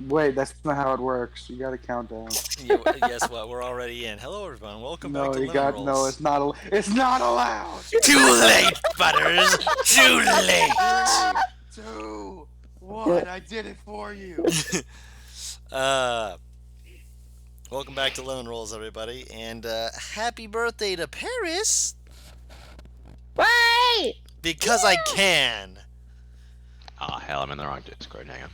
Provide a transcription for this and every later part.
Wait, that's not how it works. You got to count down. Guess what? We're already in. Hello, everyone. Welcome back No, to you Lemon got no. Rolls. It's not. It's not allowed. Too late, Butters. Too late. Three, two, one. I did it for you. uh, Welcome back to Lemon Rolls, everybody, and happy birthday to Paris Wait! because I can. Oh hell, I'm in the wrong Discord. Hang on.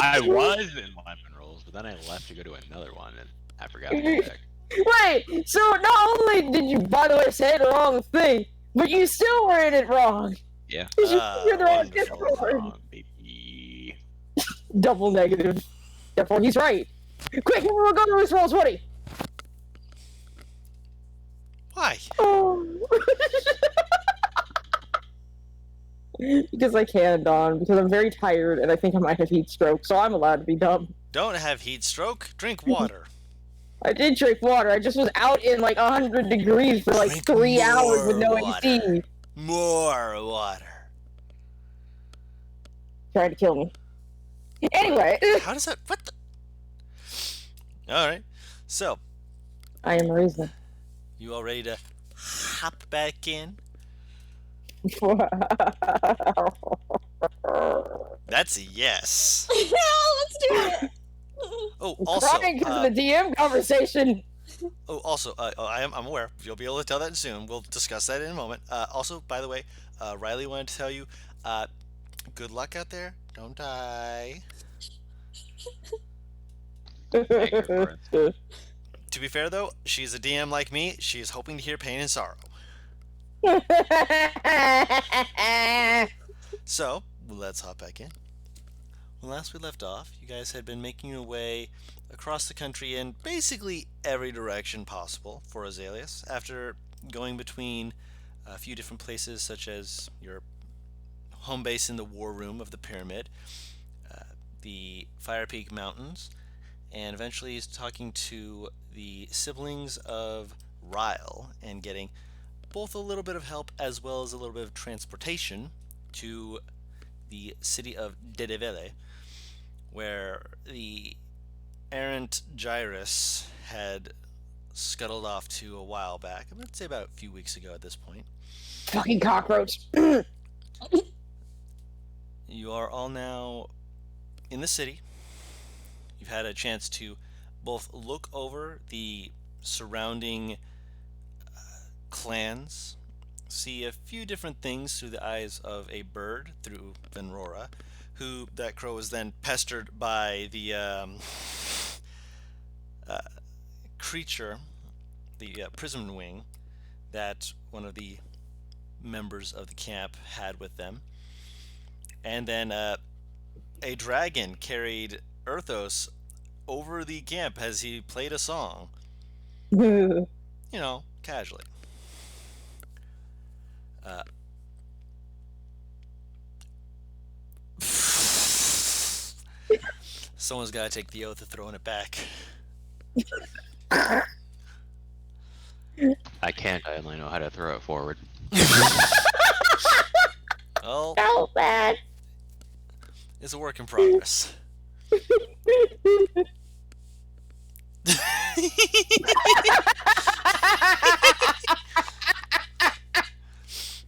I was in Lemon Rolls, but then I left to go to another one, and I forgot to get back. Wait, so not only did you, by the way, say the wrong thing, but you still were in it wrong. Yeah. You're the wrong Wonderful. Discord. Wrong, baby. Double negative. Therefore, he's right. Quick, we'll go to Loose Rolls Woody. Why? Oh. Because I can, Don. Because I'm very tired and I think I might have heat stroke, so I'm allowed to be dumb. Don't have heat stroke. Drink water. I did drink water. I just was out in like 100 degrees for like Drink 3 hours with no more AC. More water. Trying to kill me. Anyway. How does that? What the? All right. So, I am raising. you all ready to hop back in? That's a yes. Yeah, let's do it. Oh, also, Crying because of the DM conversation. I'm aware. You'll be able to tell that soon. We'll discuss that in a moment. Also, by the way, Riley wanted to tell you, good luck out there. Don't die. Thank you for it. To be fair, though, she's a DM like me. She is hoping to hear pain and sorrow. So, let's hop back in. When last we left off, you guys had been making your way across the country in basically every direction possible for Azaleas, after going between a few different places, such as your home base in the war room of the pyramid, the Fire Peak Mountains, and eventually talking to the siblings of Ryle and getting both a little bit of help as well as a little bit of transportation to the city of Dedevele, where the errant Gyrus had scuttled off to a while back. I would say about a few weeks ago at this point. Fucking cockroach. You are all now in the city. You've had a chance to both look over the surrounding clans, see a few different things through the eyes of a bird through Venrora, who that crow was then pestered by the creature, the prism wing, that one of the members of the camp had with them. And then a dragon carried Erthos over the camp as he played a song, you know, casually. Someone's got to take the oath of throwing it back. I can't. I only know how to throw it forward. Well, So bad. it's a work in progress.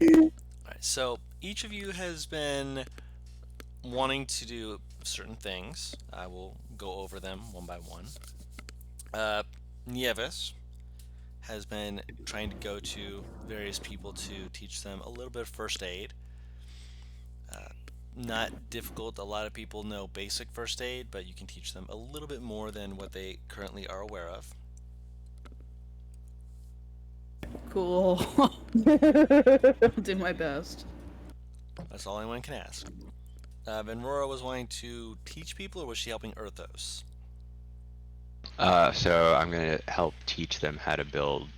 Alright, so each of you has been wanting to do certain things. I will go over them one by one. Nieves has been trying to go to various people to teach them a little bit of first aid. Not difficult. A lot of people know basic first aid, but you can teach them a little bit more than what they currently are aware of. Cool. I'll do my best. That's all anyone can ask. Venrora was wanting to teach people, or was she helping Erthos? So I'm gonna help teach them how to build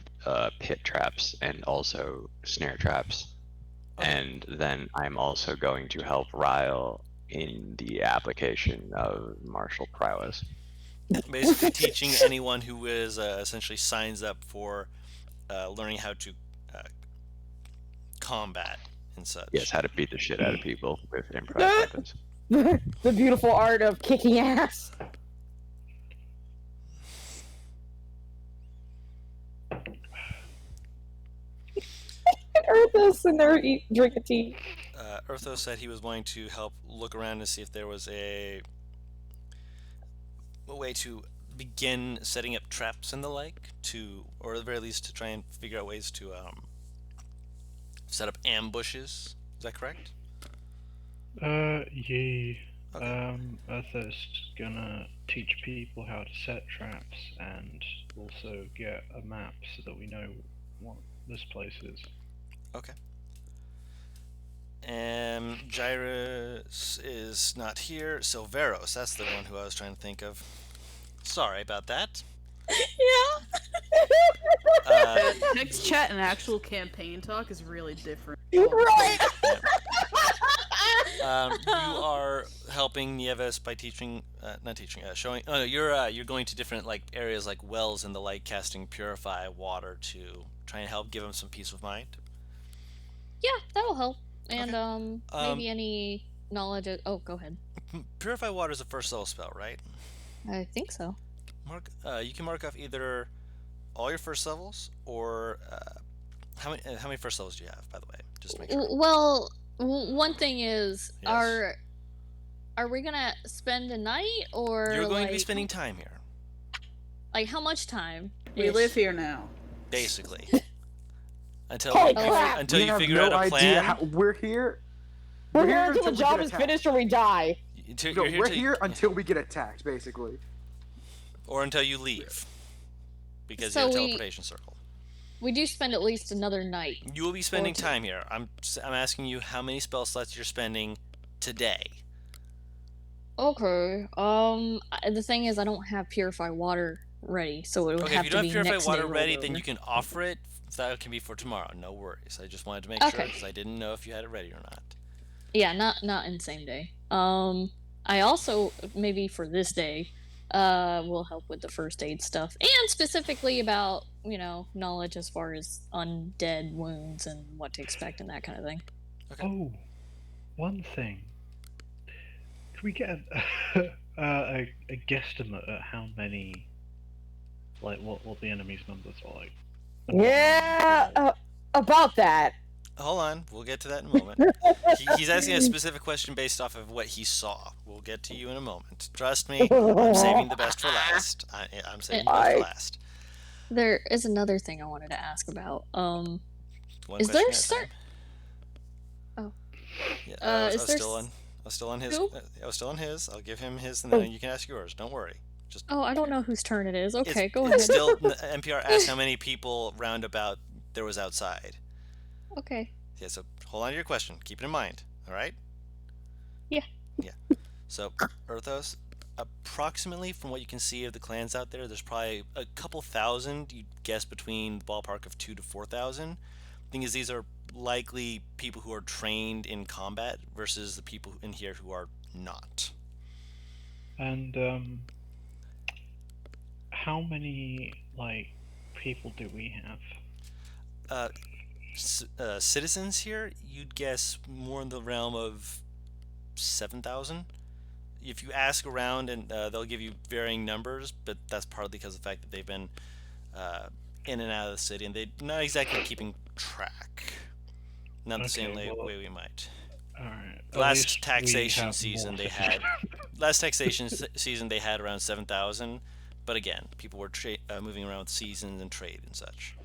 pit traps and also snare traps. Okay. And then I'm also going to help Ryle in the application of martial prowess. Basically teaching anyone who is essentially signs up for learning how to combat and such. Yes, how to beat the shit out of people with improvised weapons. The beautiful art of kicking ass. Earthos and they're drinking tea. Earthos said he was wanting to help look around and see if there was a way to begin setting up traps and the like, or at the very least to try and figure out ways to set up ambushes. Is that correct? Yeah. Okay. Earthos gonna teach people how to set traps and also get a map so that we know what this place is. Okay. Gyrus is not here, so Veros, that's the one who I was trying to think of. Sorry about that. Yeah. Text chat and actual campaign talk is really different. Right. You are helping Nieves by teaching, showing. Oh no, you're going to different like areas like wells and the like, casting purify water to try and help give him some peace of mind. Yeah, that'll help. And Okay. maybe any knowledge of... Oh, go ahead. Purify water is a first level spell, right? I think so. You can mark off either all your first levels or how many first levels do you have, by the way? Just to make sure. Well, one thing is, Yes. are we gonna spend a night, or You're going like, to be spending time here, like how much time? We live here now. basically, until Holy you, crap! until We you have figure no out a idea plan. how we're here. We're here until the we job get is attacked. finished or we die. Until No, you're here we're till you- here until we get attacked, basically. or until you leave, because So you have a we- teleportation circle. We do spend at least another night. You will be spending Or two. time here. I'm asking you how many spell slots you're spending today. Okay. The thing is, I don't have purify water ready, so it would Okay, have if you to don't be have purify next water day ready, rolled then over. you can offer it. That can be for tomorrow. No worries. I just wanted to make sure Okay. because I didn't know if you had it ready or not. Yeah, not in same day. I also maybe for this day, will help with the first aid stuff and specifically about knowledge as far as undead wounds and what to expect and that kind of thing. Okay. Oh, one thing. Could we get a guesstimate at how many, like, what the enemy's numbers are like? Yeah, about that. Hold on. We'll get to that in a moment. He's asking a specific question based off of what he saw. We'll get to you in a moment. Trust me. I'm saving the best for last. I'm saving the best for last. There is another thing I wanted to ask about. One Is question there at a certain? time. Oh. Yeah, I was is there still on. I was still on his. Who? I was still on his. I'll give him his, and then you can ask yours. Don't worry. Just. Oh, I don't know whose turn it is. Okay, it's, go it's ahead. Still, NPR asked how many people roundabout there was outside. Okay. Yeah, so hold on to your question. Keep it in mind. All right. Yeah. Yeah. So, Earthos, approximately from what you can see of the clans out there, there's probably a couple thousand. You'd guess between the ballpark of 2,000 to 4,000. Thing is, these are likely people who are trained in combat versus the people in here who are not. And how many people do we have? Citizens here, you'd guess more in the realm of 7,000. If you ask around, and they'll give you varying numbers, but that's partly because of the fact that they've been in and out of the city, and they're not exactly keeping track. Not the same way we might. All right. Last taxation season they had. Last taxation season they had around 7,000, but again, people were moving around with seasons and trade and such.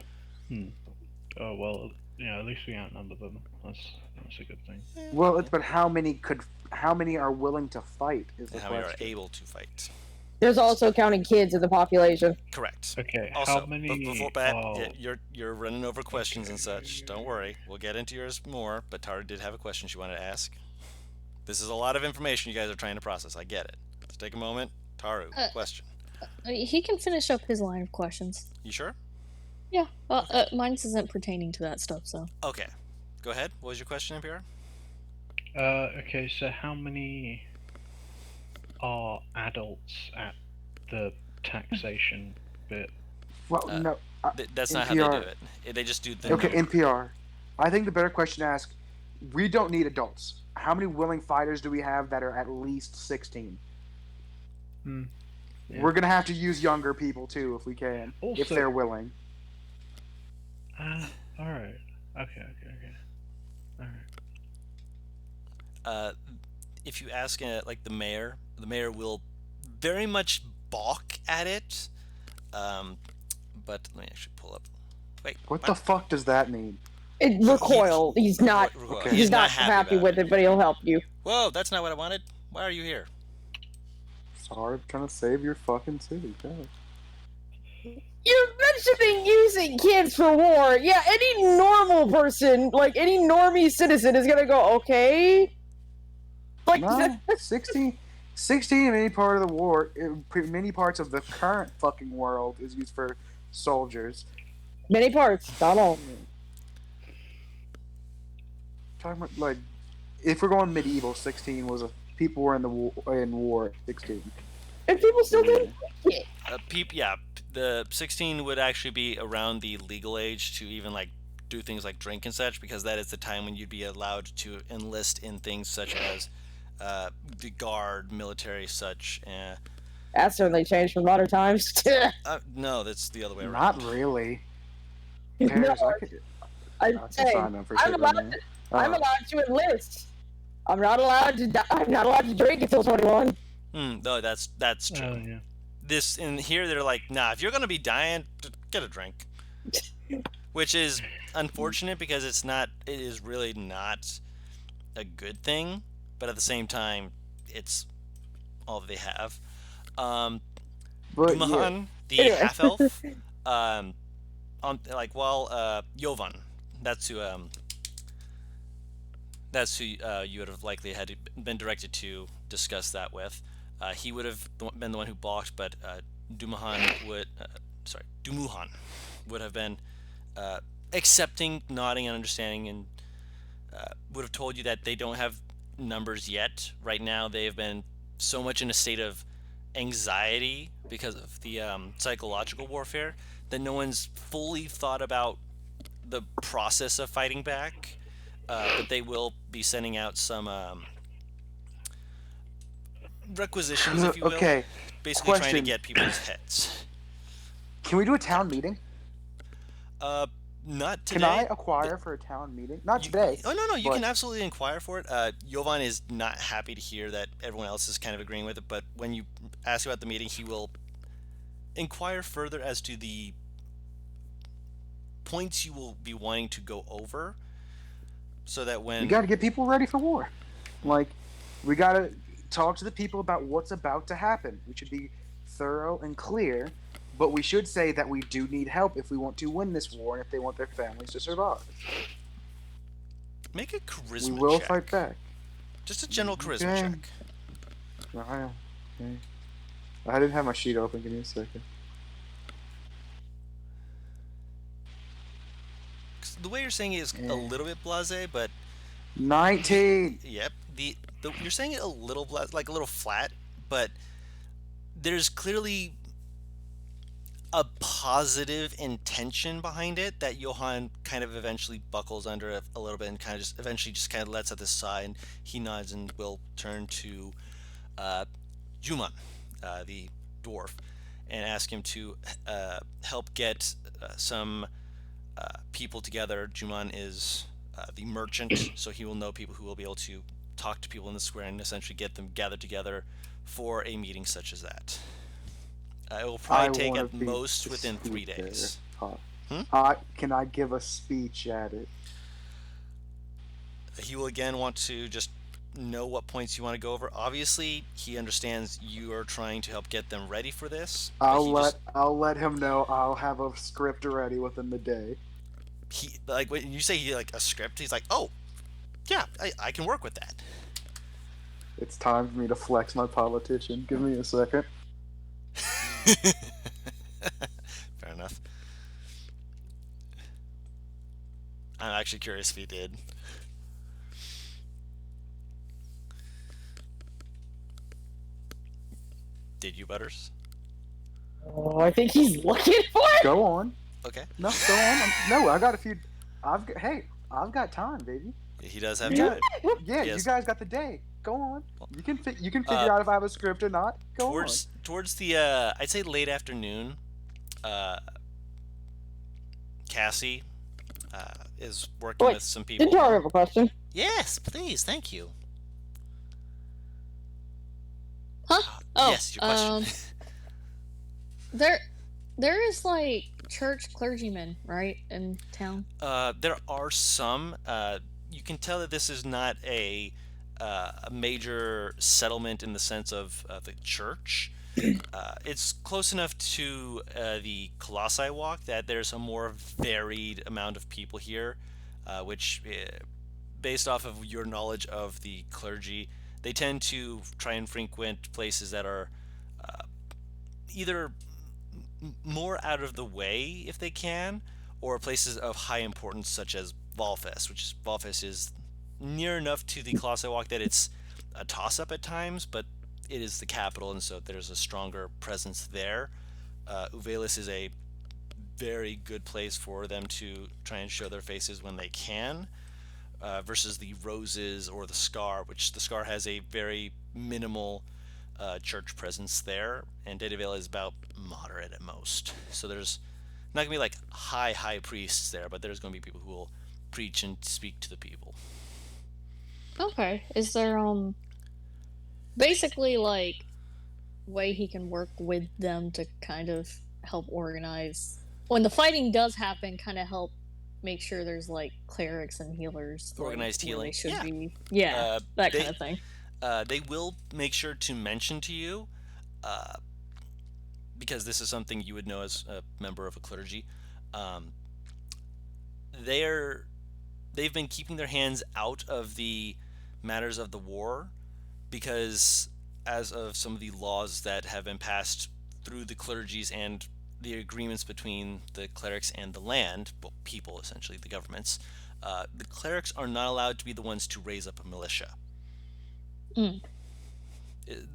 Oh well, yeah. At least we outnumber them. That's a good thing. Well, it's but how many are willing to fight is the And how many are question. able to fight. There's also counting kids in the population. Correct. Okay. Also, how many? before that, you're running over questions and such. Don't worry, we'll get into yours more. But Tara did have a question she wanted to ask. This is a lot of information you guys are trying to process. I get it. Let's take a moment. Taru, question. He can finish up his line of questions. You sure? Yeah. Well, mine isn't pertaining to that stuff, so. Okay. Go ahead. What was your question, NPR? Okay. So how many are adults at the taxation bit? Well, no. That's not how they do NPR. it. They just do the Okay, number. NPR. I think the better question to ask we don't need adults. How many willing fighters do we have that are at least 16? Hmm. Yeah. We're gonna have to use younger people too if we can, if Also- they're willing. Alright. Okay. Alright. If you ask like the mayor will very much balk at it. But let me actually pull up. Wait, What the fuck does that mean? It recoil. He's not. Recoil. He's not happy about with it, but he'll help you. Whoa, that's not what I wanted. Why are you here? Sorry, I'm trying to save your fucking city. God. You're mentioning using kids for war. Yeah, any normal person, like any normie citizen, is gonna go, okay. Like, No, 16 in any part of the war, many parts of the current fucking world is used for soldiers. many parts, not all. Talking about, like, if we're going medieval, 16 was people were in war at 16. And people still didn't like it. The 16 would actually be around the legal age to even like do things like drink and such, because that is the time when you'd be allowed to enlist in things such as the guard, military, such. That certainly changed from modern times. No, that's the other way around. Not really. No, Paris, I I'm could saying, sign up for I'm shit allowed right to, now. I'm allowed to enlist. I'm not allowed to. I'm not allowed to drink until 21. No, that's true. Oh yeah. This in here, they're like, nah, if you're gonna be dying, get a drink, which is unfortunate because it is really not a good thing, but at the same time, it's all they have. But Dumahan, the Anyway. half elf, Jovan, that's who you would have likely had been directed to discuss that with. He would have been the one who balked, but Dumuhan would have been accepting, nodding, and understanding, and would have told you that they don't have numbers yet. Right now, they have been so much in a state of anxiety because of the psychological warfare that no one's fully thought about the process of fighting back. But they will be sending out some requisitions, if you will. Okay, Basically trying to question. get people's heads. can we do a town meeting? Not today. Can I acquire for a town meeting? Not today. Oh, no, you but- can absolutely inquire for it. Jovan is not happy to hear that everyone else is kind of agreeing with it, but when you ask about the meeting, he will inquire further as to the points you will be wanting to go over, so that when... We got to get people ready for war. Like, we got to talk to the people about what's about to happen. We should be thorough and clear, but we should say that we do need help if we want to win this war and if they want their families to survive. Make a charisma We will check. fight back. Just a general charisma Okay. check. Okay. I didn't have my sheet open. Give me a second. 'Cause the way you're saying it is a little bit blasé, but 19. yep, you're saying it a little like a little flat, but there's clearly a positive intention behind it that Johan kind of eventually buckles under a little bit and kind of just eventually just kind of lets out this sigh, and he nods and will turn to Juman, the dwarf, and ask him to help get some people together. Juman is the merchant, so he will know people who will be able to talk to people in the square and essentially get them gathered together for a meeting such as that. It will probably take wanna at be most the within 3 speaker. days. Can I give a speech at it? He will again want to just know what points you want to go over. Obviously, he understands you are trying to help get them ready for this. but I'll let him know I'll have a script ready within the day. he like when you say he like a script, he's like, oh, yeah, I can work with that. It's time for me to flex my politician. Give me a second. Fair enough. I'm actually curious if he did. Did you, Butters? Oh, I think he's looking for it. Go on. Okay. No, go on. No, I got a few. I've got time, baby. He does have Yeah, time. yeah, Yes. you guys got the day. Go on. You can figure out if I have a script or not. Go Towards the I'd say late afternoon, Cassie is working Wait, with some people. Did Tar have a question? Yes, please, thank you. Huh? Oh, yes, your question. there is like church clergymen, right, in town? There are some. You can tell that this is not a major settlement in the sense of the church. It's close enough to the Colossi Walk that there's a more varied amount of people here, which, based off of your knowledge of the clergy, they tend to try and frequent places that are either more out of the way if they can, or places of high importance such as Volfest, which Volfest is near enough to the Colossi Walk that it's a toss-up at times, but it is the capital, and so there's a stronger presence there. Uvalis is a very good place for them to try and show their faces when they can, versus the Roses or the Scar, which the Scar has a very minimal church presence there, and Dedevale is about moderate at most. So there's not gonna be like high priests there, but there's gonna be people who will preach and speak to the people. Okay. Is there basically like way he can work with them to kind of help organize when the fighting does happen, kind of help make sure there's like clerics and healers, Organized like, healing. They should Yeah. be. Yeah, that kind of thing. They will make sure to mention to you, because this is something you would know as a member of a clergy. They've been keeping their hands out of the matters of the war, because as of some of the laws that have been passed through the clergies and the agreements between the clerics and the land, well, people essentially, the governments, the clerics are not allowed to be the ones to raise up a militia.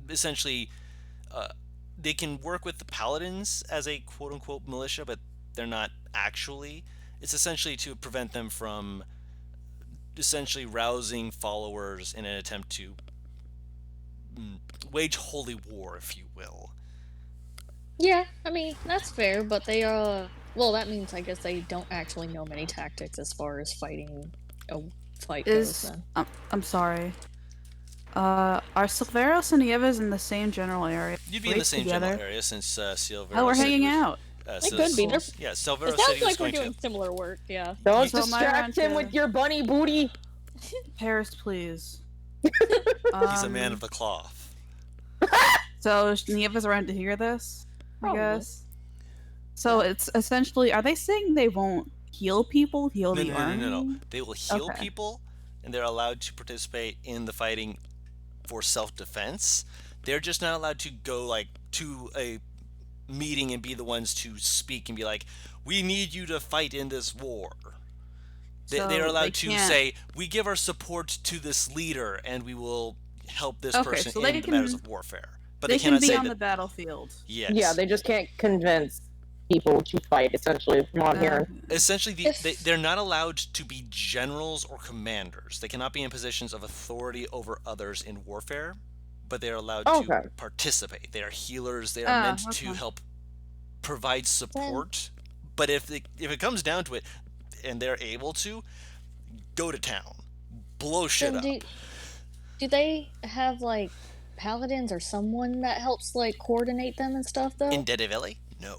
Essentially, they can work with the paladins as a quote-unquote militia, but they're not actually. It's essentially to prevent them from essentially rousing followers in an attempt to wage holy war, if you will. Yeah, I mean that's fair, but they well, that means I guess they don't actually know many tactics as far as fighting a fight goes. Then. I'm sorry. Are Silveros and Yevas in the same general area? You'd be in the same general area since Silveros. Oh, we're hanging out. They could be. Yeah, Silveros It said sounds he was like we're going doing to. similar work. Yeah. Don't So my distract rent, him with your bunny booty. Paris, please. He's a man of the cloth. So Nievas around to hear this, Probably. I guess. So it's essentially, are they saying they won't heal people, heal the army? No. They will heal Okay. people, and they're allowed to participate in the fighting for self-defense. They're just not allowed to go like to a meeting and be the ones to speak and be like, "We need you to fight in this war." So they're they allowed to can't- say, "We give our support to this leader, and we will help this Okay, person so they in the can- matters of warfare." But they they can cannot be say on that. the battlefield. Yes. Yeah, they just can't convince people to fight, essentially, from what I'm hearing. Essentially, they're not allowed to be generals or commanders. They cannot be in positions of authority over others in warfare, but they are allowed to participate. They are healers. They are meant to help provide support. But if it comes down to it, and they're able to, go to town, blow shit up. Do they have like paladins or someone that helps like coordinate them and stuff though? In Dedeville? No.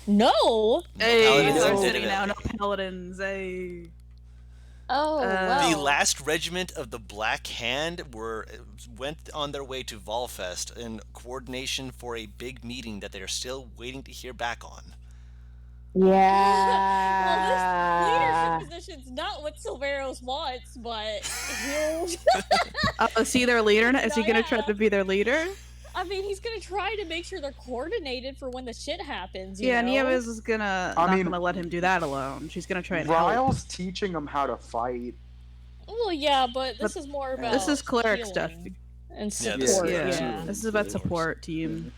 No. Hey, paladins in no city Dedeville. now, no paladins. Hey. Oh, wow. The last regiment of the Black Hand went on their way to Volfest in coordination for a big meeting that they are still waiting to hear back on. Yeah. Well, this leadership position's not what Silveros wants, but he'll. Is he their leader? Is he gonna try Yeah. to be their leader? I mean, he's gonna try to make sure they're coordinated for when the shit happens. You Yeah, know? Nieves is gonna I not mean- gonna let him do that alone. She's gonna try and help. Ryle's teaching them how to fight. Well, yeah, but this is more about. This is cleric healing stuff. and Yeah, support. this is- Yeah, Yeah. this is about support team.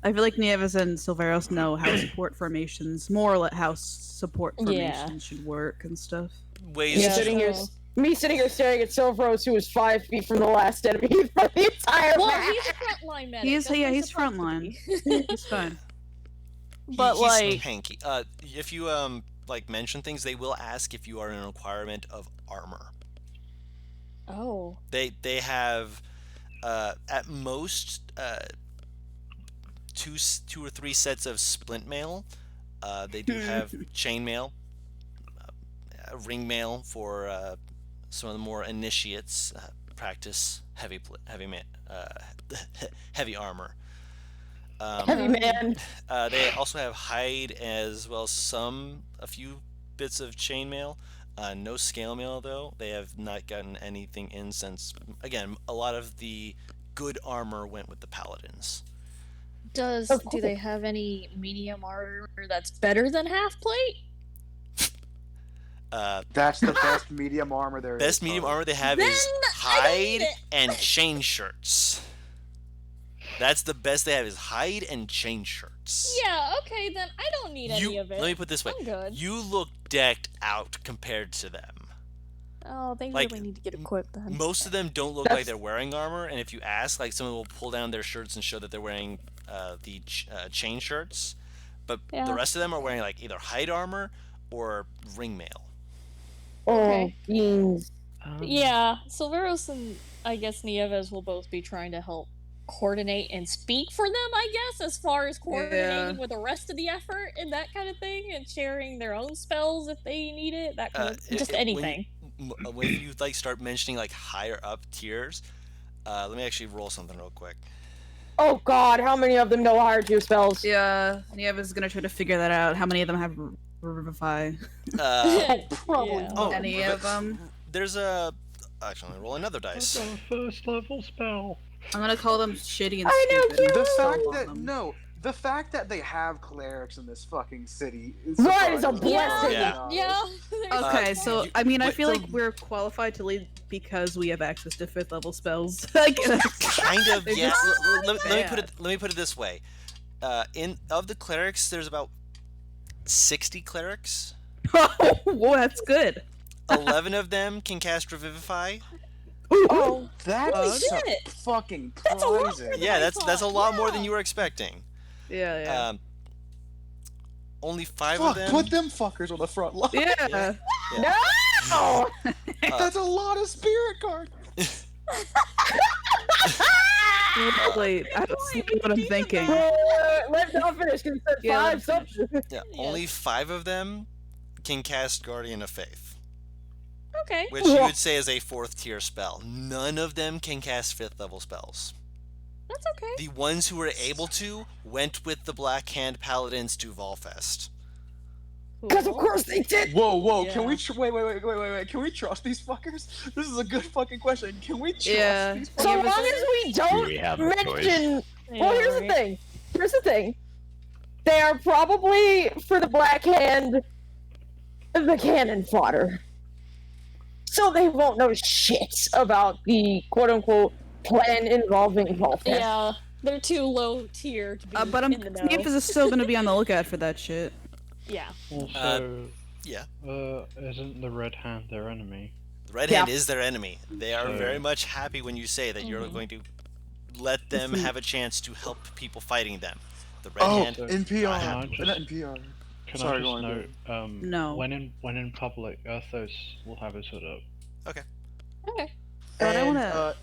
I feel like Nieves and Silveros know how support formations, more like how support Yeah. formations should work and stuff. ways Me Yeah, sitting here, so- me sitting here staring at Silveros, who was 5 feet from the last enemy for the entire Well, match. he's a frontline medic. He's that's what he's supposed to frontline. be. It's fine. But he's like, hanky. If you like mention things, they will ask if you are in a requirement of armor. oh, They have at most two or three sets of splint mail. They do have chain mail, ring mail for some of the more initiates practice heavy heavy armor. Heavy man. They also have hide as well as a few bits of chainmail. No scale mail though. They have not gotten anything in since, again, a lot of the good armor went with the paladins. do they have any medium armor that's better than half plate? That's the best medium armor there is. Best medium Carl. armor they have Then is I don't need hide it. and chain shirts. That's the best they have is hide and chain shirts. Yeah, okay, then I don't need any of it. Let me put it this way. I'm good. You look decked out compared to them. Oh, they like, really need to get equipped then. Most of them don't look like they're wearing armor, and if you ask, like, someone will pull down their shirts and show that they're wearing the chain shirts, but Yeah. the rest of them are wearing like either hide armor or ring mail. Okay. Oh, beans. Yeah, Silveros and I guess Nieves will both be trying to help coordinate and speak for them, I guess, as far as coordinating with the rest of the effort and that kind of thing, and sharing their own spells if they need it, that kind of just anything. When you like start mentioning like higher up tiers, let me actually roll something real quick. Oh god, how many of them know higher tier spells? Yeah, Nieves is gonna try to figure that out. How many of them have Revivify? Probably. Yeah. Oh, Any of them? There's a. Actually, let me roll another That's dice. our first level spell. I'm gonna call them shitty and I know, stupid. The Don't fact call that them. the fact that they have clerics in this fucking city is Right, is a surprising. blessing. Yeah. Yeah. Okay, so I mean, I wait, feel so- like we're qualified to lead because we have access to 5th level spells. Like, Kind of, They're yeah. just Let me put it this way. Of the clerics, there's about 60 clerics. Whoa, that's good. 11 of them can cast Revivify. Oh, That Holy is shit. fucking That's a lot prizing. more than Yeah, I that's a thought, lot more yeah. than you were expecting. Yeah, Only 5 Fuck, of them. put them fuckers on the front line. yeah. Yeah. no! That's a lot of spirit cards. Wait, I don't see what I'm thinking. Let Don finish because he said Yeah, let him 5 something. Yeah, Yes. only 5 of them can cast Guardian of Faith, Okay. which you would say is a 4th tier spell. None of them can cast 5th level spells. That's okay. The ones who were able to went with the Black Hand Paladins to Volfest. Because of course they did. Whoa! Yeah. Can we wait? Can we trust these fuckers? This is a good fucking question. Can we trust Yeah. these So fuckers? long as we don't we have a mention. Well, Yeah, here's the right. thing. Here's the thing. They are probably for the Black Hand, the cannon fodder. So they won't know shit about the quote unquote plan involving Volfest. Yeah, they're too low tier to be But in the know. Nieves is still gonna be on the lookout for that shit. Yeah. Also, Yeah. isn't the Red Hand their enemy? The Red Yeah. Hand is their enemy. They are So- very much happy when you say that you're going to let them have a chance to help people fighting them. The Red Oh, Hand. NPR. I just- Not NPR. Can Sorry, I go on, just note, No. when in public, Earthos will have his hood up. Okay. But I And, wanna-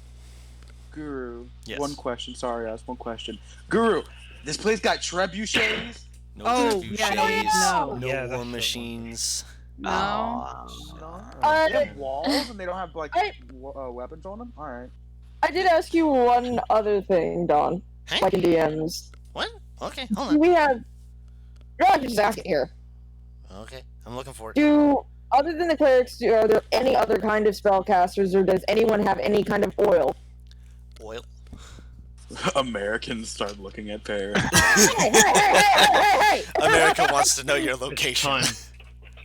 Guru. Yes. One question. Sorry, I asked one question. Guru, this place got trebuchets. No Oh, trebuchets, yeah, no. no Yeah, that's war the one. machines. No. They have walls and they don't have like I- weapons on them. All right. I did ask you one other thing, Don. Hey? Like in DMs. What? Okay, hold Do on. we have. No, I'm just asking here. Okay, I'm looking for it. Do other than the clerics, are there any other kind of spellcasters, or does anyone have any kind of oil? Oil. Americans start looking at Paris. Hey! America wants to know your It's location. time.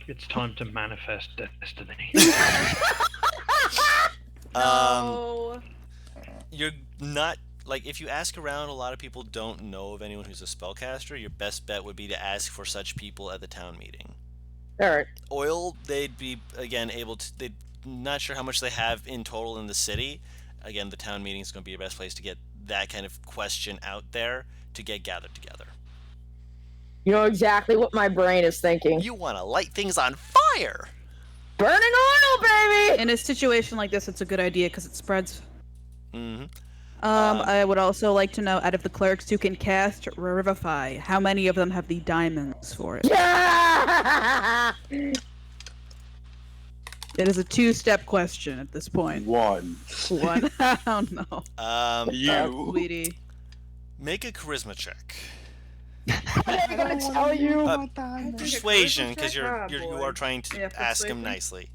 It's time to manifest destiny. No. You're not like if you ask around, a lot of people don't know of anyone who's a spellcaster. Your best bet would be to ask for such people at the town meeting. Alright. Oil, they'd be again able to. They're not sure how much they have in total in the city. Again, the town meeting is going to be the best place to get that kind of question out there to get gathered together. You know exactly what my brain is thinking. You want to light things on fire. Burning oil, baby! In a situation like this, it's a good idea because it spreads. Mm-hmm. I would also like to know, out of the clerics who can cast Revivify, how many of them have the diamonds for it? Yeah! It is a two-step question at this point. One. One. Oh no. You. Sweetie. Make a charisma check. I'm gonna tell you. Persuasion, because you boy. are trying to Yeah, ask him persuasion. nicely.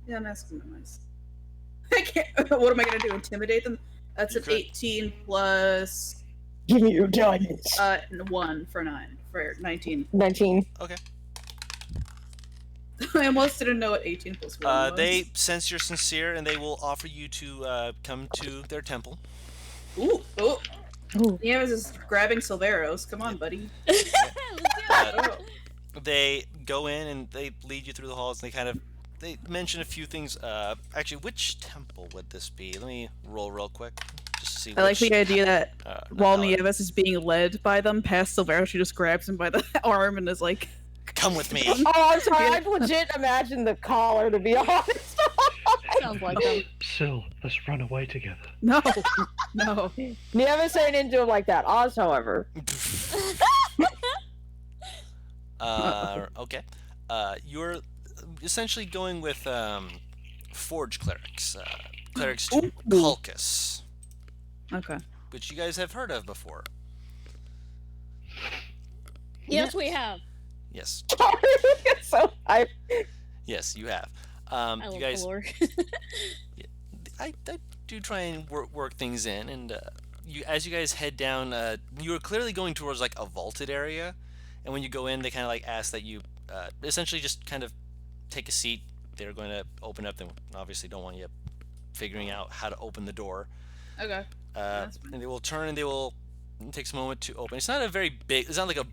Yeah, that's nice. I can't. What am I gonna do? Intimidate them? That's You an could. 18 plus Give me your diamonds. 1 for 9 for 19. 19. I almost didn't know what 18 plus 1 was. They sense you're sincere, and they will offer you to come to their temple. Ooh. Ooh. Yeah, this is grabbing Silveros. Come on, buddy. Let's do it. Oh. They go in and they lead you through the halls. And they mention a few things. Actually, which temple would this be? Let me roll real quick just to see. I like the idea that while no, Nieves is being led by them past Silveros, she just grabs him by the arm and is like, come with me. Oh, I'm sorry. I'd legit imagine the collar, to be honest. Sounds like them. Sil, let's run away together. no. Never saying into him like that. Oz, however. Okay. You're essentially going with forge clerics. Clerics to Culcus, Okay. which you guys have heard of before. Yes, we have. Yes. So I. Yes, you have. I You love guys, lore. I do try and work things in, and as you guys head down, you are clearly going towards like a vaulted area, and when you go in, they kind of like ask that you essentially just kind of take a seat. They're going to open up. They obviously don't want you figuring out how to open the door. Okay. That's fine. And they will turn and they will it takes a moment to open. It's not a very big. It's not like a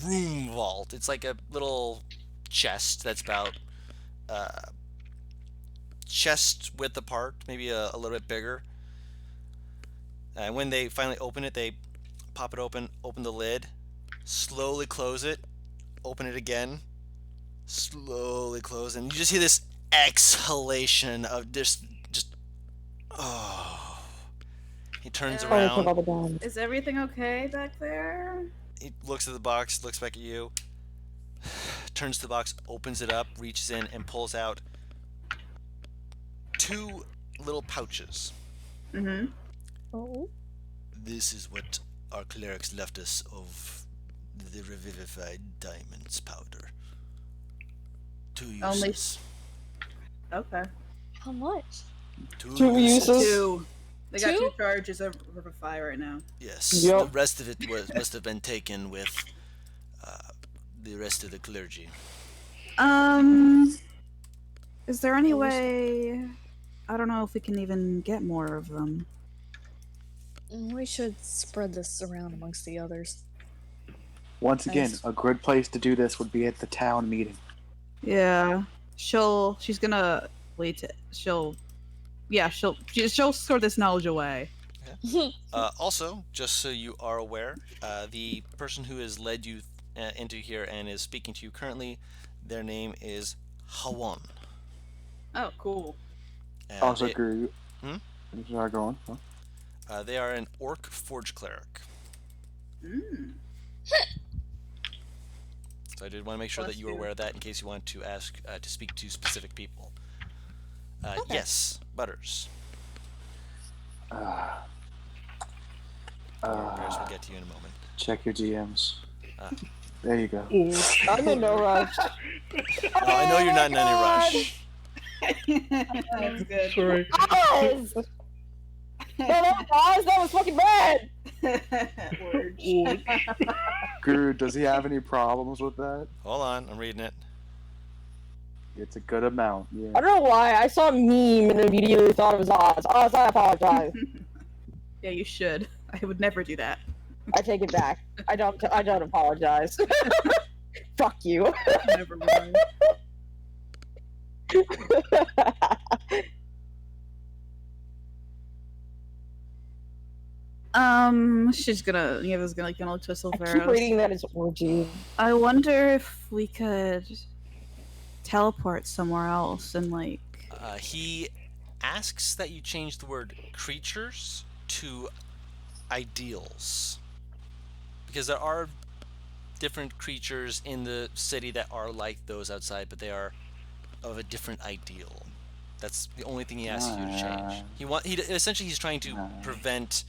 room vault. It's like a little chest that's about chest width apart, maybe a little bit bigger. And when they finally open it, they pop it open the lid, slowly close it, open it again, slowly close, and you just hear this exhalation of just oh. He turns Yeah. around. Is everything okay back there? He looks at the box, looks back at you, turns to the box, opens it up, reaches in, and pulls out 2 little pouches. Mm-hmm. Oh. This is what our clerics left us of the revivified diamonds powder. 2 Only- uses. Okay. How much? 2 2 uses. 2. They got 2 2? charges of Revivify right now. Yes. Yep. The rest of it must have been taken with the rest of the clergy. Is there any way... I don't know if we can even get more of them. We should spread this around amongst the others. Once again, Nice. a good place to do this would be at the town meeting. Yeah. She's gonna wait to... She'll store this knowledge away. Also, just so you are aware, the person who has led you into here and is speaking to you currently, their name is Hawan. Oh, cool. Also, they, agree. Hmm? Sorry, go on. Huh? they are an orc forge cleric. Mm. So I did want to make sure Bless that you were you. aware of that in case you want to ask to speak to specific people. Okay. Yes, Butters. Uh, Butters will get to you in a moment. check your DMs. Ah. There you go. I'm in no rush. No, I know you're not in any rush. That's good. Sorry. Oz! No, that was Oz. That was fucking bad. Word. Guru, does he have any problems with that? Hold on, I'm reading it. It's a good amount. I Yeah. don't know why. I saw a meme and immediately thought it was Oz. Oz, I apologize. Yeah, you should. I would never do that. I take it back. I don't apologize. Fuck you. Never mind. Eva's gonna look to I keep Silveros. reading that as orgy. I wonder if we could teleport somewhere else and like. He asks that you change the word creatures to ideals. Because there are different creatures in the city that are like those outside, but they are of a different ideal. That's the only thing he asks you to change. Essentially he's trying to prevent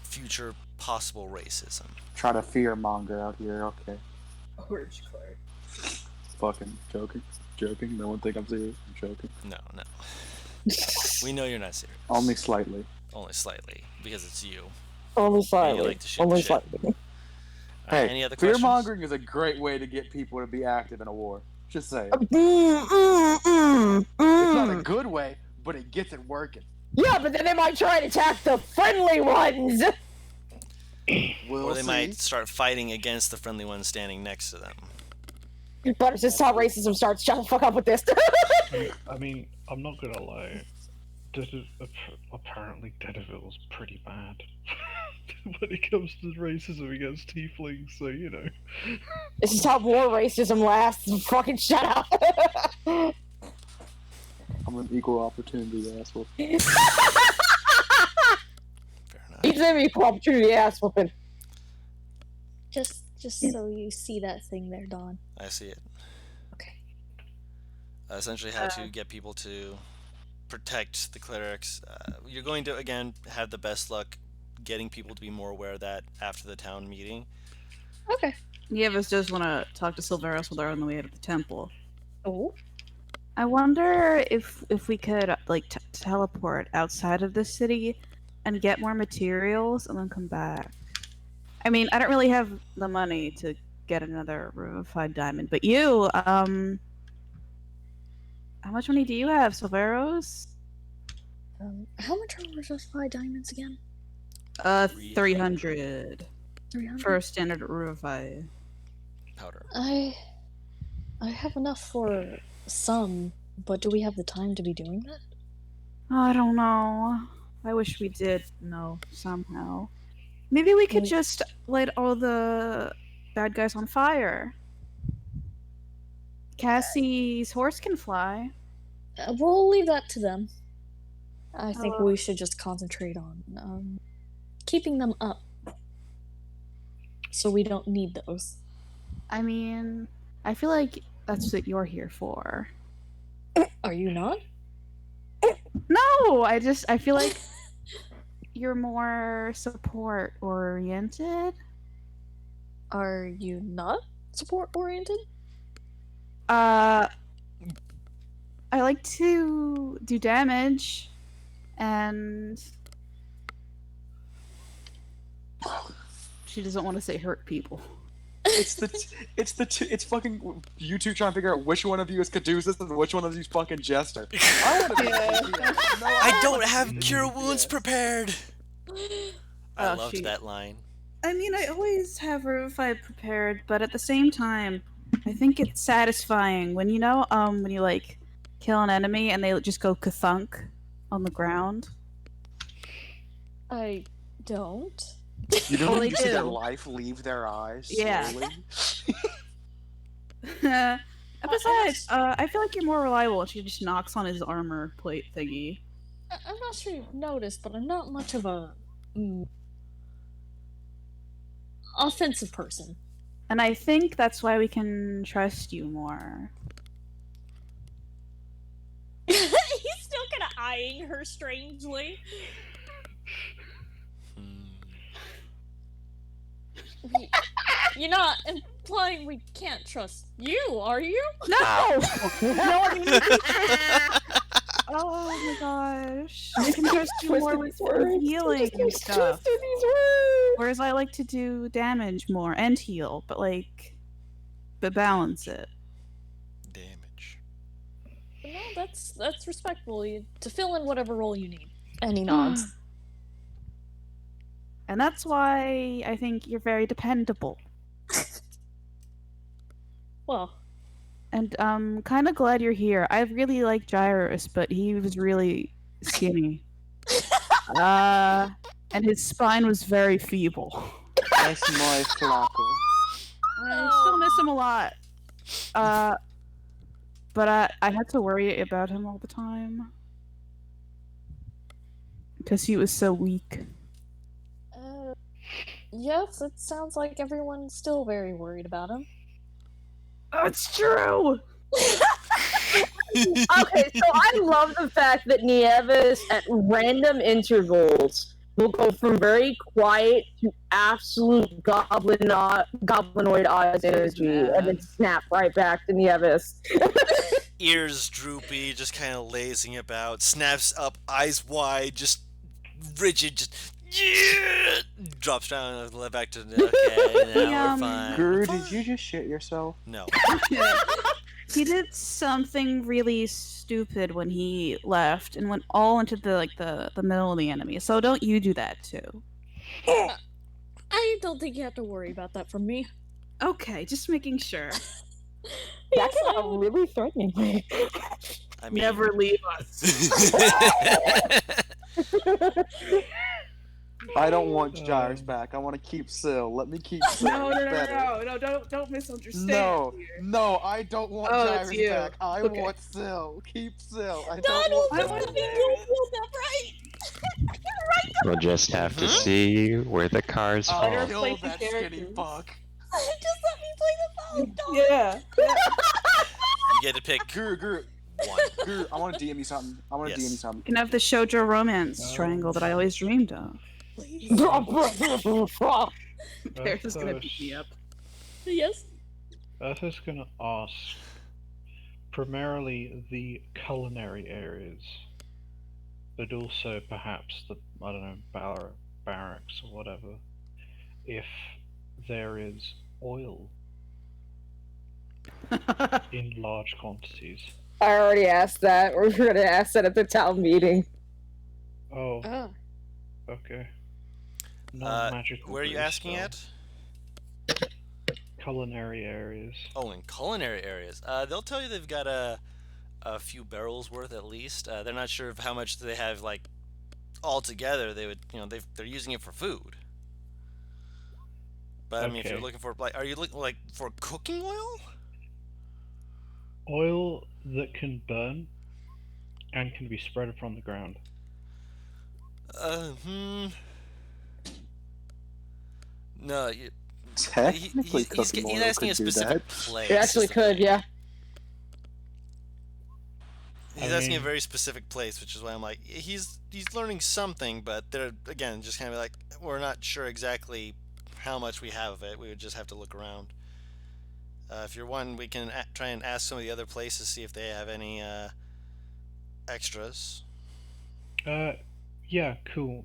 future possible racism. Try to fear monger out here. Okay. Orange card. Fucking joking. No one think I'm serious. I'm joking. No. We know you're not serious. Only slightly. Only slightly, because it's you. Only And slightly. you like to shoot Only the shit. slightly. Hey, any other fear questions? mongering is a great way to get people to be active in a war. Just saying. It's It's not a good way, but it gets it working. Yeah, but then they might try and attack the friendly ones. We'll Or they see. might start fighting against the friendly ones standing next to them. But this is how racism starts. Shut the fuck up with this. I mean, I'm not gonna lie. Apparently, Dedevil's pretty bad when it comes to racism against tieflings. So you know. This is how more racism lasts. Fucking shut up. I'm an equal opportunity asshole. Fair enough. He's an equal opportunity ass whooping. Just so you see that thing there, Dawn. I see it. Okay. Essentially how to get people to protect the clerics. You're going to, again, have the best luck getting people to be more aware of that after the town meeting. Okay. Nieves does want to talk to Silveros while they're on the way out of the temple. Oh. I wonder if we could like teleport outside of the city and get more materials and then come back. I mean, I don't really have the money to get another revivified diamond, but you, how much money do you have, Silveros? How much are revivified diamonds again? 300 300. for a standard revivify. Powder. I have enough for some, but do we have the time to be doing that? I don't know. I wish we did know somehow. Maybe we could just light all the bad guys on fire. Cassie's horse can fly. We'll leave that to them. I think we should just concentrate on keeping them up, so we don't need those. I mean, I feel like that's what you're here for. Are you not? No, I feel like you're more support oriented. Are you not support oriented? I like to do damage, and she doesn't want to say hurt people. It's fucking you two trying to figure out which one of you is Caduceus and which one of you is fucking Jester. I want to be. I don't have cure wounds prepared. I Oh, loved shoot. that line. I mean, I always have Revivify prepared, but at the same time, I think it's satisfying when when you like kill an enemy and they just go kathunk on the ground. I don't. You know Well, when they you see their do. life leave their eyes Yeah. slowly? And besides, I feel like you're more reliable. And she just knocks on his armor plate thingy. I'm not sure you've noticed, but I'm not much of a offensive person. And I think that's why we can trust you more. He's still kind of eyeing her strangely. You're not implying we can't trust you, are you? No! No, I mean, oh my gosh. I can trust you more with healing and stuff. Whereas I like to do damage more and heal, but balance it. Damage. No, that's respectful. To fill in whatever role you need. And he nods. And that's why I think you're very dependable. Well, And I'm kind of glad you're here. I really like Gyrus, but he was really skinny. And his spine was very feeble. Es muy flaco. I still miss him a lot. But I had to worry about him all the time. Because he was so weak. yes, it sounds like everyone's still very worried about him. That's true! Okay, so I love the fact that Nieves at random intervals will go from very quiet to absolute goblinoid eyes energy and then snap right back to Nieves. Ears droopy, just kind of lazing about, snaps up, eyes wide, just rigid, just yeah, drops down, back to okay. Now we're fine. Guru, did you just shit yourself? No. He did something really stupid when he left and went all into the middle of the enemy. So don't you do that too. I don't think you have to worry about that from me. Okay, just making sure. That came out really threateningly. I mean, Never leave us. I don't want Gyrus back. I want to keep Syl. Let me keep Syl. No, don't misunderstand. No, I don't want Oh, it's Gyrus you. back. I Okay. want Syl. Keep Syl. I Donald, don't want you're Gyrus gonna be back. doing that right. We'll just have to Mhm. see where the cars I'll fall. kill Replace the that skinny characters. fuck. Just let me play the phone, Donald. Yeah. you get to pick Guru, one. Guru, I want to DM you something. Yes. DM you something. You can have the shoujo romance triangle that I always dreamed of. Please. Bear's just gonna beat me up. Yes. I was just gonna ask, primarily the culinary areas, but also perhaps the, I don't know, barracks or whatever, if there is oil in large quantities. I already asked that. We're going to ask that at the town meeting. Oh, Ah. okay. Non-magical. Where are you grease, asking though. at? Culinary areas. Oh, in culinary areas. They'll tell you they've got a few barrels worth at least. They're not sure of how much they have like all together. They would, they're using it for food. But I mean, if you're Okay. looking for like, are you looking like for cooking oil? Oil that can burn and can be spread upon the ground. No, Technically, he's cooking he's oil asking a could do specific that. place. It actually is the could, thing. yeah. He's I asking a mean- very specific place, which is why I'm like, he's learning something, but they're again just kind of like, we're not sure exactly how much we have of it. We would just have to look around. If you're one, we can try and ask some of the other places, see if they have any extras. Yeah, cool.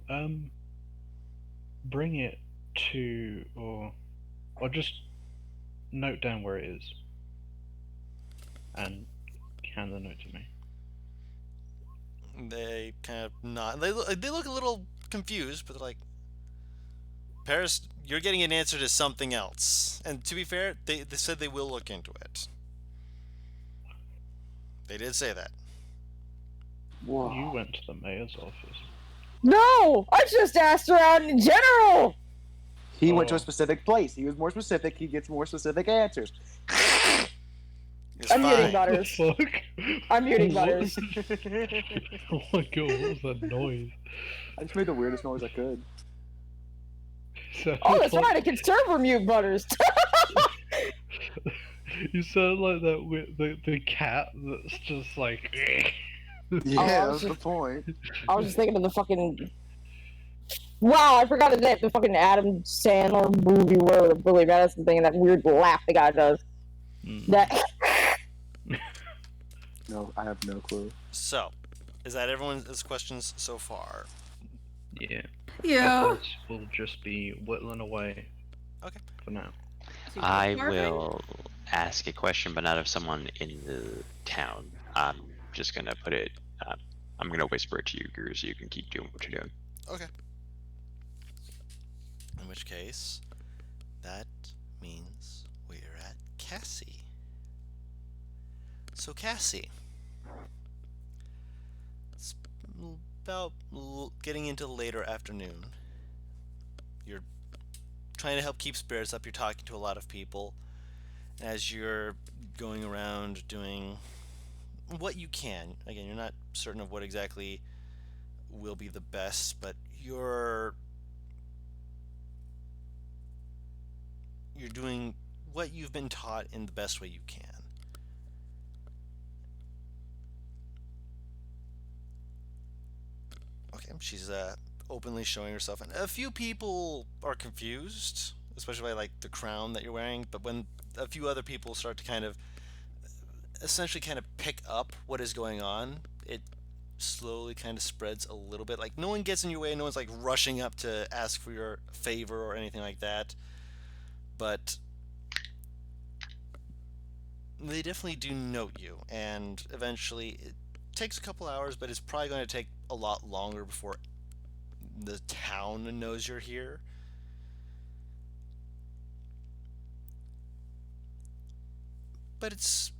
Bring it to, or just note down where it is, and hand the note to me. They kind of nod. They look a little confused, but they're like, Paris, you're getting an answer to something else. And to be fair, they said they will look into it. They did say that. Whoa. You went to the mayor's office. No! I just asked around in general! He went to Oh. a specific place. He was more specific. He gets more specific answers. It's I'm fine. muting Butters. What the fuck? I'm muting What? Butters. Oh my god, what was that noise? I just made the weirdest noise I could. Sounded Oh, that's like- right, I can server mute Butters. You sound like that with the cat that's just like. Yeah, I that was was the just- point. I was just thinking of the fucking... Wow, I forgot the name. The fucking Adam Sandler movie where the Billy Madison thing and that weird laugh the guy does. That... No, I have no clue. So, is that everyone's questions so far? Yeah. Yeah. Others will just be whittling away. Okay. For now. I will ask a question, but not of someone in the town. I'm just gonna put it. I'm gonna whisper it to you, Guru, so you can keep doing what you're doing. Okay. In which case, that means we're at Cassie. So Cassie, it's about getting into the later afternoon. You're trying to help keep spirits up. You're talking to a lot of people as you're going around doing what you can. Again, you're not certain of what exactly will be the best, but you're doing what you've been taught in the best way you can. Okay, she's openly showing herself, and a few people are confused, especially by like the crown that you're wearing. But when a few other people start to kind of, essentially, kind of pick up what is going on, it slowly kind of spreads a little bit. Like no one gets in your way, no one's like rushing up to ask for your favor or anything like that. But they definitely do note you, and eventually it takes a couple hours, but it's probably going to take a lot longer before the town knows you're here. But it's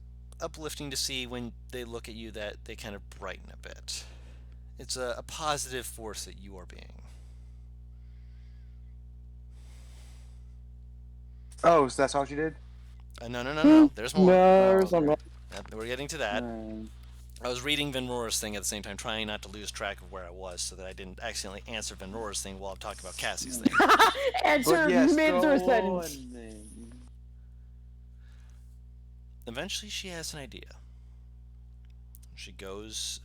uplifting to see when they look at you that they kind of brighten a bit. It's a positive force that you are being. Oh, so that's all she did? No. There's more. There's okay. We're getting to that. Um, I was reading Van Roar's thing at the same time, trying not to lose track of where I was so that I didn't accidentally answer Van Roar's thing while I'm talking about Cassie's thing. Answer but yes, mid go sentence. on then. Eventually, she has an idea. She goes,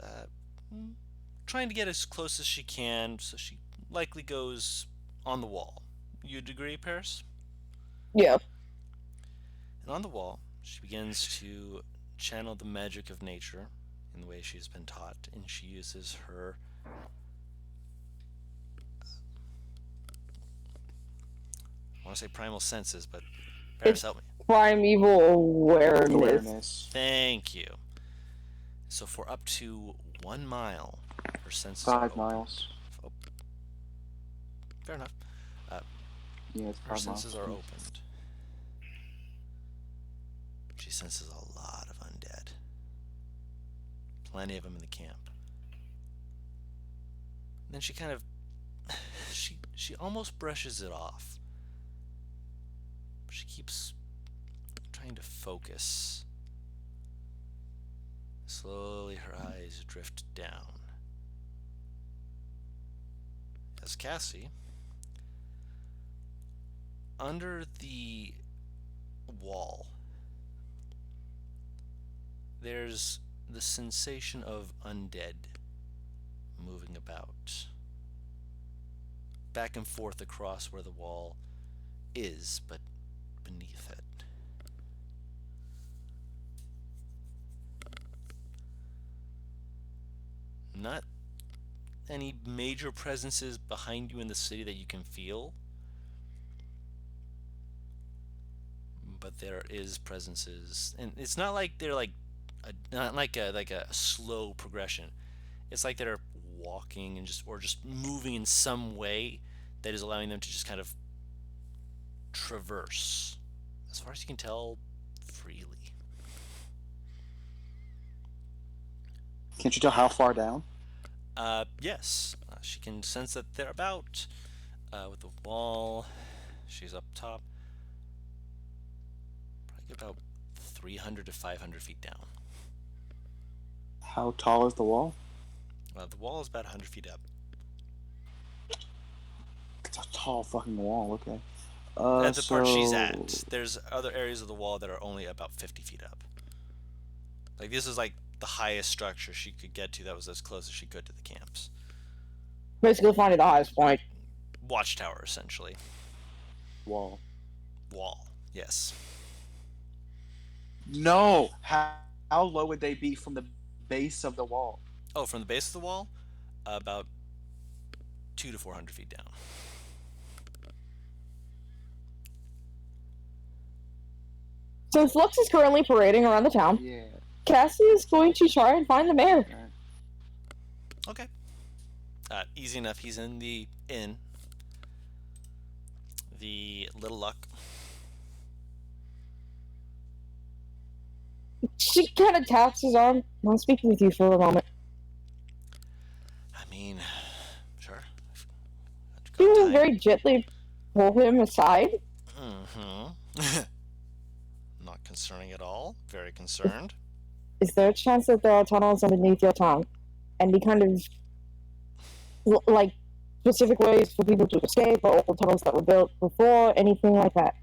trying to get as close as she can, so she likely goes on the wall. You'd agree, Paris? Yeah. And on the wall, she begins to channel the magic of nature in the way she's been taught, and she uses her I want to say primal senses, but Paris, help me. Primeval awareness. Awareness. Thank you. So for up to 1 mile, her senses 5 are open. miles. Oh, fair enough. Yeah, it's Her 5 miles. senses are opened. She senses a lot of undead. Plenty of them in the camp. Then she kind of she almost brushes it off. She keeps trying to focus. Slowly her eyes drift down. As Cassie, under the wall, there's the sensation of undead moving about. Back and forth across where the wall is, but beneath it. Not any major presences behind you in the city that you can feel, but there is presences, and it's not like they're like not like a slow progression. It's like they're walking and just moving in some way that is allowing them to just kind of traverse, as far as you can tell, freely. Can't you tell how far down? Yes, she can sense that they're about with the wall. She's up top, probably about 300 to 500 feet down. How tall is the wall? The wall is about 100 feet up. It's a tall fucking wall, okay. At the part she's so- at, there's other areas of the wall that are only about 50 feet up. Like, this is like the highest structure she could get to that was as close as she could to the camps. Basically finding the highest point. Watchtower, essentially. Wall. Wall, yes. No! How low would they be from the base of the wall? Oh, from the base of the wall? About 200 to 400 feet down. Since Lux is currently parading around the town, Yeah. Cassie is going to try and find the mayor. Okay. Easy enough. He's in the inn. The Little Luck. She kind of taps his arm. I'll speak with you for a moment. I mean, sure. She will very gently pull him aside. Mm-hmm. Not concerning at all. Very concerned. Is there a chance that there are tunnels underneath your town? Any kind of like specific ways for people to escape, or old tunnels that were built before, anything like that?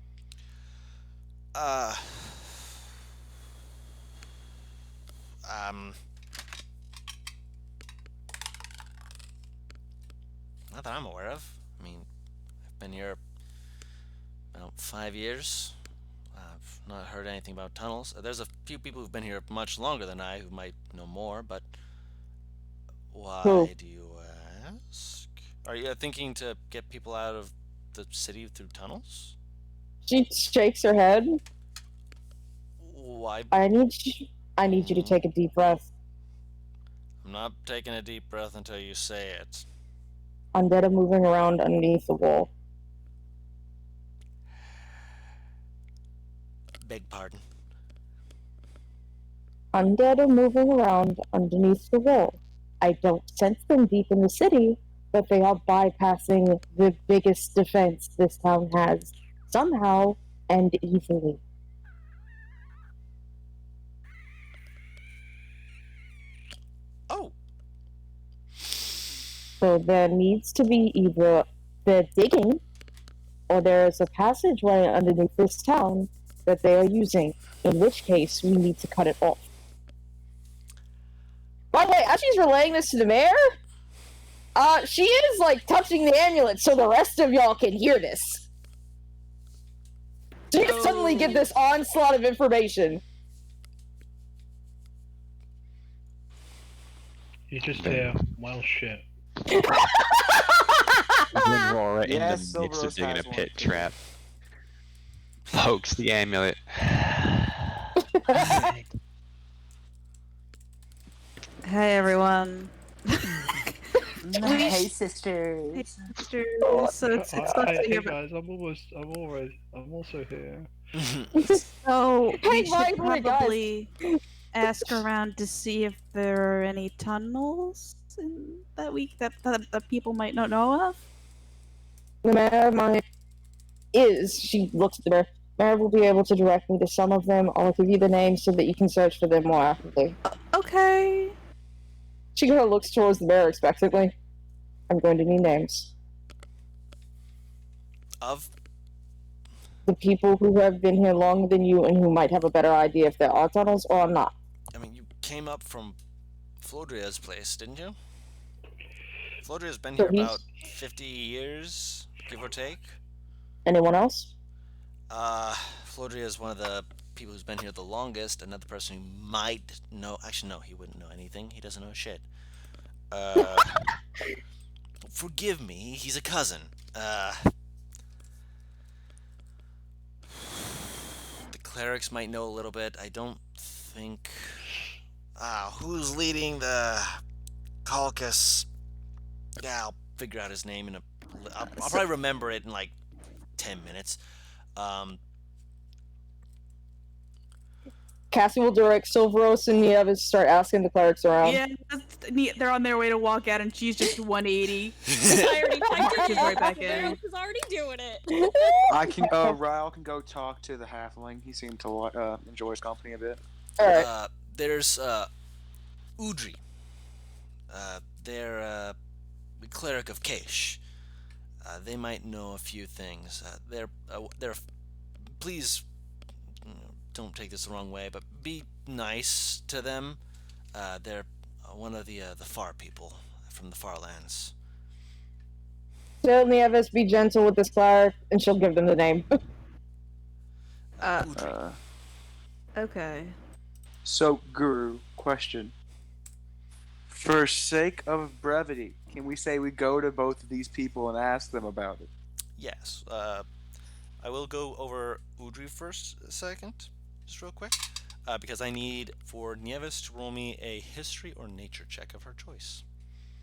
Not that I'm aware of. I mean, I've been here about 5 years. I've not heard anything about tunnels. There's a few people who've been here much longer than I who might know more, but why do you ask? Are you thinking to get people out of the city through tunnels? She shakes her head. Why? I need you to take a deep breath. I'm not taking a deep breath until you say it. Undead are moving around underneath the wall. Beg pardon. Undead are moving around underneath the wall. I don't sense them deep in the city, but they are bypassing the biggest defense this town has, somehow and easily. Oh. So there needs to be either they're digging, or there is a passageway underneath this town that they are using, in which case we need to cut it off. By the way, as she's relaying this to the mayor, she is, like, touching the amulet so the rest of y'all can hear this. So you can suddenly get this onslaught of information. You just hear, well, shit. When Laura in Yes, the midst of Silveros digging a has one. pit trap pokes the amulet. Hey everyone. Hey, sisters. Hey, sister. So it's Hey something about. guys, I'm also here. So Hey, we by should the way, guys. probably ask around to see if there are any tunnels that people might not know of. The mayor she looks at the mayor. Mayor will be able to direct me to some of them. I'll give you the names so that you can search for them more actively. Okay. She kind of looks towards the mayor expectantly. I'm going to need names. Of? The people who have been here longer than you and who might have a better idea if there are tunnels or not. I mean, you came up from Flodria's place, didn't you? Flodria's been here about 50 years, give or take. Anyone else? Flodria is one of the people who's been here the longest. Another person who might know. Actually, no, he wouldn't know anything. He doesn't know shit. Forgive me, he's a cousin. The clerics might know a little bit. I don't think. Who's leading the caucus? Yeah, I'll figure out his name in a. I'll probably remember it in like 10 minutes. Cassie will direct Silveros and Nieves start asking the clerics around. Yeah, they're on their way to walk out, and she's just 180. I already typed She's it right back in. in. She's already doing it. I can. Ryle can go talk to the halfling. He seemed to enjoy his company a bit. Alright. There's Udri. They're the cleric of Keish. They might know a few things. They're please don't take this the wrong way, but be nice to them. They're one of the far people from the far lands. Tell Nieves be gentle with this cleric, and she'll give them the name. Udri. Okay. So, Guru, question. For sake of brevity, can we say we go to both of these people and ask them about it? Yes. I will go over Udri first a second, just real quick, because I need for Nieves to roll me a history or nature check of her choice.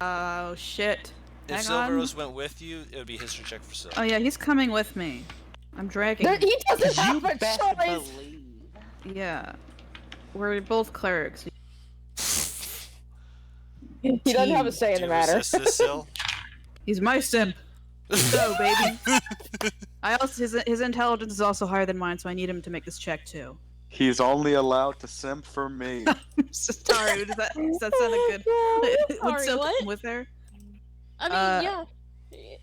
Oh shit. If Hang on. Silveros went with you, it would be a history check for Sil. Oh yeah, he's coming with me. I'm dragging him. He doesn't have a choice! Yeah. We're both clerics. He doesn't have a say in Do the you matter. resist this, Sil? He's my simp. So, baby. I also his intelligence is also higher than mine, so I need him to make this check too. He's only allowed to simp for me. Sorry, does that sound good? Would Sorry, Silk what? come with her? I mean, Uh, yeah,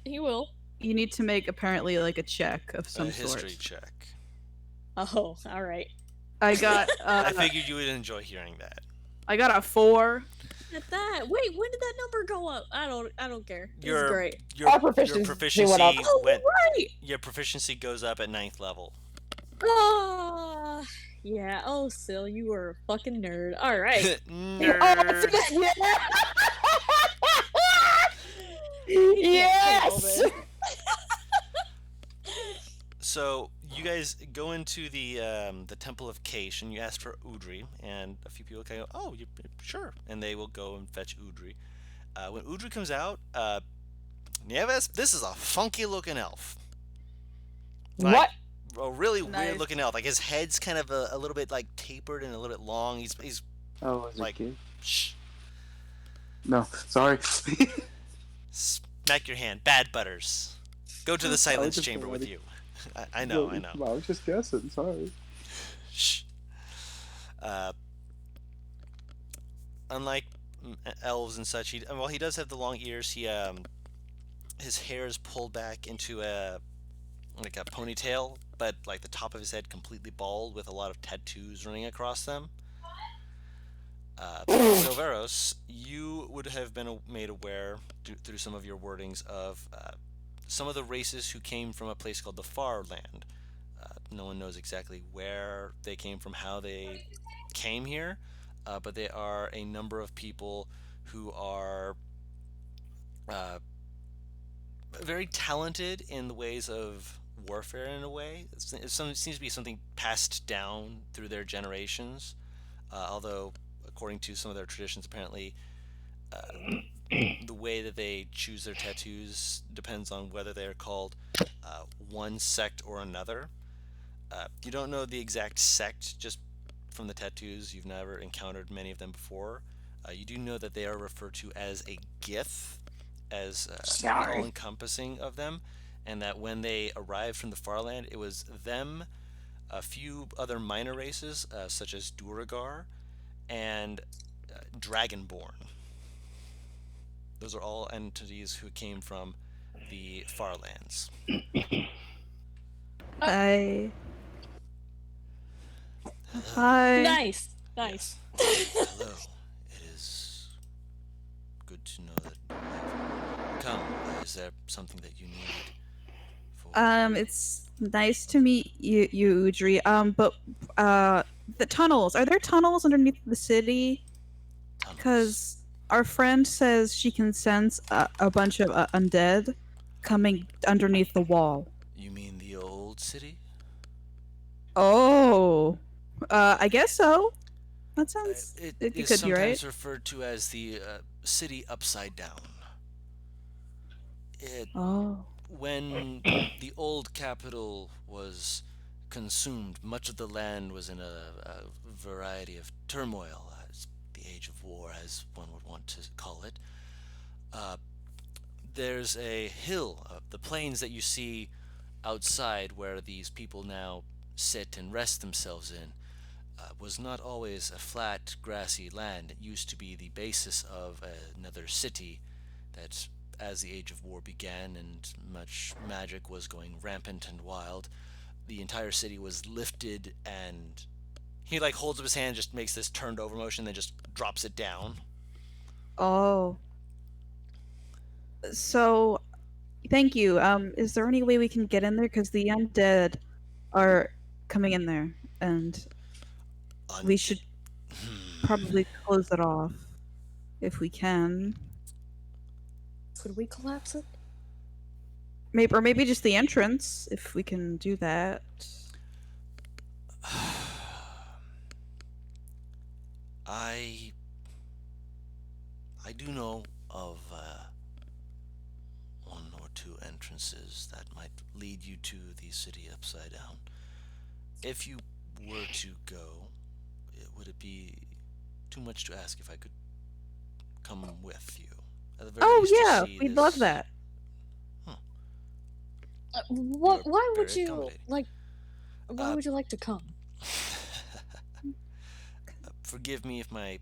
he will. You need to make apparently like a check of some A history sort. check. Oh, all right. I got I figured you would enjoy hearing that. I got a 4. At that. Wait, when did that number go up? I don't care. This is great. Our proficiency went up. Oh, right. Your proficiency goes up at 9th level. Yeah. Oh, Sil, you were a fucking nerd. All right. Nerd. Yes. So you guys go into the Temple of Keish and you ask for Udri, and a few people kind of go, "Oh, sure," and they will go and fetch Udri. When Udri comes out, Nieves, this is a funky looking elf. What? A really Nice. weird looking elf. Like his head's kind of a little bit like tapered and a little bit long. He's Oh, is like, it kid? shh, No, sorry. smack your hand. Bad Butters. Go to the silence just chamber with ready. you. I know. I was just guessing. Sorry. Shh. Unlike elves and such, he does have the long ears. His hair is pulled back into a ponytail, but like the top of his head completely bald with a lot of tattoos running across them. Silveros, you would have been made aware through some of your wordings of some of the races who came from a place called the Far Land. No one knows exactly where they came from, how they came here, but they are a number of people who are very talented in the ways of warfare in a way. It seems to be something passed down through their generations, although according to some of their traditions, apparently the way that they choose their tattoos depends on whether they're called one sect or another. You don't know the exact sect just from the tattoos. You've never encountered many of them before. You do know that they are referred to as a Gith, as all-encompassing of them, and that when they arrived from the Far Land, it was them, a few other minor races, such as Duragar, and Dragonborn. Those are all entities who came from the Far Lands. Hi. Nice. Hello. It is good to know that you've come. Is there something that you need? It's nice to meet you, Udri. But the tunnels. Are there tunnels underneath the city? Tunnels. Because our friend says she can sense a bunch of undead coming underneath the wall. You mean the old city? Oh, I guess so. That sounds. It You is could be sometimes right. referred to as the city upside down. Oh. When the old capital was consumed, much of the land was in a variety of turmoil, as the age of war, as one would want to call it. There's a hill, the plains that you see outside where these people now sit and rest themselves in, was not always a flat, grassy land. It used to be the basis of another city that, as the Age of War began and much magic was going rampant and wild, the entire city was lifted, and he like holds up his hand, just makes this turned over motion, then just drops it down. Oh. So, thank you. Is there any way we can get in there? Because the undead are coming in there, and we should probably close it off if we can. Could we collapse it? Maybe just the entrance, if we can do that. I do know of one or two entrances that might lead you to the city upside down. If you were to go, would it be too much to ask if I could come with you? At the very Oh least to yeah, see we'd love this- that. What? You're Why would very you accommodating. like? Why Uh, would you like to come? Forgive me if my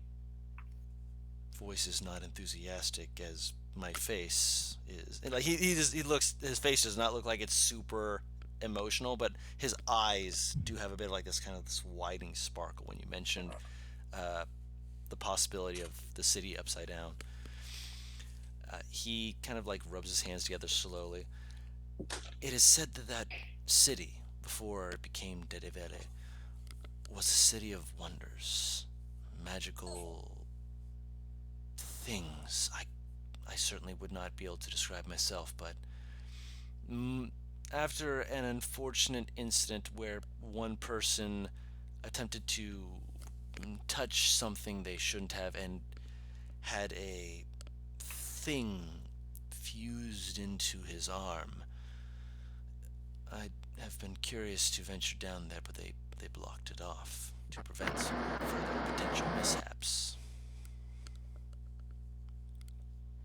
voice is not enthusiastic as my face is. And, like he looks, his face does not look like it's super emotional, but his eyes do have a bit of like this kind of this widening sparkle when you mentioned the possibility of the city upside down. He kind of like rubs his hands together slowly. It is said that that city, before it became Dedevere, was a city of wonders, magical things. I certainly would not be able to describe myself, but after an unfortunate incident where one person attempted to touch something they shouldn't have and had a thing fused into his arm, I have been curious to venture down there, but they blocked it off to prevent further potential mishaps.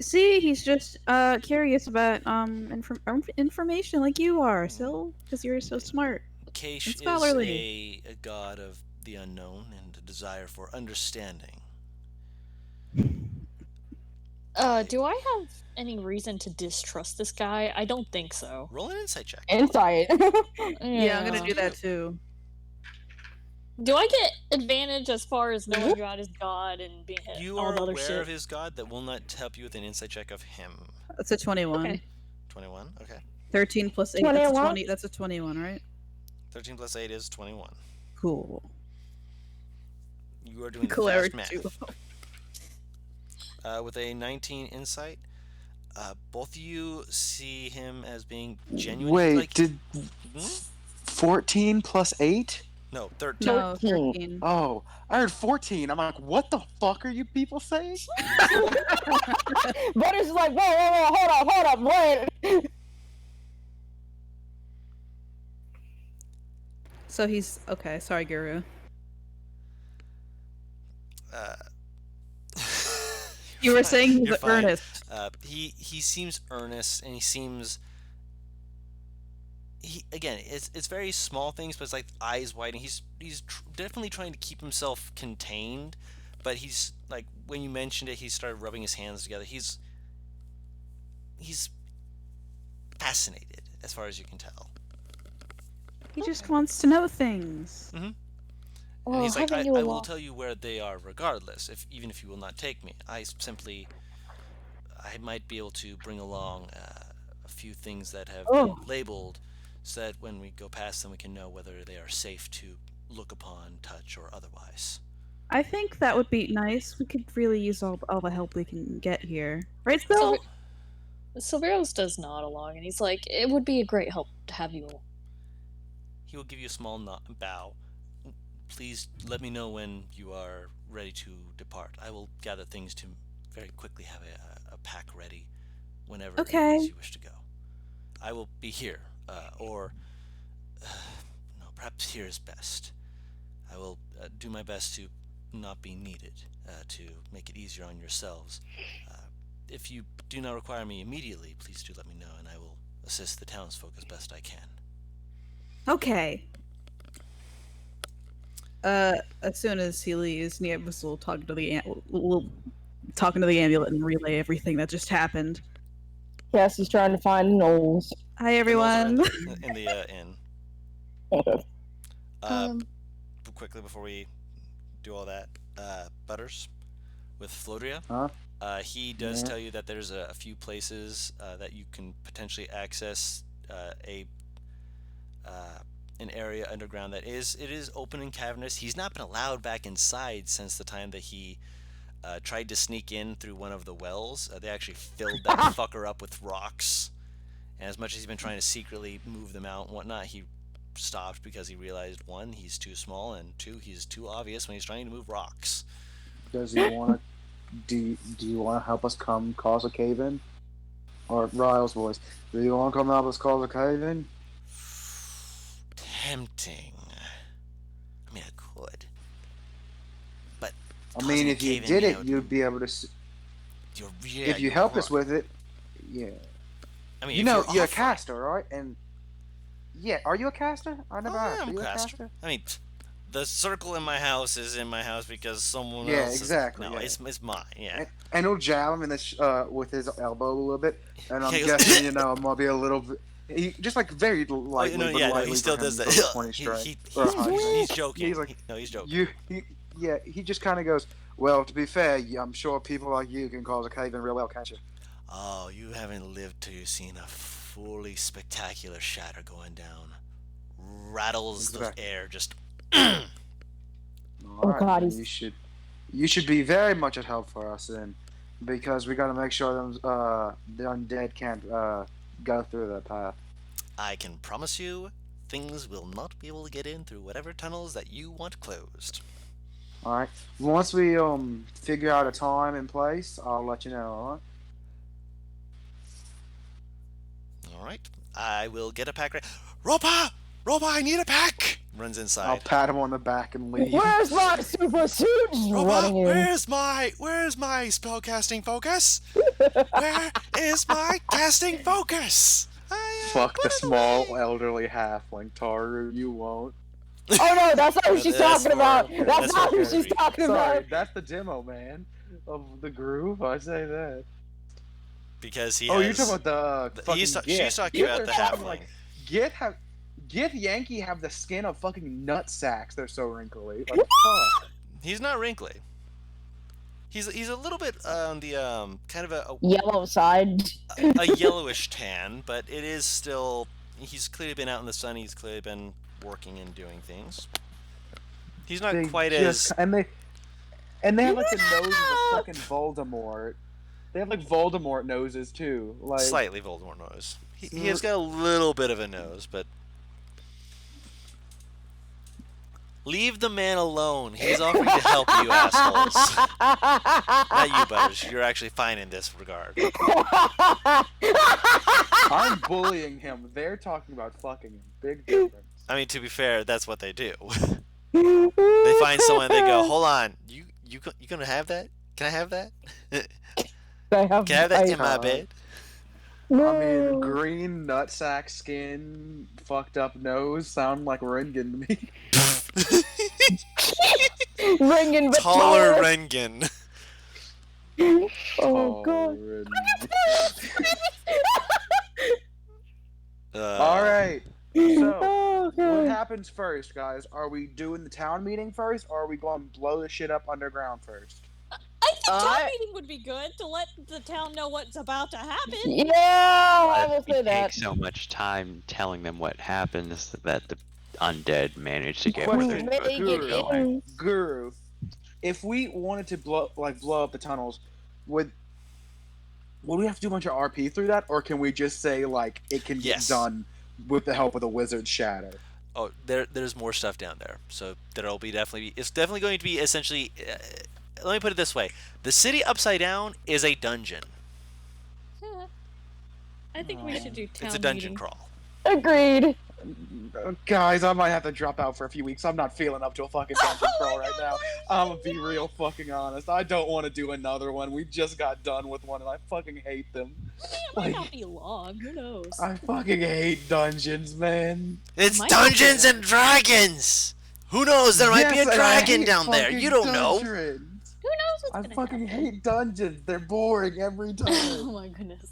See, he's just curious about information like you are, so because you're so smart. Keish And is scholarly. a god of the unknown and a desire for understanding. Do I have any reason to distrust this guy? I don't think so. Roll an insight check. Insight. Yeah, I'm gonna do that too. Do I get advantage as far as knowing God is God and being You all are the other aware shit? of his god. That will not help you with an insight check of him. That's a 21. Okay. 21. Okay. 13 plus 8. That's a 21? 20. That's a 21, right? 13 plus 8 is 21. Cool. You are doing the Cleric fast too. math. With a 19 insight, both of you see him as being genuine. Wait, like, did Hmm? 14 plus 8? No, 13. No, 13. 13. Oh, I heard 14. I'm like, what the fuck are you people saying? Butter's like, whoa, hold up, wait. So he's okay. Sorry, Guru. Uh, You were saying he's You're fine. earnest. He seems earnest, and he seems. Again, it's very small things, but it's like eyes widening. He's definitely trying to keep himself contained, but he's like when you mentioned it, he started rubbing his hands together. He's fascinated, as far as you can tell. He just wants to know things. And Well, he's like, I having you will along. tell you where they are, regardless. Even if you will not take me, I might be able to bring along a few things that have been labeled, so that when we go past them, we can know whether they are safe to look upon, touch, or otherwise. I think that would be nice. We could really use all the help we can get here. Right, Bill? Silveros does nod along, and he's like, "It would be a great help to have you." He will give you a small bow. Please let me know when you are ready to depart. I will gather things to very quickly have a pack ready whenever it Okay. is you wish to go. I will be here, or no, perhaps here is best. I will do my best to not be needed, to make it easier on yourselves. If you do not require me immediately, please do let me know, and I will assist the townsfolk as best I can. Okay. As soon as he leaves, Niebus will talk to the amulet and relay everything that just happened. Yes, he's trying to find Knowles. Hi, everyone. In the inn. Quickly before we do all that, Butters with Flodria. Huh? He does Yeah. tell you that there's a few places that you can potentially access an area underground that is open and cavernous. He's not been allowed back inside since the time that he tried to sneak in through one of the wells. They actually filled that fucker up with rocks, and as much as he's been trying to secretly move them out and whatnot, he stopped because he realized, one, he's too small, and two, he's too obvious when he's trying to move rocks. Does he want to? Do you want to help us come cause a cave in? Or Ryle's voice. Do you want to come help us cause a cave in? Tempting. I mean, I could. I mean, if you did it, you'd be able to. If you help us with it, yeah. I mean, You if know, you're you're a offering- caster, right? And yeah, are you a caster? I never asked. I'm Are you a a caster. caster? I mean, the circle in my house is in my house because someone Yeah, else. exactly, No, yeah. it's mine. Yeah. And he'll jab him in the with his elbow a little bit, and I'm Yeah, he goes, guessing it might be a little bit. He just like very lightly, no, but yeah, no, lightly he still for him does that. goes a 20 He- strike. he- or a he's, high he's, strike. he's joking. He's like, No, he's joking. he just kind of goes. Well, to be fair, I'm sure people like you can cause a cave in real well, can't you? Oh, you haven't lived till you've seen a fully spectacular shatter going down. Rattles the Exactly. air, just. All right, God, then he's- you should be very much at help for us then, because we got to make sure them the undead can't go through that path. I can promise you, things will not be able to get in through whatever tunnels that you want closed. All right. Once we figure out a time and place, I'll let you know. All right. All right, I will get a pack. Ropa, I need a pack. Runs I'll inside. pat him on the back and leave. Where's my super suit? Just running Ropa, in. where's my spellcasting focus? Where is my casting focus? I am Fuck the put it small away. elderly halfling, Taru. You won't. Oh no, that's not who she's That's talking about. more- That's that's not more who she's creepy. talking Sorry, about. that's the demo, man, of the groove. I say that. Because he Oh, has. you're talking about the fucking She's Gith. talking about the Gith are fucking, halfling. Gith Yankee have the skin of fucking nut sacks. They're so wrinkly. Like, fuck. He's not wrinkly. He's a little bit on the kind of a Yellow side. yellowish tan, but it is still. He's clearly been out in the sun. He's clearly been working and doing things. He's not They quite just- as. and they have like the nose of a fucking Voldemort. They have like Voldemort noses too. Like Slightly Voldemort nose. He has got a little bit of a nose, but leave the man alone. He's offering to help you assholes. Not you, Butters. You're actually fine in this regard. I'm bullying him. They're talking about fucking him. Big difference. I mean, to be fair, that's what they do. They find someone, they go, "Hold on, you gonna have that? Can I have that? Can I have I have that in my can't. bed?" I mean, green nutsack skin, fucked up nose sound like Rengen to me. Ringing but Taller Rengen. Oh god. All right. So, Oh what god. happens first, guys? Are we doing the town meeting first, or are we going to blow the shit up underground first? I think town I- meeting would be good to let the town know what's about to happen. Yeah, I But will we say take that. so much time telling them what happens that the undead manage to get where they're Question, supposed to Make be it going. in. Guru, if we wanted to blow up the tunnels, would we have to do a bunch of RP through that, or can we just say like it can Yes. get done with the help of the wizard shadow? Oh, there's more stuff down there. So there'll be definitely. It's definitely going to be essentially. Let me put it this way: the city upside down is a dungeon. I think we should do town It's a dungeon meeting. crawl. Agreed. Guys, I might have to drop out for a few weeks. I'm not feeling up to a fucking dungeon Oh crawl my right God, now. why I'm gonna be real fucking honest. I don't want to do another one. We just got done with one, and I fucking hate them. It might not be long. Who knows? I fucking hate dungeons, man. It's Might Dungeons be. and Dragons. Who knows? There might be a Yes, and I dragon hate down there. fucking You don't know. dungeons. Who knows what's I gonna fucking happen? hate dungeons. They're boring every Oh time. my goodness.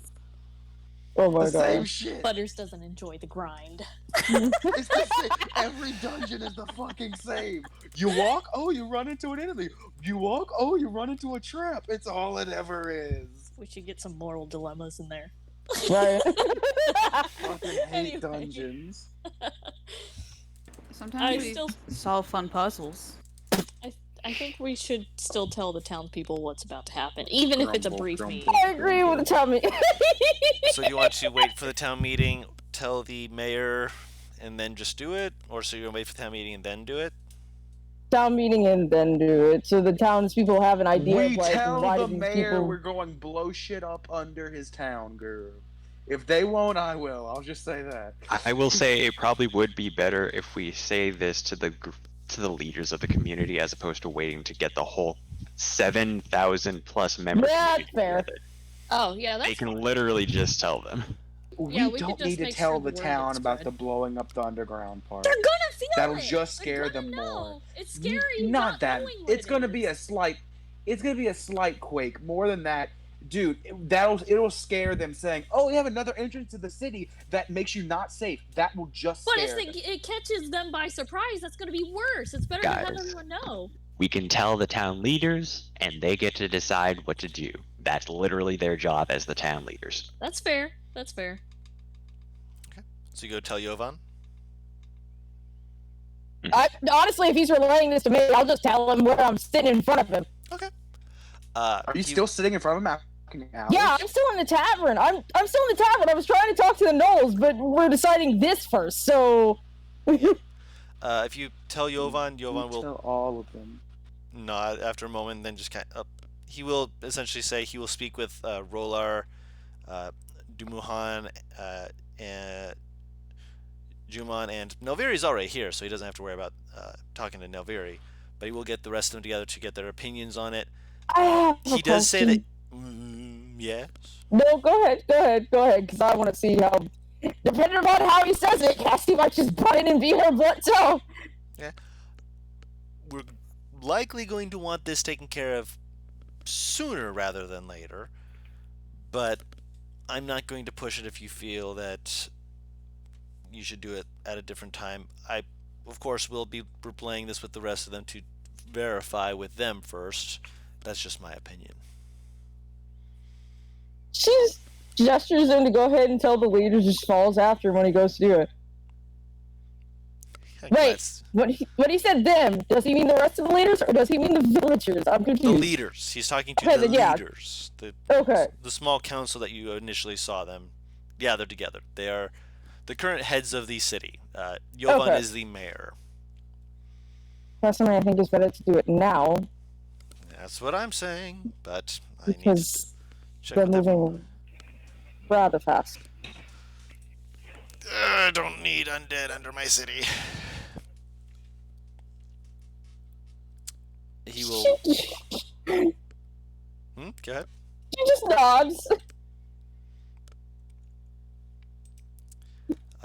Oh my the same god. shit. Butters doesn't enjoy the grind. It's the same. Every dungeon is the fucking same. You walk, oh, you run into an enemy. You walk, oh, you run into a trap. It's all it ever is. We should get some moral dilemmas in there. Right. Fucking hate Anyway. dungeons. Sometimes I we still- solve fun puzzles. I think we should still tell the town people what's about to happen, even if it's a Grumble, brief grumble. meeting. I agree with the tummy. So you want to wait for the town meeting, tell the mayor, and then just do it, or so you're gonna wait for the town meeting and then do it? Town meeting and then do it, so the townspeople have an idea We of like tell why the these mayor people. we're going blow shit up under his town, guru. If they won't, I will. I'll just say that. I will say it probably would be better if we say this to the leaders of the community as opposed to waiting to get the whole 7,000 plus members. Yeah, of the that's fair. community. Oh yeah, that's They can fine. literally just tell them. Yeah, We we could don't just need to make tell sure the the word town gets about spread. the blowing up the underground part. They're gonna feel That'll it. just They're scare gonna them know. more. It's scary. Not that. Knowing what It's gonna be a slight. It's gonna be a slight quake. More than that, dude. It'll scare them, saying, "Oh, we have another entrance to the city that makes you not safe." That will just But scare if them. it catches them by surprise, that's gonna be worse. It's better to have Guys. everyone know. We can tell the town leaders, and they get to decide what to do. That's literally their job as the town leaders. That's fair. That's fair. So you go tell Yovan. Honestly, if he's relaying this to me, I'll just tell him where I'm sitting in front of him. Okay. Are you still sitting in front of him? Yeah, I'm still in the tavern. I'm still in the tavern. I was trying to talk to the Knolls, but we're deciding this first. So, If you tell Yovan, Yovan will tell all of them. nod after a moment, then just kind of. He will essentially say he will speak with Rolar, Dumuhan, and Juman, and Nelviri's already here, so he doesn't have to worry about talking to Nelviri. But he will get the rest of them together to get their opinions on it. I have a He does say question. that. Yes. No, go ahead, because I want to see how. Depending on how he says it, Cassie might just butt in and be her butt too. We're likely going to want this taken care of sooner rather than later, but I'm not going to push it if you feel that you should do it at a different time. I, of course, will be replaying this with the rest of them to verify with them first. That's just my opinion. She just gestures him to go ahead and tell the leader, just falls after him when he goes to do it. Wait, That's when he said them, does he mean the rest of the leaders, or does he mean the villagers? I'm the confused. leaders. He's talking to Okay, the then, yeah. leaders. Okay. The small council that you initially saw them. Yeah, they're together. They are the current heads of the city. Yovan Okay. is the mayor. Personally, I think it's better to do it now, That's what I'm saying, but I need to because check they're with everyone. moving rather fast. I don't need undead under my city. He will. Go ahead. She just nods.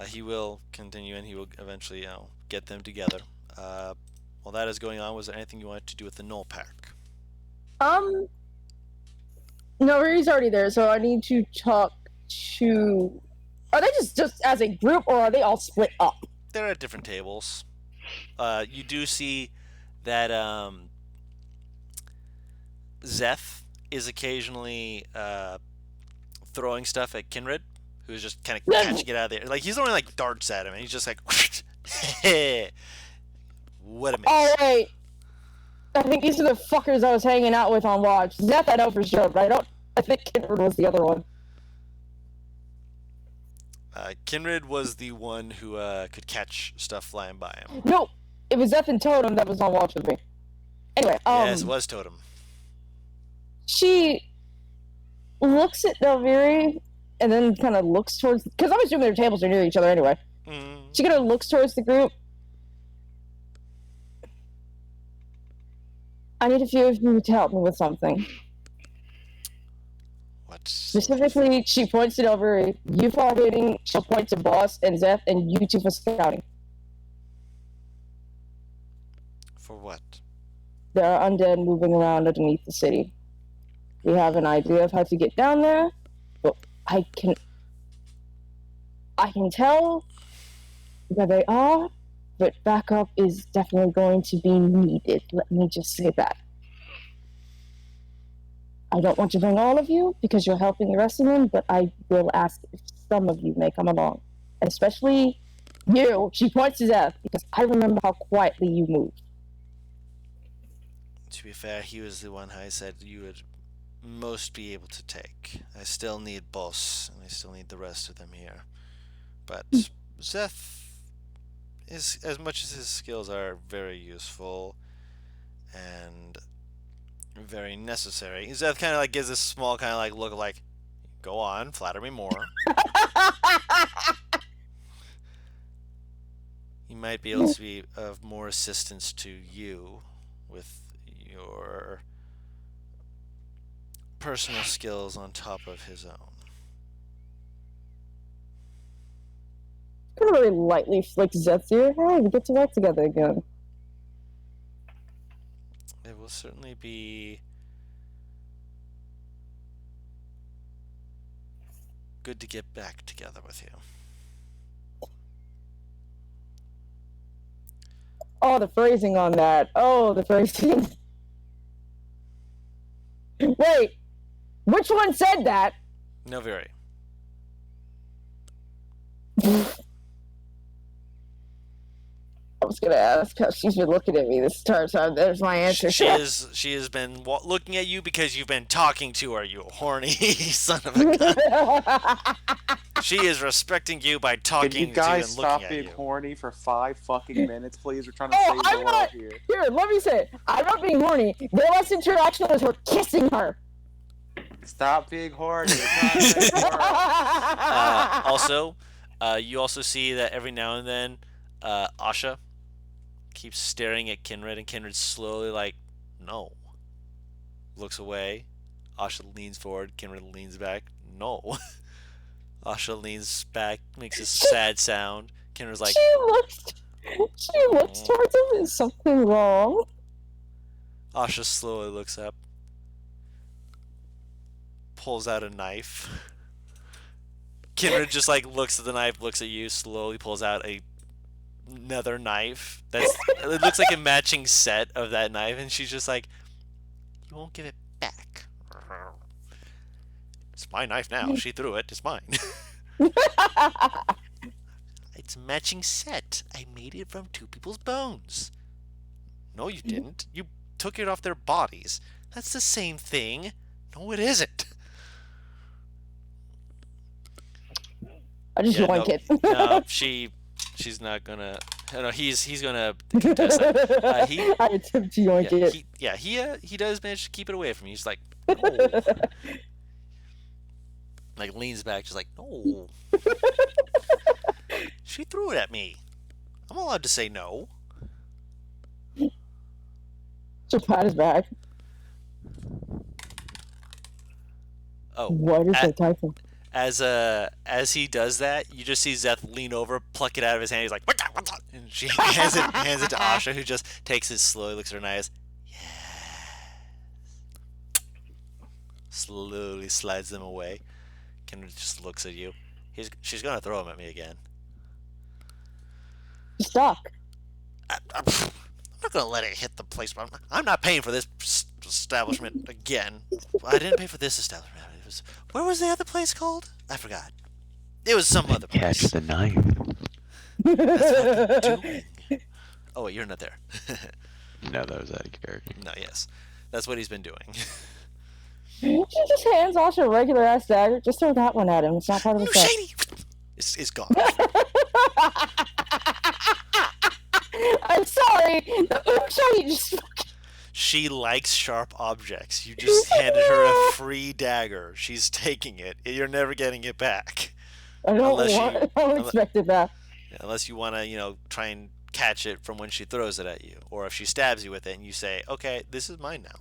He will continue, and he will eventually, get them together. While that is going on, was there anything you wanted to do with the Null Pack? No, he's already there, so I need to talk to. Are they just as a group, or are they all split up? They're at different tables. You do see that Zeth is occasionally throwing stuff at Kinrid, who's just kind of catching it out of there. Like, he's throwing like darts at him, and he's just like, what a miss. Oh wait, I think these are the fuckers I was hanging out with on watch. Zeth, I know for sure, but I think Kindred was the other one. Kinrid was the one who could catch stuff flying by him. No, it was Zeth and Totem that was on watch with me. Anyway, Yes, it was Totem. she looks at Delviri and then kind of looks towards, because I'm assuming their tables are near each other anyway. She kind of looks towards the group. I need a few of you to help me with something. What? Specifically, she points to Delviri. You for hitting, she'll point to Boss and Zeth, and you two for scouting. For what? There are undead moving around underneath the city. We have an idea of how to get down there, but I can tell where they are, but backup is definitely going to be needed. Let me just say that. I don't want to bring all of you because you're helping the rest of them, but I will ask if some of you may come along. Especially you. She points to Zeth because I remember how quietly you moved. To be fair, he was the one I said you would most be able to take. I still need Boss, and I still need the rest of them here. But Zeth is, as much as his skills are very useful and very necessary, Zeth kind of like gives this small kind of like look like, go on, flatter me more. He might be able to be of more assistance to you with your personal skills on top of his own. Gonna really lightly flick Zeth's ear. Hey, we get to work together again. It will certainly be good to get back together with you. Oh, the phrasing on that. Oh, the phrasing. Wait, which one said that? No, very. I was gonna ask how she's been looking at me this entire time. There's my answer. She has been looking at you because you've been talking to her, you horny son of a gun. She is respecting you by talking Can you to guys you and stop looking being at you. horny for 5 fucking minutes, please? We're trying to Oh, save the I'm world not- here. Here, let me say it. I'm not being horny. Their last interaction was her kissing her. Stop being horny. We're trying to save the world. Also, you also see that every now and then, Asha keeps staring at Kinred, and Kinred slowly, like, no. Looks away. Asha leans forward. Kinred leans back. No. Asha leans back, makes a sad sound. Kinred's like, She looks towards him. Is something wrong? Asha slowly looks up, pulls out a knife. Kinred just like looks at the knife, looks at you, slowly pulls out another knife. It looks like a matching set of that knife, and she's just like, "You won't give it back." It's my knife now. She threw it. It's mine. It's a matching set. I made it from 2 people's bones. No, you didn't. You took it off their bodies. That's the same thing. No, it isn't. I just yoink it. No, she's not gonna. No, he's gonna contest that. I attempt to yoink it. He does manage to keep it away from you. He's like, no. Like leans back, just like, no. She threw it at me. I'm allowed to say no. So pat his back. Oh, What is that typing? as he does that, you just see Zeth lean over, pluck it out of his hand. He's like, "What's that?" And she hands it to Asha, who just takes it slowly, looks at her in the eyes. Yes. Slowly slides them away. Kendra just looks at you. She's gonna throw him at me again. Stuck. I'm not gonna let it hit the place. I'm not paying for this establishment again. I didn't pay for this establishment. Where was the other place called? I forgot. It was some other place. Catch the knife. That's what they're doing. Oh wait, you're not there. No, that was out of character. No, yes, that's what he's been doing. She just hands off a regular ass dagger. Just throw that one at him. It's not part of the set. Shady. It's gone. I'm sorry. The shiny just. She likes sharp objects. You just handed her a free dagger. She's taking it. You're never getting it back. I don't Unless want. you- I don't expect it back. Unless you want to, try and catch it from when she throws it at you. Or if she stabs you with it and you say, okay, this is mine now.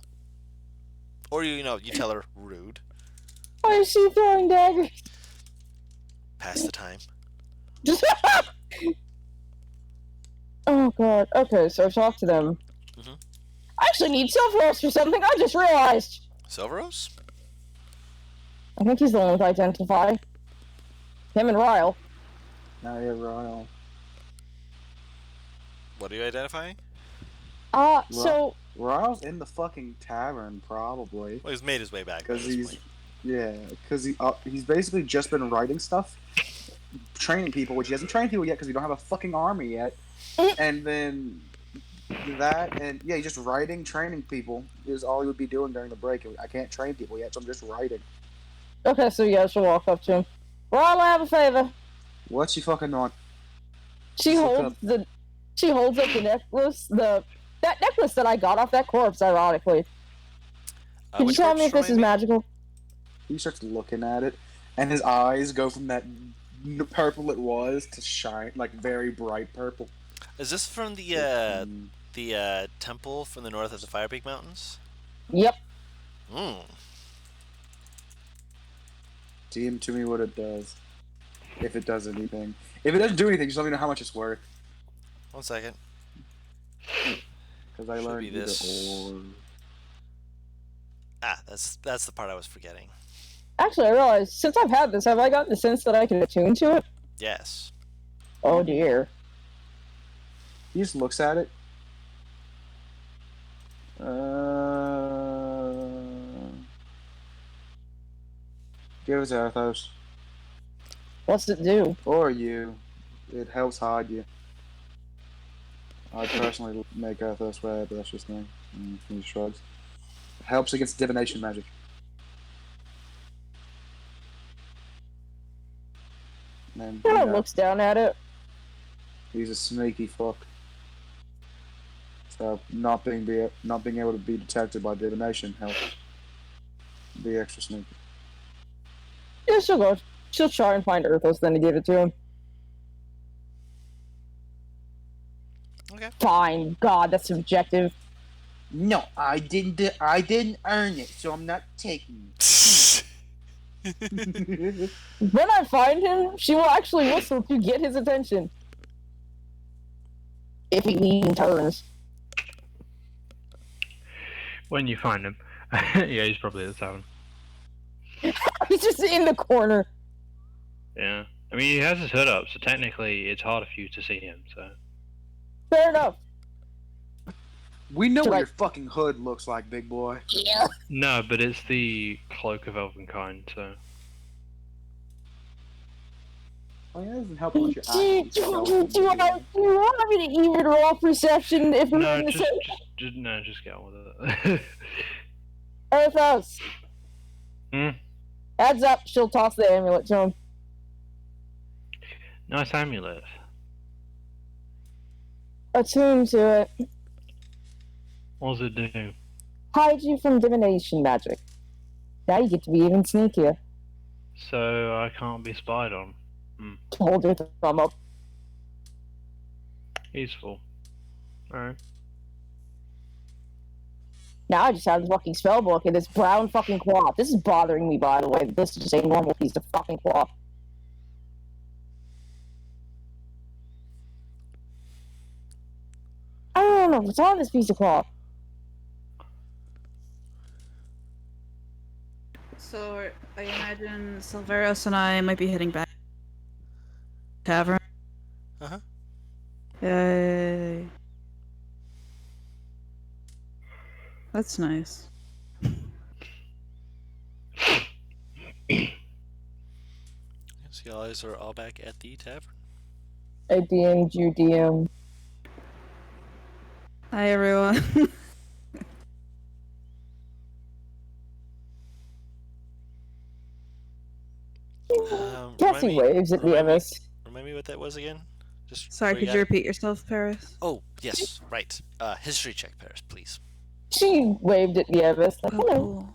Or, you tell her, rude. Why is she throwing daggers? Pass the time. Oh god. Okay, so talk to them. Mhm. I actually need Silveros for something. I just realized. Silveros? I think he's the one with identify. Him and Ryle. Now you're Royal. What are you identifying? So Royal's in the fucking tavern, probably. Well, he's made his way back. Because he's basically just been writing stuff, training people, which he hasn't trained people yet because we don't have a fucking army yet. And then he's just writing, training people is all he would be doing during the break. I can't train people yet, so I'm just writing. okay, so yeah, she'll walk up to him. Ryle, I have a favor. What you fucking want? She What's holds up the necklace, that necklace that I got off that corpse, ironically. Can you Which tell me corpse, if this is remind me? magical? He starts looking at it, and his eyes go from that purple it was to shine, like very bright purple. Is this from the temple from the north of the Firepeak Mountains? Yep. Hmm. DM to me what it does. If it does anything. If it doesn't do anything, just let me know how much it's worth. 1 second. Because I Should learned be either this. or. Ah, that's the part I was forgetting. Actually, I realized since I've had this, have I gotten the sense that I can attune to it? Yes. Oh dear. He just looks at it. Give it to Athos. What's it do? Or you. It helps hide you. I'd personally make Athos wear it, but that's just me. And he shrugs. It helps against divination magic. And Kind of looks down at it. he's a sneaky fuck. So not being able to be detected by divination helps. Be extra sneaky. Yeah, she'll go. She'll try and find Earthos, then to give it to him. Okay. Fine. God, that's subjective. No, I didn't earn it, so I'm not taking it. When I find him, she will actually whistle to get his attention. If he even turns. When you find him. Yeah, he's probably at the tavern. He's just in the corner. Yeah. I mean, he has his hood up, so technically it's harder for you to see him, so. Fair enough. We know Should what I- your fucking hood looks like, big boy. Yeah. No, but it's the cloak of Elvenkind, so. Oh, yeah, it doesn't help much. Do you want me to even roll perception if we're No, in the same just get on with it. Earthos? Hmm? Heads up, she'll toss the amulet to him. Nice amulet. Attune to it. What does it do? Hide you from divination magic. Now you get to be even sneakier. So I can't be spied on. Hold your thumb up. Useful. Alright. Now I just have the fucking spellbook and this brown fucking cloth. This is bothering me, by the way. This is just a normal piece of fucking cloth. I don't know what's on this piece of cloth. So I imagine Silveros and I might be heading back to the tavern. Uh-huh. Yay. That's nice. So you guys are all back at the tavern. I DM'd you, DM. Hi everyone. Cassie waves at me, Evis. Remind me what that was again? Just Sorry, where could got you it? repeat yourself, Paris? Oh, yes, right. History check, Paris, please. She waved at me, Evis. Like, Oh, hello. cool.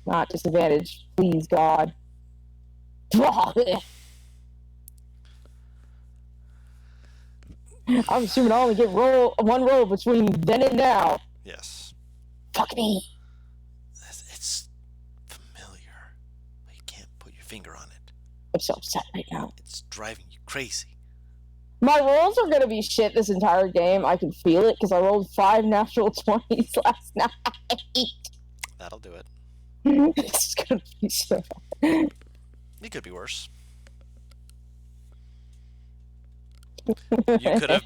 Not disadvantage. Please, God. I'm assuming I only get one roll between then and now. Yes. Fuck me. It's familiar, but you can't put your finger on it. I'm so upset right now. It's driving you crazy. My rolls are gonna be shit this entire game. I can feel it because I rolled 5 natural 20s last night. That'll do it. It's gonna be so bad. It could be worse. You could have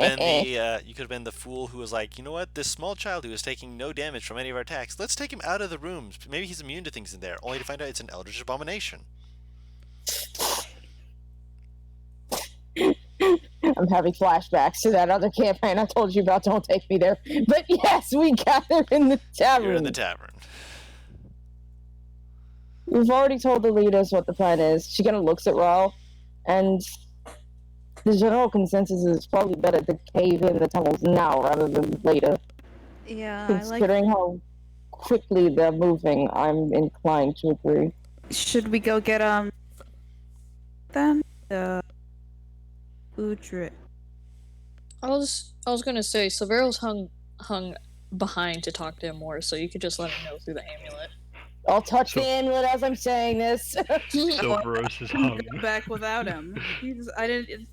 been the fool who was like, you know what, this small child who is taking no damage from any of our attacks, let's take him out of the rooms. Maybe he's immune to things in there, only to find out it's an eldritch abomination. I'm having flashbacks to that other campaign I told you about. Don't take me there. But yes, we gather in the tavern. You're in the tavern. We've already told the leaders what the plan is. She kind of looks at Raul, and the general consensus is it's probably better to cave in the tunnels now rather than later. Yeah, Considering how quickly they're moving, I'm inclined to agree. Should we go get then Udrit? I was gonna say Silvero's hung behind to talk to him more, so you could just let him know through the amulet. I'll touch So- the amulet as I'm saying this. Silveros is hung. Go back without him. I didn't.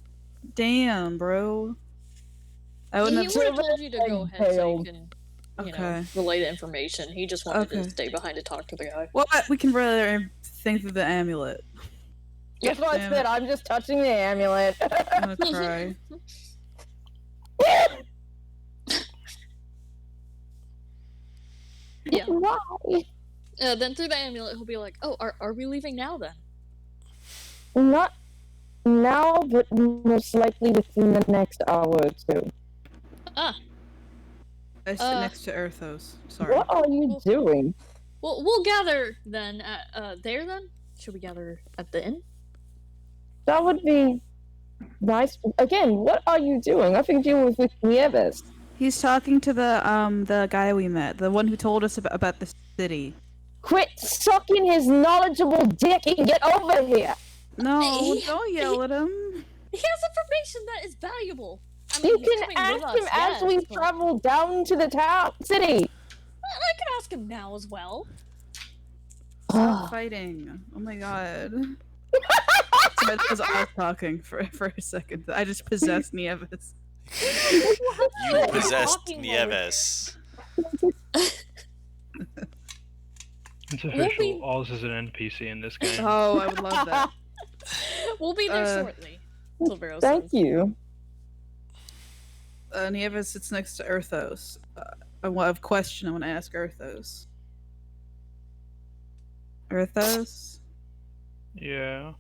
Damn, bro. I He wouldn't would have. have told you to go ahead so you can, Okay. relay the information. He just wanted to Okay. stay behind to talk to the guy. What? We can rather think through the amulet. Guess what I Damn said? it. I'm just touching the amulet. I'm gonna cry. Yeah. Why? Then through the amulet, he'll be like, "Oh, are we leaving now then?" Not now, but most likely within the next hour or two. Ah, I sit next to Erthos. Sorry. What are you doing? well, we'll gather then at there. Then should we gather at the inn? That would be nice. Again, what are you doing? I think you were with Nieves. He's talking to the guy we met, the one who told us about the city. Quit sucking his knowledgeable dick and get over here. No, Hey, don't yell at him. He has information that is valuable. I mean, You he's can coming ask with him us, as yes, we but- travel down to the city. I can ask him now as well. Stop fighting. Oh my god. Sorry, that was all talking for a second. I just possessed Nieves. You possessed Talking Nieves. It's We'll official. be- Oz is an NPC in this game. Oh, I would love that. We'll be there shortly. Silvero Thank says. you. Nieves sits next to Erthos. I have a question I want to ask Erthos. Erthos? Yeah.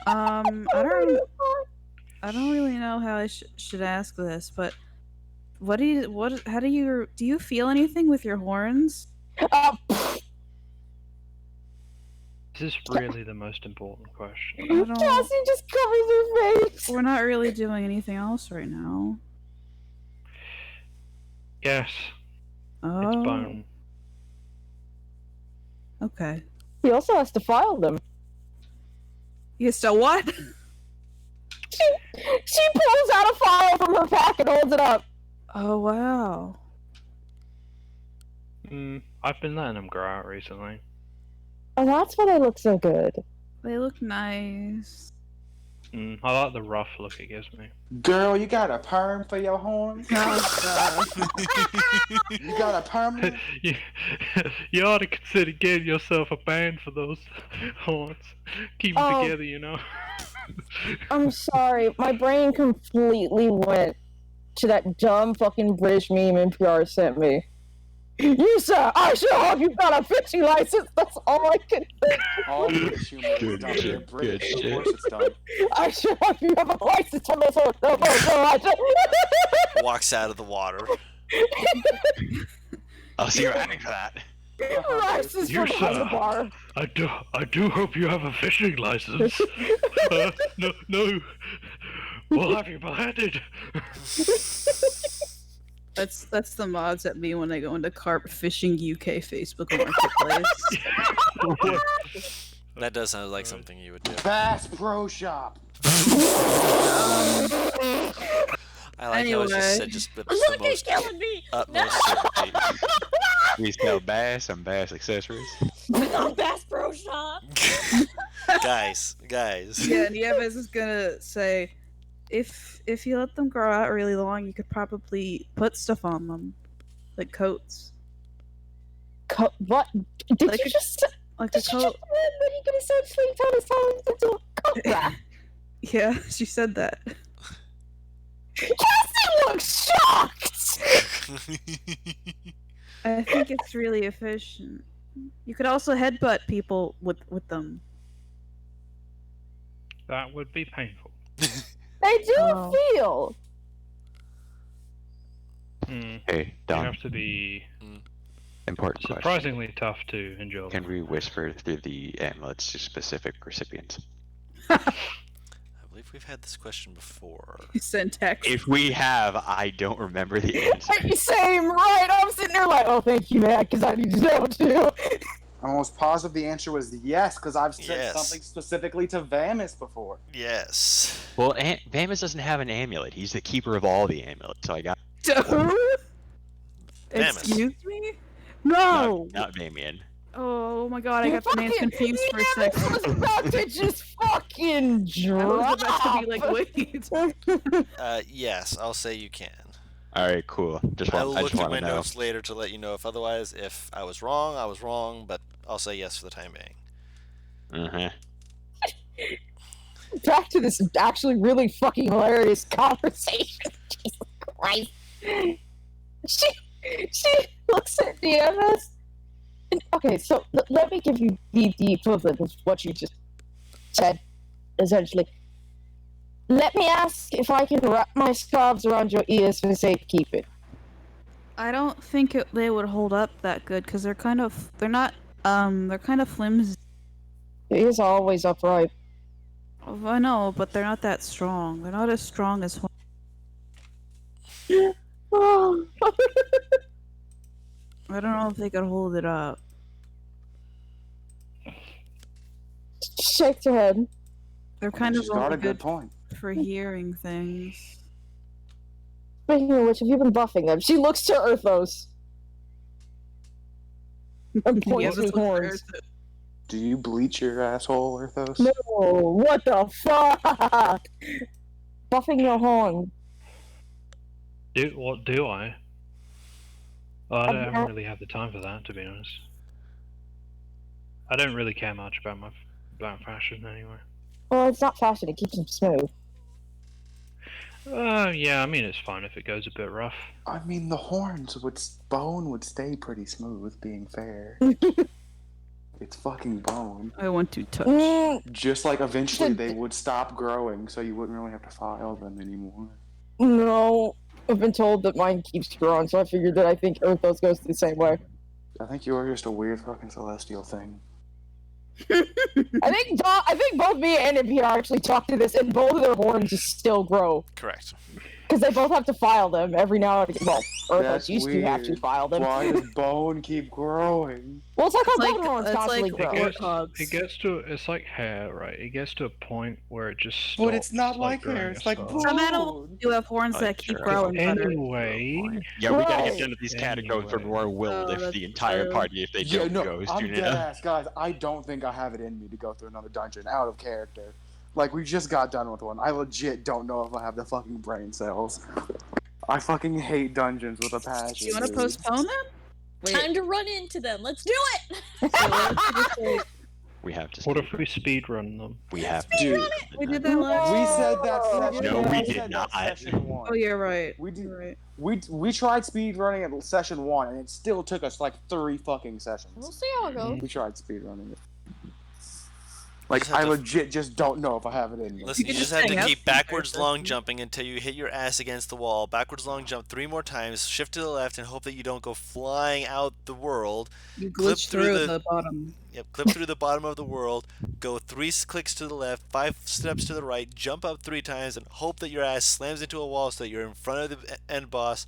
I don't really know how I should ask this, but how do you feel anything with your horns? Is this really the most important question? I don't. Cassie just covers her face. We're not really doing anything else right now. Yes, Oh, it's bone. okay. He also has to file them. You still what? She pulls out a file from her pack and holds it up. Oh wow. I've been letting them grow out recently. Oh, that's why they look so good. They look nice. I like the rough look it gives me. Girl, you got a perm for your horns? Oh, You got a perm? you ought to consider getting yourself a band for those horns. Keep them Oh. together, you know. I'm sorry, my brain completely went to that dumb fucking British meme NPR sent me. You sir, I sure hope you've got a fishing license. That's all I can think. All British humor is Good done. shit, They're British. good Of shit. course it's done. I sure hope you have a license on those horses. Walks out of the water. Oh, so you're adding for that. License You, from sir. the bar. I do hope you have a fishing license. No. We'll have you beheaded. that's the mods at me when I go into Carp Fishing UK Facebook Marketplace. That does sound like something you would do. Bass Pro Shop. I like how it's just Anyway. said just with Look, the he's most killing me. utmost certainty. We sell bass and bass accessories. No, Bass Pro Shop. guys. Yeah, and Nieves is gonna say, if you let them grow out really long, you could probably put stuff on them, like coats, What? Did Like you a- just say like a did you coat. just say that you're gonna send Sweet Tony's horns into a coat rack? Yeah, she said that. Cassie looks shocked! I think it's really efficient. You could also headbutt people with them. That would be painful. They do Oh. feel. Hey, You Don. have to be Important question. surprisingly tough to endure. Can we whisper through the amulets to specific recipients? I believe we've had this question before. You send text. If we have, I don't remember the answer. Same, right? I'm sitting there like, oh, thank you, man, because I need to know too. I'm almost positive the answer was yes, because I've said Yes. something specifically to Vamis before. Yes. Well, Vamus doesn't have an amulet. He's the keeper of all the amulets, so I got Dude? Vamus. Excuse me? No. not Vamian. Oh my god, I got the names Fucking- confused for a the second. ambulance was about to just fucking I was drop. about to be like, wait. Yes, I'll say you can. All right, cool. I will I look just through want my to know. notes later to let you know if otherwise. If I was wrong, but I'll say yes for the time being. Uh-huh. Back to this actually really fucking hilarious conversation. Jesus Christ. She looks at DMS. And, okay, so let me give you the equivalent of what you just said, essentially. Let me ask if I can wrap my scarves around your ears for safekeeping. I don't think they would hold up that good because they're kind of flimsy. Your ears are always upright. Oh, I know, but they're not that strong. They're not as strong as. Oh. I don't know if they could hold it up. Shakes her head. They're kind She's of got only a good good point. for hearing things. Speaking of which, have you been buffing them? She looks to Earthos. And points Yeah, with horns. Do you bleach your asshole, Earthos? No, what the fuck? Buffing your horn. What do I? Oh, I I'm don't not- really have the time for that, to be honest. I don't really care much about fashion anyway. Well, it's not fashion. It keeps them smooth. Yeah, I mean it's fine if it goes a bit rough. I mean, the horns bone would stay pretty smooth, being fair. It's fucking bone. I want to touch. Just like eventually they would stop growing, so you wouldn't really have to file them anymore. No, I've been told that mine keeps growing, so I figured that I think Earthos goes the same way. I think you are just a weird fucking celestial thing. I think both me and NPR actually talked to this, and both of their horns just still grow Correct. because they both have to file them every now and again. Well, Earthos That's used to have to weird. file them. Why does bone keep growing? Well, it's like how It's like- bone horns it's constantly like- grow. It gets to it's like hair, right? It gets to a point where it just stops. But it's not like growing hair, it's like itself. bone. Some animals do have horns Oh, that keep sure. growing better. Anyway, Yeah, we gotta Right. get done with these categories for Anyway. more willed Oh, if that's the entire so- party, if they Yeah, don't no, ghost, I'm you dead know? ass, guys. I don't think I have it in me to go through another dungeon out of character. Like, we just got done with one. I legit don't know if I have the fucking brain cells. I fucking hate dungeons with a passion. Do you want to dude. postpone them? Time to run into them. Let's do it. We have to. what if we speed run them? We have to. Dude, We did that last. we said that session. No, we I did said not. that session one. Oh, you're right. We did. You're right. We tried speed running at session 1, and it still took us like 3 fucking sessions. We'll see how it goes. We tried speed running it. Like, Just have I to- legit just don't know if I have it in me. Listen, you can just just have to hang out keep the backwards entire long session. jumping until you hit your ass against the wall. Backwards long jump 3 more times, shift to the left, and hope that you don't go flying out the world. You Clip glitch through through the- the bottom. Yep, clip through the bottom of the world, go 3 clicks to the left, 5 steps to the right, jump up 3 times, and hope that your ass slams into a wall so that you're in front of the end boss,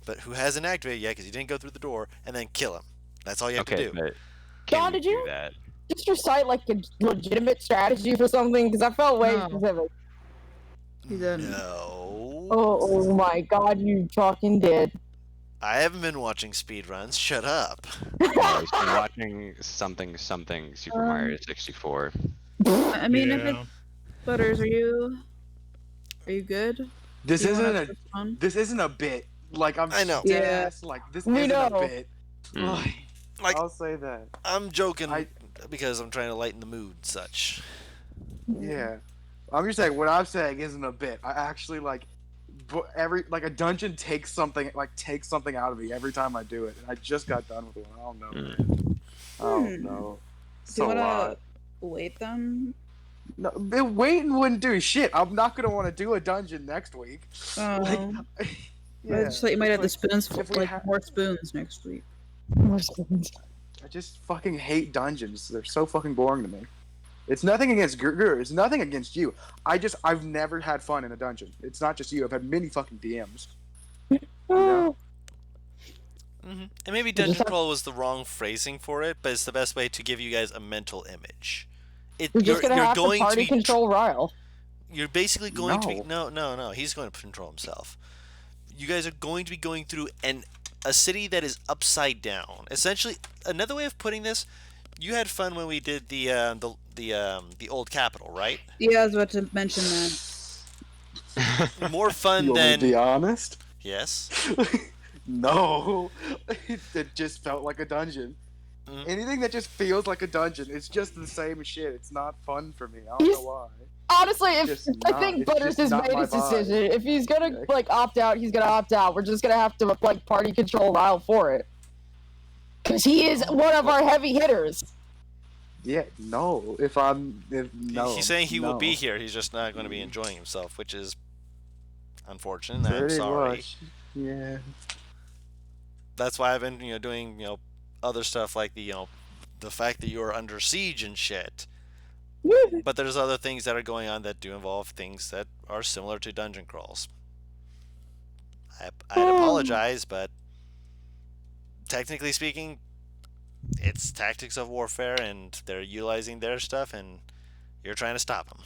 but who hasn't activated yet because you didn't go through the door, and then kill him. That's all you have Okay, to do. but Don, can we did you- do that? Just recite like a legitimate strategy for something, because I felt way No. specific. He didn't. No. Oh my god, you fucking did. I haven't been watching speedruns. Shut up. I've been watching something Super Mario 64. I mean, if Yeah. it's Butters, are you good? This You wanna isn't a postpone? this isn't a bit. Like, I'm I know. dead Yeah. ass. Like, this We isn't know. a bit. Mm. Like- I'll say that. I'm joking I- because I'm trying to lighten the mood and such. Yeah. I'm just saying, what I'm saying isn't a bit. I actually, like, a dungeon takes something out of me every time I do it. And I just got done with one. I don't know. Mm. Oh, Hmm. no. Do So you wanna odd. wait them? No, waiting wouldn't do shit. I'm not gonna want to do a dungeon next week. Like, Oh, yeah. I just thought you might have the Like, spoons, if we like ha- more spoons next week. More spoons. I just fucking hate dungeons. They're so fucking boring to me. It's nothing against Guru. It's nothing against you. I've never had fun in a dungeon. It's not just you. I've had many fucking DMs. Oh, And maybe just dungeon have- crawl was the wrong phrasing for it, but it's the best way to give you guys a mental image. We're just gonna have to going party to be control Ryle. You're basically going to be No. no. He's going to control himself. You guys are going to be going through an a city that is upside down. Essentially, another way of putting this, you had fun when we did the old capital, right? Yeah, I was about to mention that. More fun You want me to be than honest? yes. No, it just felt like a dungeon. Mm. Anything that just feels like a dungeon, it's just the same shit. It's not fun for me. I don't He's- know why. Honestly, if Just I not- think it's Butters just has not made my his vibe. decision. If he's gonna Okay. like opt out, he's gonna opt out. We're just gonna have to like party control Ryle for it, because he is one of our heavy hitters. Yeah, no. No, He's saying he will be no. here. He's just not going to be enjoying himself, which is unfortunate. I'm Pretty sorry. much. Yeah. That's why I've been, doing, other stuff like the fact that you're under siege and shit. But there's other things that are going on that do involve things that are similar to dungeon crawls. I'd apologize, but technically speaking, it's tactics of warfare, and they're utilizing their stuff, and you're trying to stop them.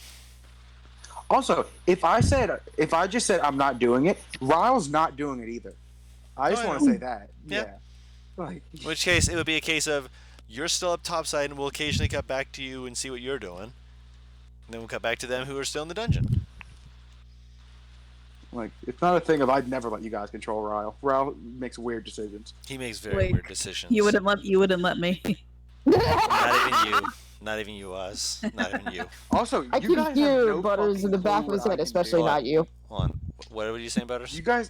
Also, if I just said I'm not doing it, Ryle's not doing it either. I just I want to know. say that. Yeah. Yeah. Like, In which case, it would be a case of you're still up topside, and we'll occasionally cut back to you and see what you're doing. And then we'll cut back to them who are still in the dungeon. it's not a thing of I'd never let you guys control Ryle. Ryle makes weird decisions. He makes very Wait, weird decisions. You wouldn't let me. Not even you. Not even you, us. Not even you. Also, I you can guys have hear no Butters fucking in the back of clue his what I head, can especially do. not you. Hold on. What were you saying, Butters? You guys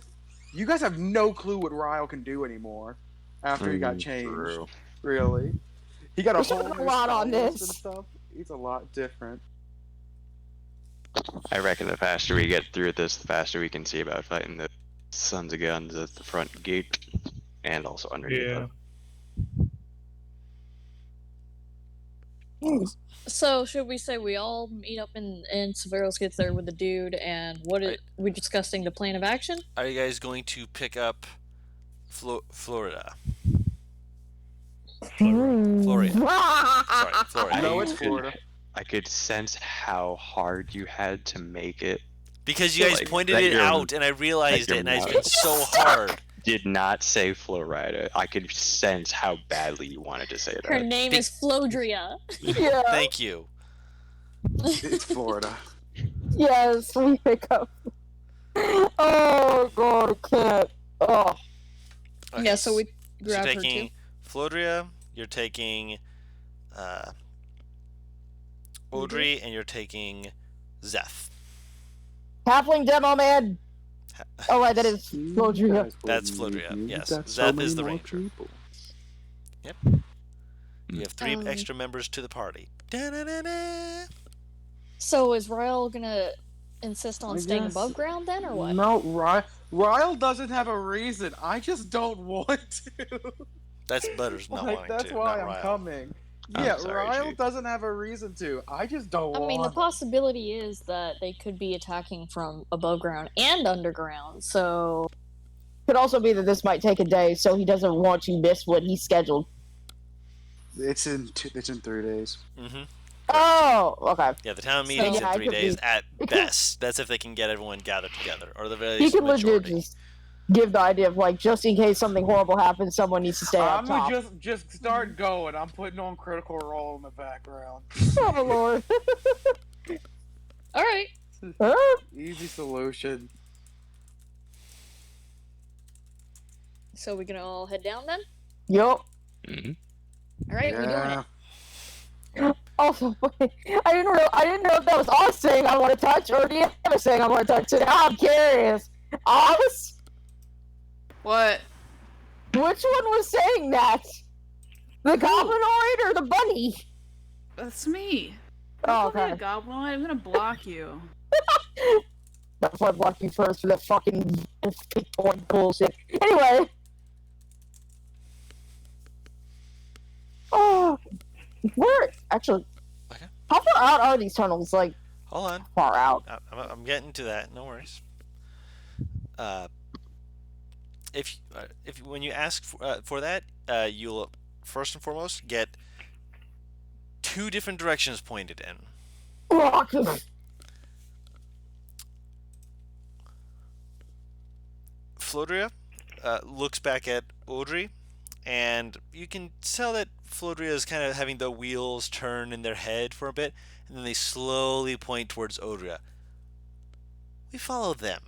have no clue what Ryle can do anymore after he got changed. True. Really, he got a We whole spent a new lot on spell list this. and stuff. He's a lot different. I reckon the faster we get through this, the faster we can see about fighting the sons of guns at the front gate and also underneath Yeah. them. So should we say we all meet up and Severos gets there with the dude, and Right. we discussing the plan of action? Are you guys going to pick up Florida? Florida. Sorry, Florida. No, I it's could- Florida. I could sense how hard you had to make it. Because you guys Like, pointed that it you're- out, and I realized that it, and you're it's not- been so hard. Did not say Florida. I could sense how badly you wanted to say Her that. name is Flodria. Yeah. Thank you. It's Florida. Yes, we pick up. Oh god, I can't. Oh, Okay, Yeah, so we so grab you're her taking too. Flodria, you're taking Audrey, and you're taking Zeth. halfling demo man. Oh wait, that is Flodria. That's Flodria, yes. Got Zeth is the more ranger. people. You have 3 Um, extra members to the party. Da-da-da-da. So is Ryle gonna insist on I staying guess. above ground then, or what? No, Ryle doesn't have a reason. I just don't want to. That's Butters not Like, wanting that's to, why not I'm Ryle. coming. I'm Yeah, sorry, Ryle Chief. doesn't have a reason to. I just don't I mean, the want. possibility is that they could be attacking from above ground and underground. So Could also be that this might take a day, so he doesn't want you to miss what he scheduled. It's in 3 days. Mm-hmm. Oh, okay. Yeah, the town meeting's yeah, in it 3 could days be- at it could- best. That's if they can get everyone gathered together, or the very He least could legit majority. just give the idea of like, just in case something horrible happens, someone needs to stay up I'm top. gonna just start going. I'm putting on Critical Role in the background. Oh lord. all right. Huh? Easy solution. So we gonna all head down then? Yup. hmm All right, we doing Yeah. it. Also, wait, I didn't know if that was us saying I want to touch or the other saying I want to touch. So now I'm curious. Us? What? Which one was saying that? The goblinoid or the bunny? That's me. Oh, Don't call me okay. a goblin. I'm gonna block you. That's why I blocked you first for that fucking Bitcoin bullshit. Anyway. Oh, where actually? Okay. How far out are these tunnels? Like Hold on. far out? I'm getting to that. No worries. If when you ask for that, you'll first and foremost get 2 different directions pointed in. Oh, Flodria, looks back at Audrey, and you can tell that Flodria is kind of having the wheels turn in their head for a bit, and then they slowly point towards Audrey. We follow them.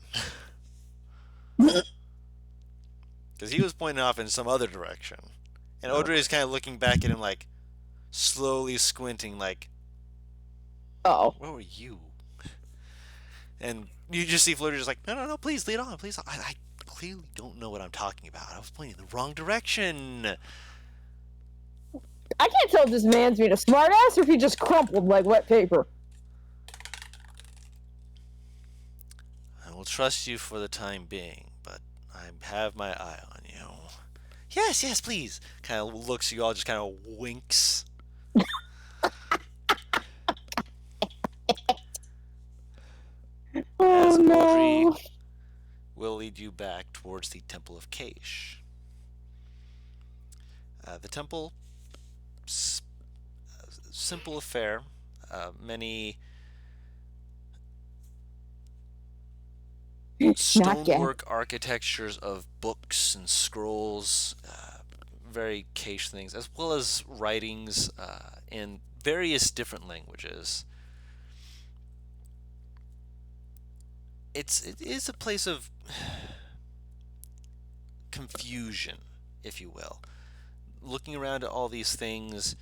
Because he was pointing off in some other direction. And Audrey is kind of looking back at him, like, slowly squinting, like, Oh. where were you? And you just see Flodria just like, no, please, lead on, please. I clearly don't know what I'm talking about. I was pointing in the wrong direction. I can't tell if this man's being a smartass or if he just crumpled like wet paper. I will trust you for the time being, but I have my eye on you. Yes, please. Kind of looks at you all, just kind of winks. Oh As Audrey no. will lead you back towards the Temple of Keish. The temple, simple affair. Many stonework architectures of books and scrolls, very Keish things, as well as writings in various different languages. It is a place of confusion, if you will. Looking around at all these things,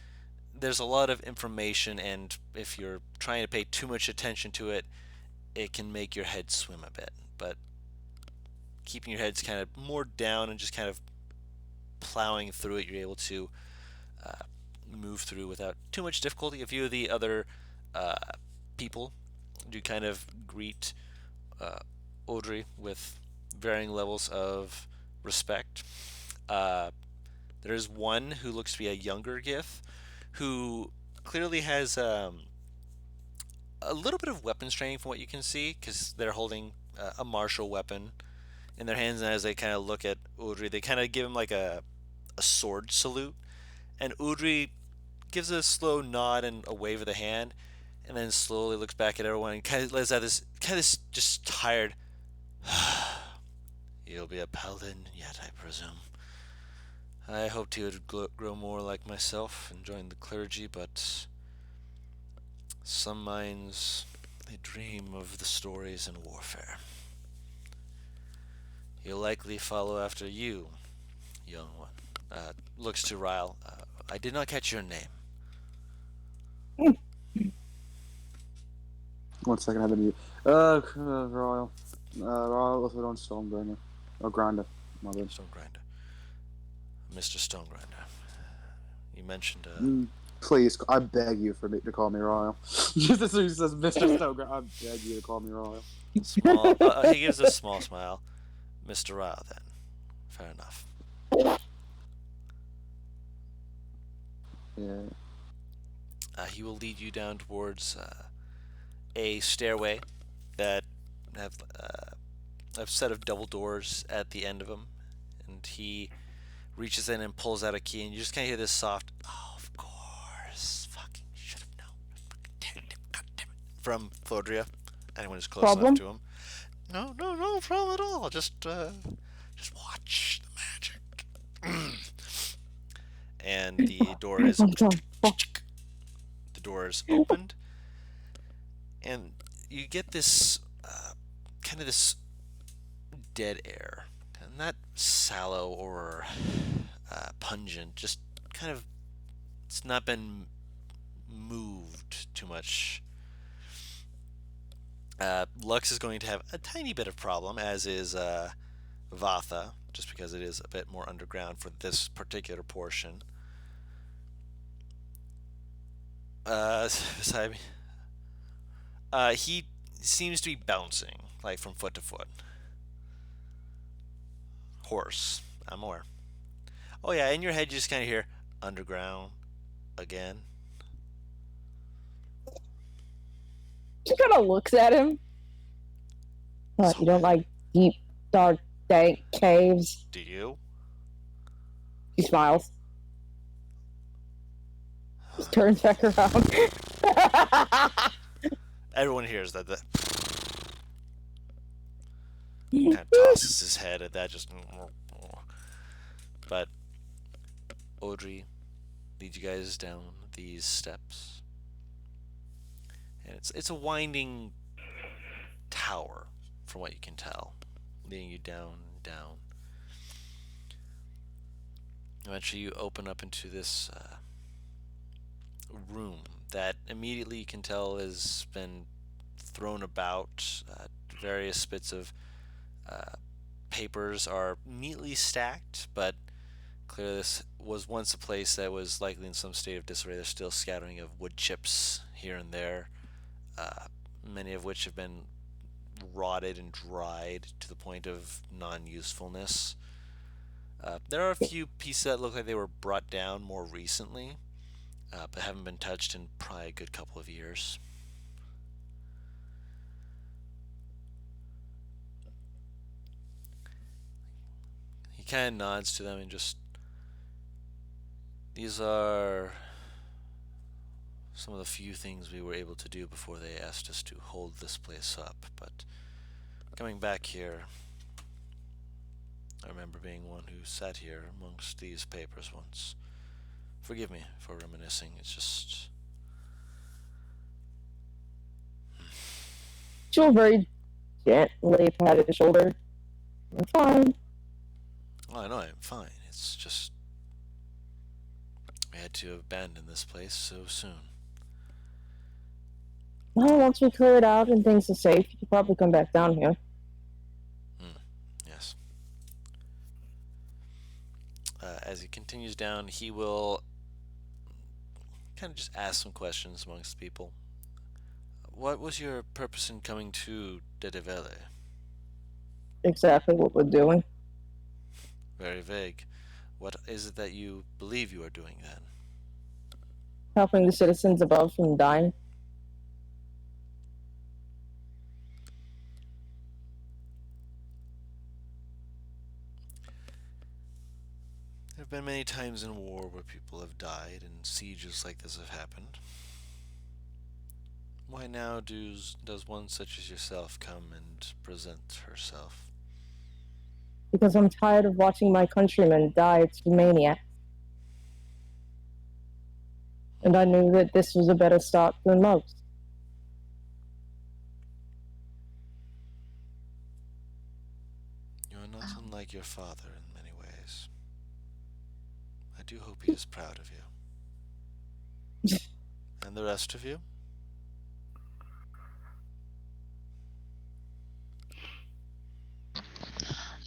there's a lot of information, and if you're trying to pay too much attention to it, it can make your head swim a bit. But keeping your heads kind of more down and just kind of plowing through it, you're able to move through without too much difficulty. A few of the other people do kind of greet Audrey with varying levels of respect. There's one who looks to be a younger Gith who clearly has a little bit of weapons training from what you can see, because they're holding a martial weapon in their hands, and as they kind of look at Audrey, they kind of give him like a sword salute, and Audrey gives a slow nod and a wave of the hand, and then slowly looks back at everyone and kind of lets out this just tired, you'll be a paladin yet, I presume. I hoped you would grow more like myself and join the clergy, but some minds, they dream of the stories in warfare. He'll likely follow after you, young one. Looks to Ryle. I did not catch your name. 1 second, I have a mute. Royal. Royal, let's put on Stonegrinder. Or Grinder. My bad. Stonegrinder. Mr. Stonegrinder. You mentioned, Please, I beg you for me to call me Royal. Just as soon as he says Mr. Stonegrinder, I beg you to call me Royal. small. He gives a small smile. Mr. Ryle, then. Fair enough. Yeah. He will lead you down towards a stairway that have a set of double doors at the end of them, and he reaches in and pulls out a key, and you just kind of hear this soft, "Oh, of course, fucking should have known, damn it, God damn it," from Flodria. Anyone who's close enough to him. No problem at all. Just watch the magic. And the door is opened, and you get this kind of this dead air, and not sallow or pungent, just kind of, it's not been moved too much. Lux is going to have a tiny bit of problem, as is Vatha, just because it is a bit more underground for this particular portion. Beside me, he seems to be bouncing, like from foot to foot. Horse, I'm aware. Oh yeah, in your head you just kind of hear underground again. She kind of looks at him. What, you don't like deep, dark, dank caves? Do you? He smiles. Just turns back around. Everyone hears that. Kind of tosses his head at that. Just But Audrey leads you guys down these steps, and it's a winding tower, from what you can tell, leading you down, down. Eventually, you open up into this room that immediately you can tell has been thrown about. Various bits of papers are neatly stacked, but clearly this was once a place that was likely in some state of disarray. There's still scattering of wood chips here and there, many of which have been rotted and dried to the point of non-usefulness. There are a few pieces that look like they were brought down more recently, but haven't been touched in probably a good couple of years. He kind of nods to them and just, these are some of the few things we were able to do before they asked us to hold this place up. But coming back here, I remember being one who sat here amongst these papers once. Forgive me for reminiscing, it's just... She'll very gently pat his shoulder. I'm fine. Well, I know I'm fine, it's just... we had to abandon this place so soon. Well, once we clear it out and things are safe, you could probably come back down here. Yes. As he continues down, he will kind of just ask some questions amongst people. What was your purpose in coming to Dedevele? Exactly what we're doing. Very vague. What is it that you believe you are doing then? Helping the citizens above from dying. There have been many times in war where people have died and sieges like this have happened. Why now does one such as yourself come and present herself? Because I'm tired of watching my countrymen die to maniacs. And I knew that this was a better start than most. You are not unlike your father in many ways. I do hope he is proud of you. And the rest of you?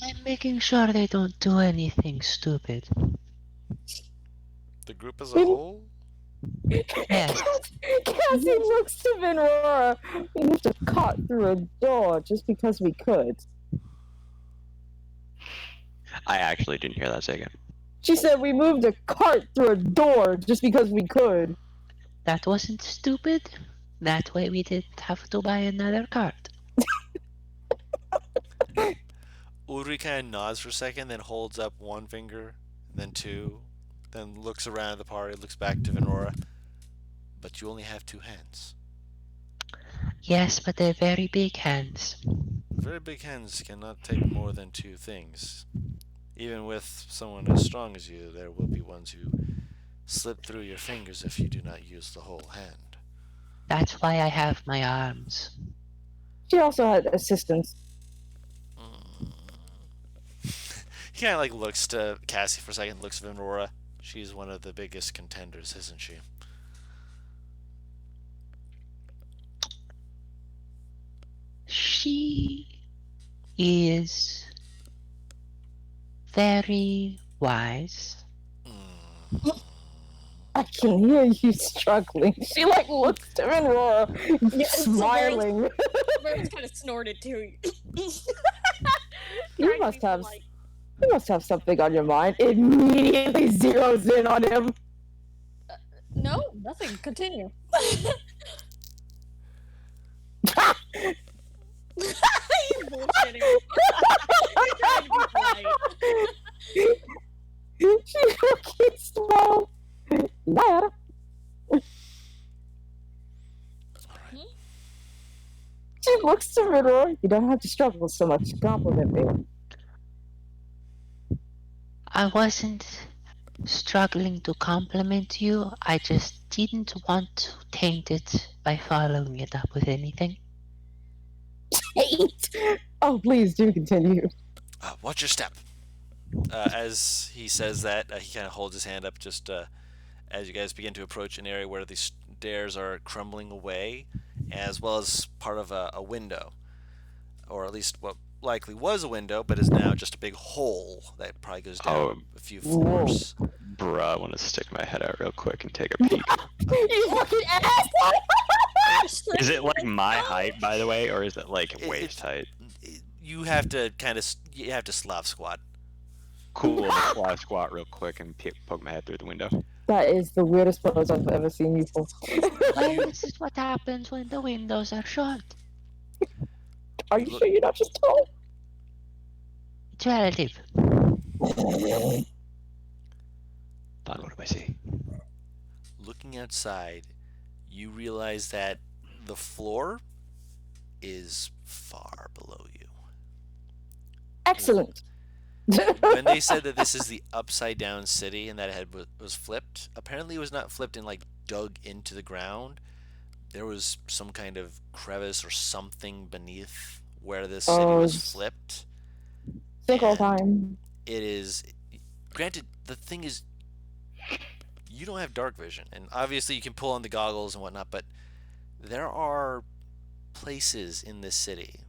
I'm making sure they don't do anything stupid. The group as a whole? Yes. Cassie looks to Venora. We moved a cart through a door just because we could. I actually didn't hear that second. She said we moved a cart through a door just because we could. That wasn't stupid. That way we didn't have to buy another cart. Ulrich kind of nods for a second, then holds up one finger, then two, then looks around at the party, looks back to Venora. But you only have two hands. Yes, but they're very big hands. Very big hands cannot take more than two things. Even with someone as strong as you, there will be ones who slip through your fingers if you do not use the whole hand. That's why I have my arms. She also had assistants. He kind of like looks to Cassie for a second, looks at Venora. She's one of the biggest contenders, isn't she? She is very wise. I can hear you struggling. She like looks to Venora, smiling. Rose kind of snorted too. You must have something on your mind. Immediately zeroes in on him. No, nothing. Continue. He's bullshitting. He's trying to be polite. She looking slow. Liar. She looks to Venora. You don't have to struggle so much. Compliment me. I wasn't struggling to compliment you. I just didn't want to taint it by following it up with anything. Hate. Oh, please do continue. Watch your step. As he says that, he kind of holds his hand up just as you guys begin to approach an area where the stairs are crumbling away, as well as part of a window, or at least what likely was a window, but is now just a big hole that probably goes down a few floors. Bruh, I want to stick my head out real quick and take a peek. You fucking ass! Is it like my height, by the way, or is it like waist height? You have to Slav squat. Cool, I'll fly squat real quick and poke my head through the window. That is the weirdest pose I've ever seen you pull. Well, this is what happens when the windows are shut. Are you sure you're not just tall? It's relative. Don, what do I see? Looking outside, you realize that the floor is far below you. Excellent. When they said that this is the upside down city and that it was flipped, apparently it was not flipped and like dug into the ground. There was some kind of crevice or something beneath where this city was flipped. Sinkhole time. It is, granted, the thing is, you don't have dark vision, and obviously you can pull on the goggles and whatnot, but there are places in this city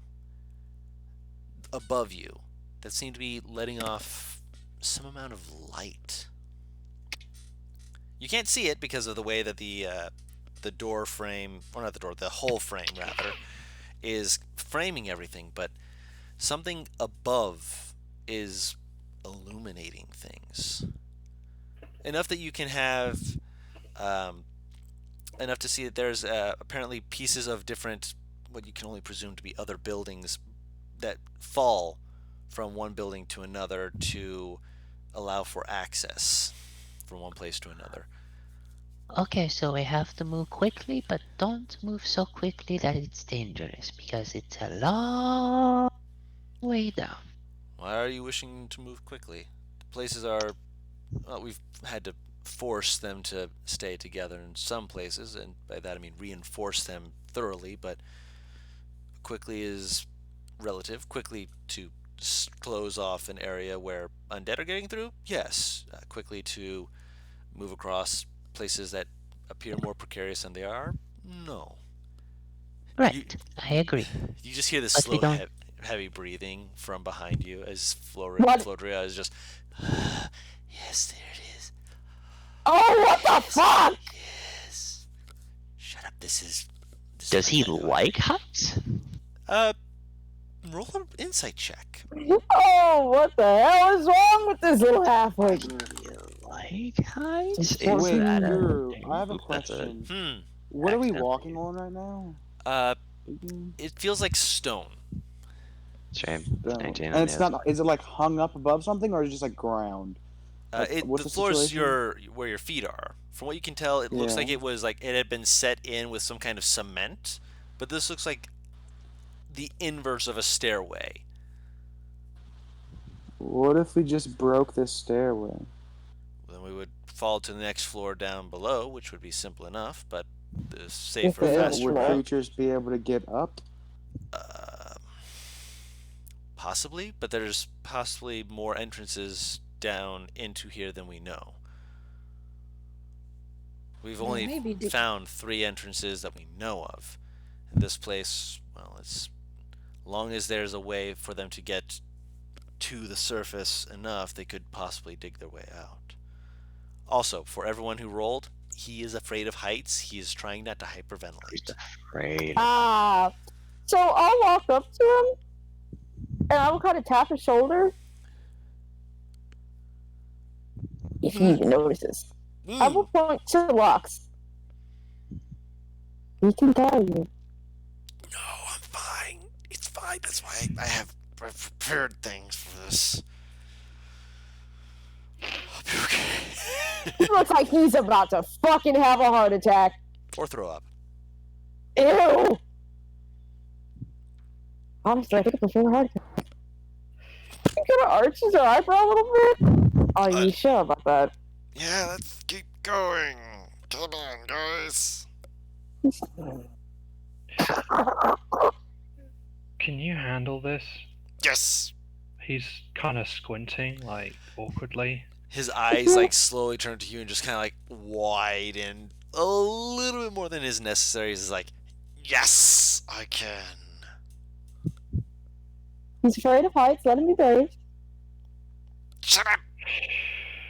above you that seem to be letting off some amount of light. You can't see it because of the way that the door frame, or not the door, the whole frame rather, is framing everything, but something above is illuminating things. Enough that you can have enough to see that there's apparently pieces of different, what you can only presume to be other buildings that fall from one building to another to allow for access from one place to another. Okay, so we have to move quickly, but don't move so quickly that it's dangerous, because it's a long way down. Why are you wishing to move quickly? The places are, well, we've had to force them to stay together in some places, and by that I mean reinforce them thoroughly, but quickly is relative. Quickly to close off an area where undead are getting through? Yes. Quickly to move across places that appear more precarious than they are? No. Right, I agree. You just hear this But we slow, don't- heavy breathing from behind you as What? Flodria is just, yes, there it is. Oh, what the fuck? Yes. Shut up. This Does he is like heights? roll an insight check. Oh, what the hell is wrong with this little halfway? Like heights? Wait, Is that Drew, a- I have a Oop, that's question. What are we accident. walking on right now? It feels like stone. Shame. Stone. 19 And on it's the not. Is it like hung up above something, or is it just like ground? Like, what's The the floor is situation? where your feet are. From what you can tell, it looks Yeah. like it had been set in with some kind of cement, but this looks like the inverse of a stairway. What if we just broke this stairway? Then we would fall to the next floor down below, which would be simple enough, but the If safer, it faster Would Right. route. creatures be able to get up? Possibly, but there's possibly more entrances down into here than we know. We've only maybe the- found 3 entrances that we know of. And this place, well, as long as there's a way for them to get to the surface enough, they could possibly dig their way out. Also, for everyone who rolled, he is afraid of heights. He is trying not to hyperventilate. Afraid. So I'll walk up to him, and I will kind of tap his shoulder. If he even notices. I will point to the rocks. He can carry you. No, I'm fine. It's fine. That's why I've prepared things for this. I'll be okay. He looks like he's about to fucking have a heart attack. Or throw up. Ew! Honestly, I think I prefer a heart attack. You gonna arch his eyebrow a little bit? Are you sure about that? Yeah, let's keep going. Come on, guys. Can you handle this? Yes. He's kind of squinting, like, awkwardly. His eyes like slowly turn to you and just kind of like widen a little bit more than is necessary. He's like, yes, I can. He's afraid of heights. Let him be brave. Shut up.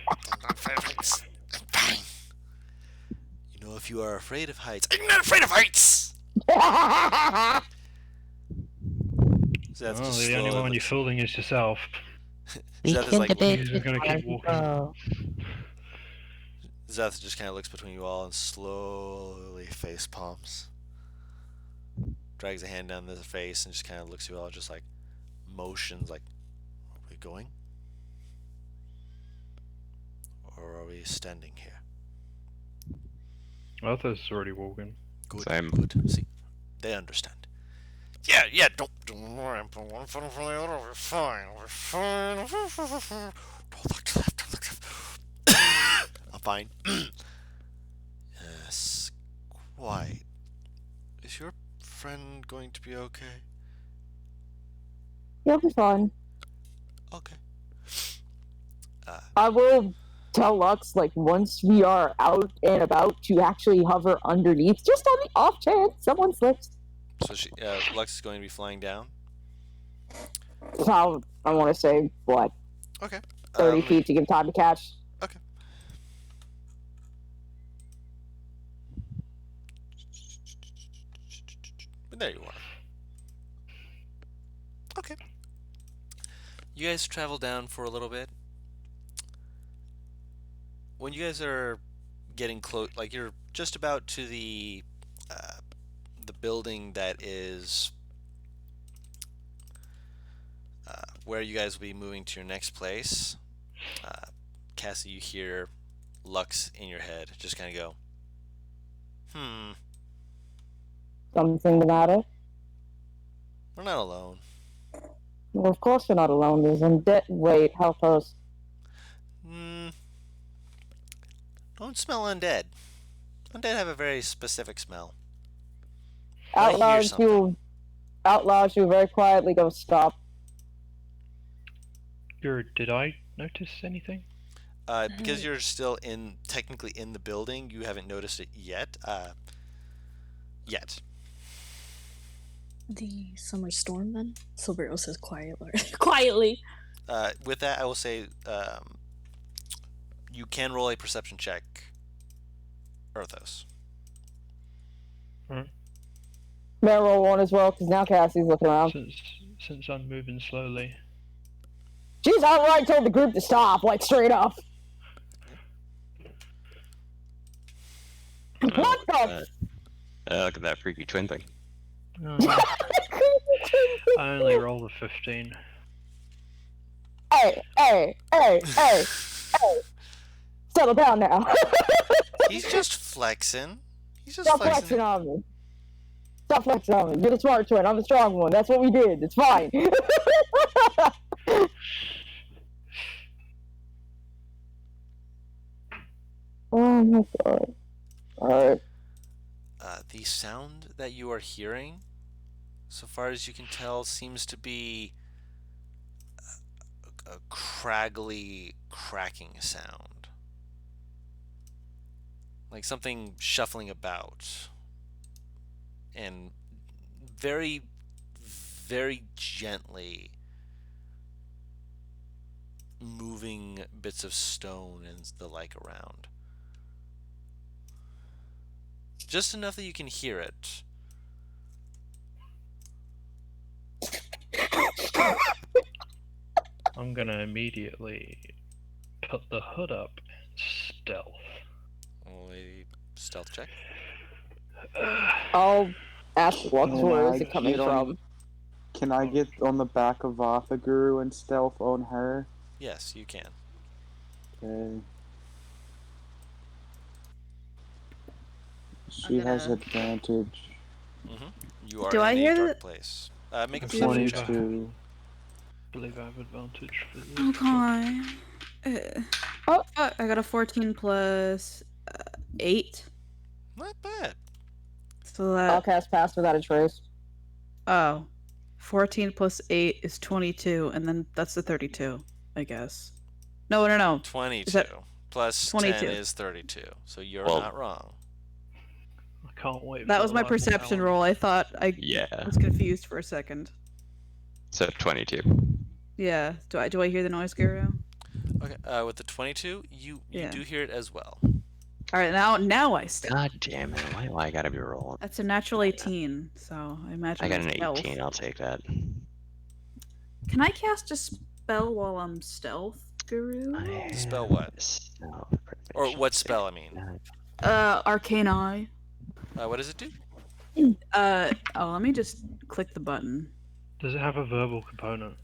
I'm not afraid of heights. I'm fine. You know, if you are afraid of heights, I'm not afraid of heights. So that's just The only slowly one you're looks- fooling is yourself. We Zeth is can like, debate He's this gonna keep while we walking. go. Zeth just kind of looks between you all and slowly face palms. Drags a hand down their face and just kind of looks at you all, just like motions like, are we going? Or are we standing here? Arthur's already walking. Good, Same. good. See, they understand. Yeah, don't worry, I'm putting one foot in front of the other, we're fine, we're fine. Don't look to the left, don't look to the left. I'm fine. Yes, quite. Is your friend going to be okay? He'll be fine. Okay. I will tell Lux, like, once we are out and about, to actually hover underneath, just on the off chance someone slips. So Lux is going to be flying down? So I want to say, what, Okay. 30 feet to give time to catch? Okay. But there you are. Okay. You guys travel down for a little bit. When you guys are getting close, like you're just about to the building that is where you guys will be moving to your next place, Cassie, you hear Lux in your head just kind of go, Something the matter? we're not alone. Well, of course we're not alone. There's undead. Wait, help us. Don't smell undead. Undead have a very specific smell. Out I hear loud, you very quietly go, stop. Did I notice anything? Because you're still technically in the building, you haven't noticed it yet. The summer storm, then? Silverio says quietly. With that, I will say you can roll a perception check, Erthos. May I roll one as well? Because now Cassie's looking around. Since I'm moving slowly. She's outright told the group to stop, like, straight up. What the? Look at that freaky twin thing. No. I only rolled a 15. Hey. Settle down now. He's just flexing. Stop flexing on me. Stop flexing on me. You're the smart twin. I'm the strong one. That's what we did. It's fine. Oh my god. Alright. The sound that you are hearing, so far as you can tell, seems to be a craggly, cracking sound. Like something shuffling about. And very, very gently moving bits of stone and the like around. Just enough that you can hear it. I'm gonna immediately put the hood up. Stealth. Roll a stealth check. I'll ask Lux Can where I is it coming get on- from. Can I get on the back of Vatha Guru and stealth on her? Yes, you can. Okay. She has gonna- advantage. You are Do in I a hear dark the- place. Make a I'm perception check. 22. I believe I have advantage for this. Okay. Oh, fuck, I got a 14 plus 8. Not bad. So I'll that cast Pass Without a Trace. 14 plus 8 is 22, and then that's the 32, I guess. No. 22 plus 22? 10 is 32. So you're Well- not wrong. I can't wait. That for was the my rifle perception challenge. roll. I thought I Yeah. was confused for a second. So 22. Yeah. Do I hear the noise, Guru? Okay. With the 22, you Yeah. do hear it as well. All right, now I step. God damn it! Why do I gotta be rolling? That's a natural 18, so I imagine I got an that's stealth. 18. I'll take that. Can I cast a spell while I'm stealth, Guru? Spell what? Or what spell, I mean. Arcane Eye. What does it do? Let me just click the button. Does it have a verbal component?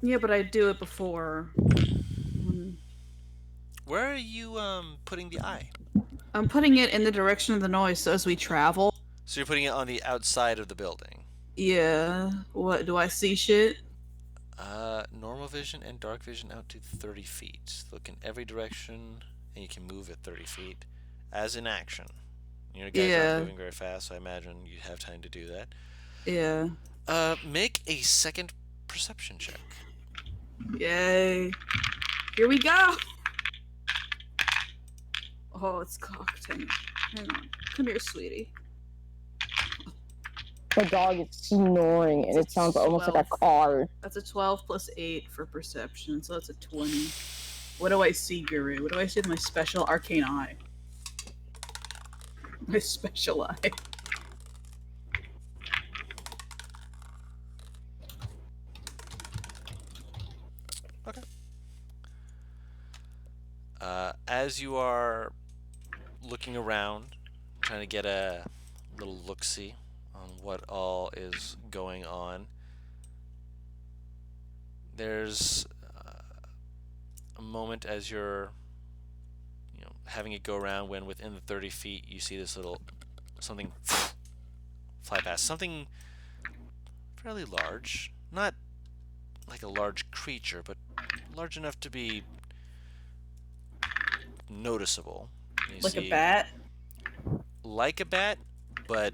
Yeah, but I do it before. Where are you putting the eye? I'm putting it in the direction of the noise, so as we travel. So you're putting it on the outside of the building. Yeah. What, do I see shit? Normal vision and dark vision out to 30 feet. Look in every direction, and you can move at 30 feet. As in action. You know, guys Yeah. aren't moving very fast, so I imagine you have time to do that. Yeah. Make a second perception check. Yay. Here we go! Oh, it's cocked. Hang on. Come here, sweetie. The dog is snoring, and it sounds almost like a 12. car. That's a 12 plus 8 for perception, so that's a 20. What do I see, Guru? What do I see with my special arcane eye? My special eye. Okay. As you are looking around, trying to get a little look-see on what all is going on, there's a moment as you're, having it go around when within the 30 feet you see this little something fly past. Something fairly large, not like a large creature, but large enough to be noticeable. You Like a see- bat? Like a bat, but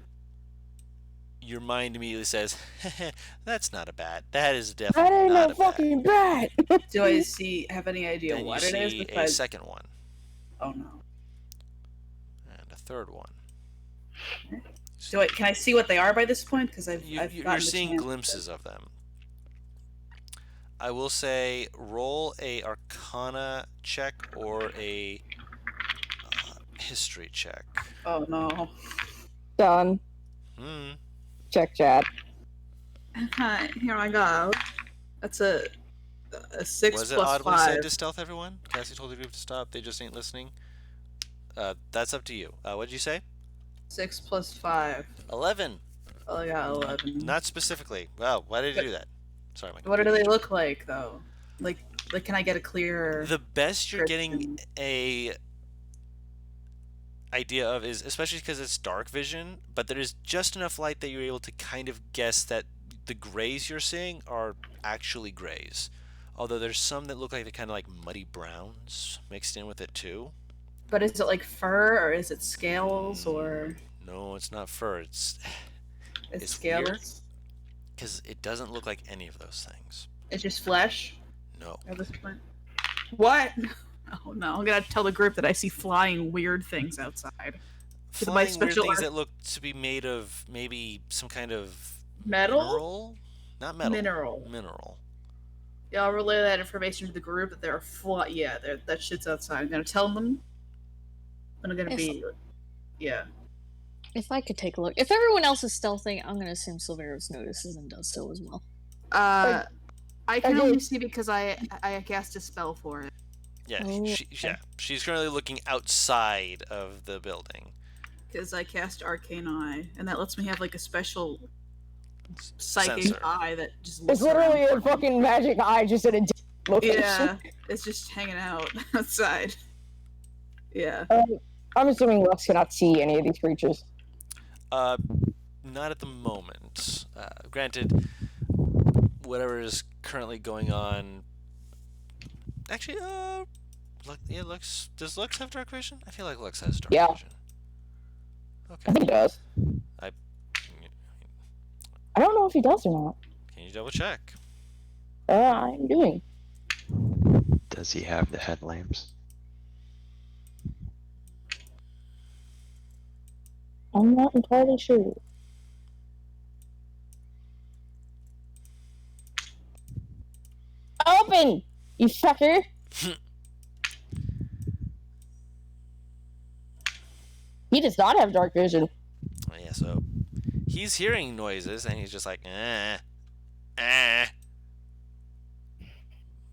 your mind immediately says, that's not a bat. That is That definitely ain't not no a bat. fucking bat! Do I have any idea Then what you it is see a besides... second one, Oh no. and a third one. Can I see what they are by this point? Because I've You're gotten the seeing chance glimpses of them. I will say roll a Arcana check or a history check. Oh no. Done. Check chat. Hi, here I go. That's a 6 Was it plus audibly 5. said to stealth, everyone? Cassie told the group to stop. They just ain't listening. That's up to you. What did you say? 6 plus 5. 11. Oh, I got 11. Not specifically. Wow, why did you do that? Sorry, Mike. What do they look like, though? Like, can I get a clearer... The best you're getting description? a idea of is, especially because it's dark vision, but there is just enough light that you're able to kind of guess that the grays you're seeing are actually grays. Although there's some that look like they're kind of like muddy browns mixed in with it too. But is it like fur, or is it scales, or... No, it's not fur. It's scales? weird because it doesn't look like any of those things. It's just flesh No. at this point? What? Oh no, I'm gonna tell the group that I see flying weird things outside. With my Flying weird special things art- that look to be made of maybe some kind of Metal? mineral? Not metal. Mineral. Mineral. Yeah, I'll relay that information to the group that there are that shit's outside. I'm gonna tell them. I'm gonna If- be... Yeah. If I could take a look. If everyone else is stealthing, I'm gonna assume Silveros notices and does so as well. I can Okay. only see because I cast a spell for it. Yeah, Oh, she's currently looking outside of the building. Because I cast Arcane Eye, and that lets me have like a special psychic Sensor. eye that just looks It's literally around a for me. fucking magic eye just at a location. Yeah, it's just hanging out outside. Yeah. I'm assuming Lux cannot see any of these creatures. Not at the moment. Granted, whatever is currently going on Actually, yeah, Lux. Does Lux have dark vision? I feel like Lux has dark Yeah. vision. I Okay. think he does. I. I don't know if he does or not. Can you double check? I'm doing. Does he have the headlamps? I'm not entirely sure. Open, you fucker! He does not have dark vision. Oh, yeah, so he's hearing noises and he's just like,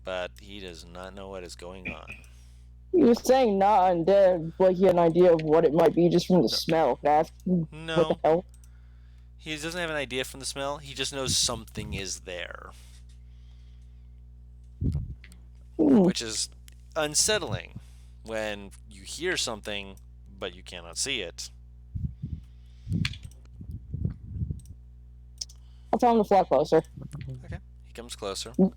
but he does not know what is going on. He was saying not undead, like he had an idea of what it might be just from the smell. That's what the No, hell. he doesn't have an idea from the smell. He just knows something is there, which is unsettling when you hear something but you cannot see it. I'll tell him to fly closer. Okay, he comes closer. All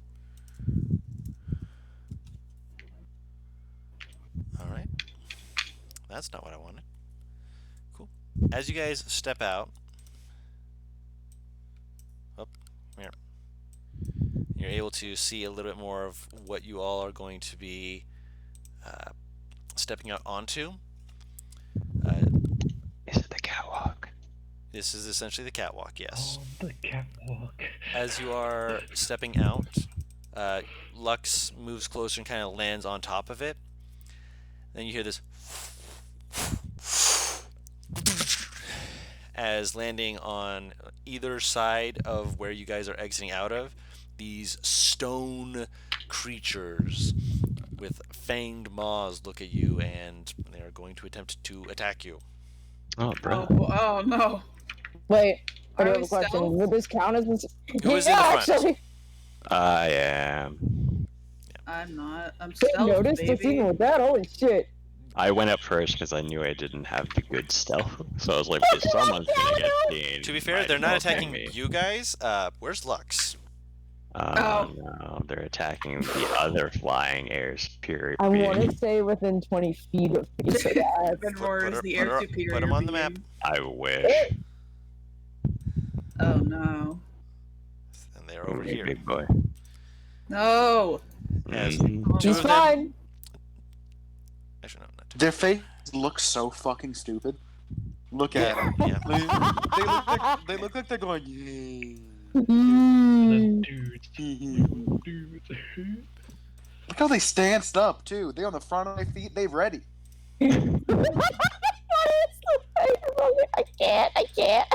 right, that's not what I wanted. Cool. As you guys step out, you're able to see a little bit more of what you all are going to be stepping out onto. Is it the catwalk? This is essentially the catwalk, yes. Oh, the catwalk. As you are stepping out, Lux moves closer and kind of lands on top of it. Then you hear this as landing on either side of where you guys are exiting out of, these stone creatures with fanged maws look at you and they are going to attempt to attack you. Oh, bro. Oh no. Wait, I do Are have we a question. stealth? Would this count as Who is in the front? Actually, I am. I'm not. I'm they stealth, noticed us baby. even with that. Holy shit! I went up first because I knew I didn't have the good stealth. So I was like, if someone's gonna get seen. To be fair, might they're as not well pick attacking me. you guys. Where's Lux? Oh. No, they're attacking the other flying air superior. I want to being. stay within 20 feet of me. So that Benmore is the put air her- superior. put him on the map. being. I wish. Oh no. And they're over Hey, here. big boy. No. As Mhm. two he's of them, fine. actually, no, not two. Their face looks so fucking stupid. Look at them. Yeah. They look like they're going. "Yeah." Mm. Dudes. Look how they stanced up too. They're on the front of their feet. They ready. I can't.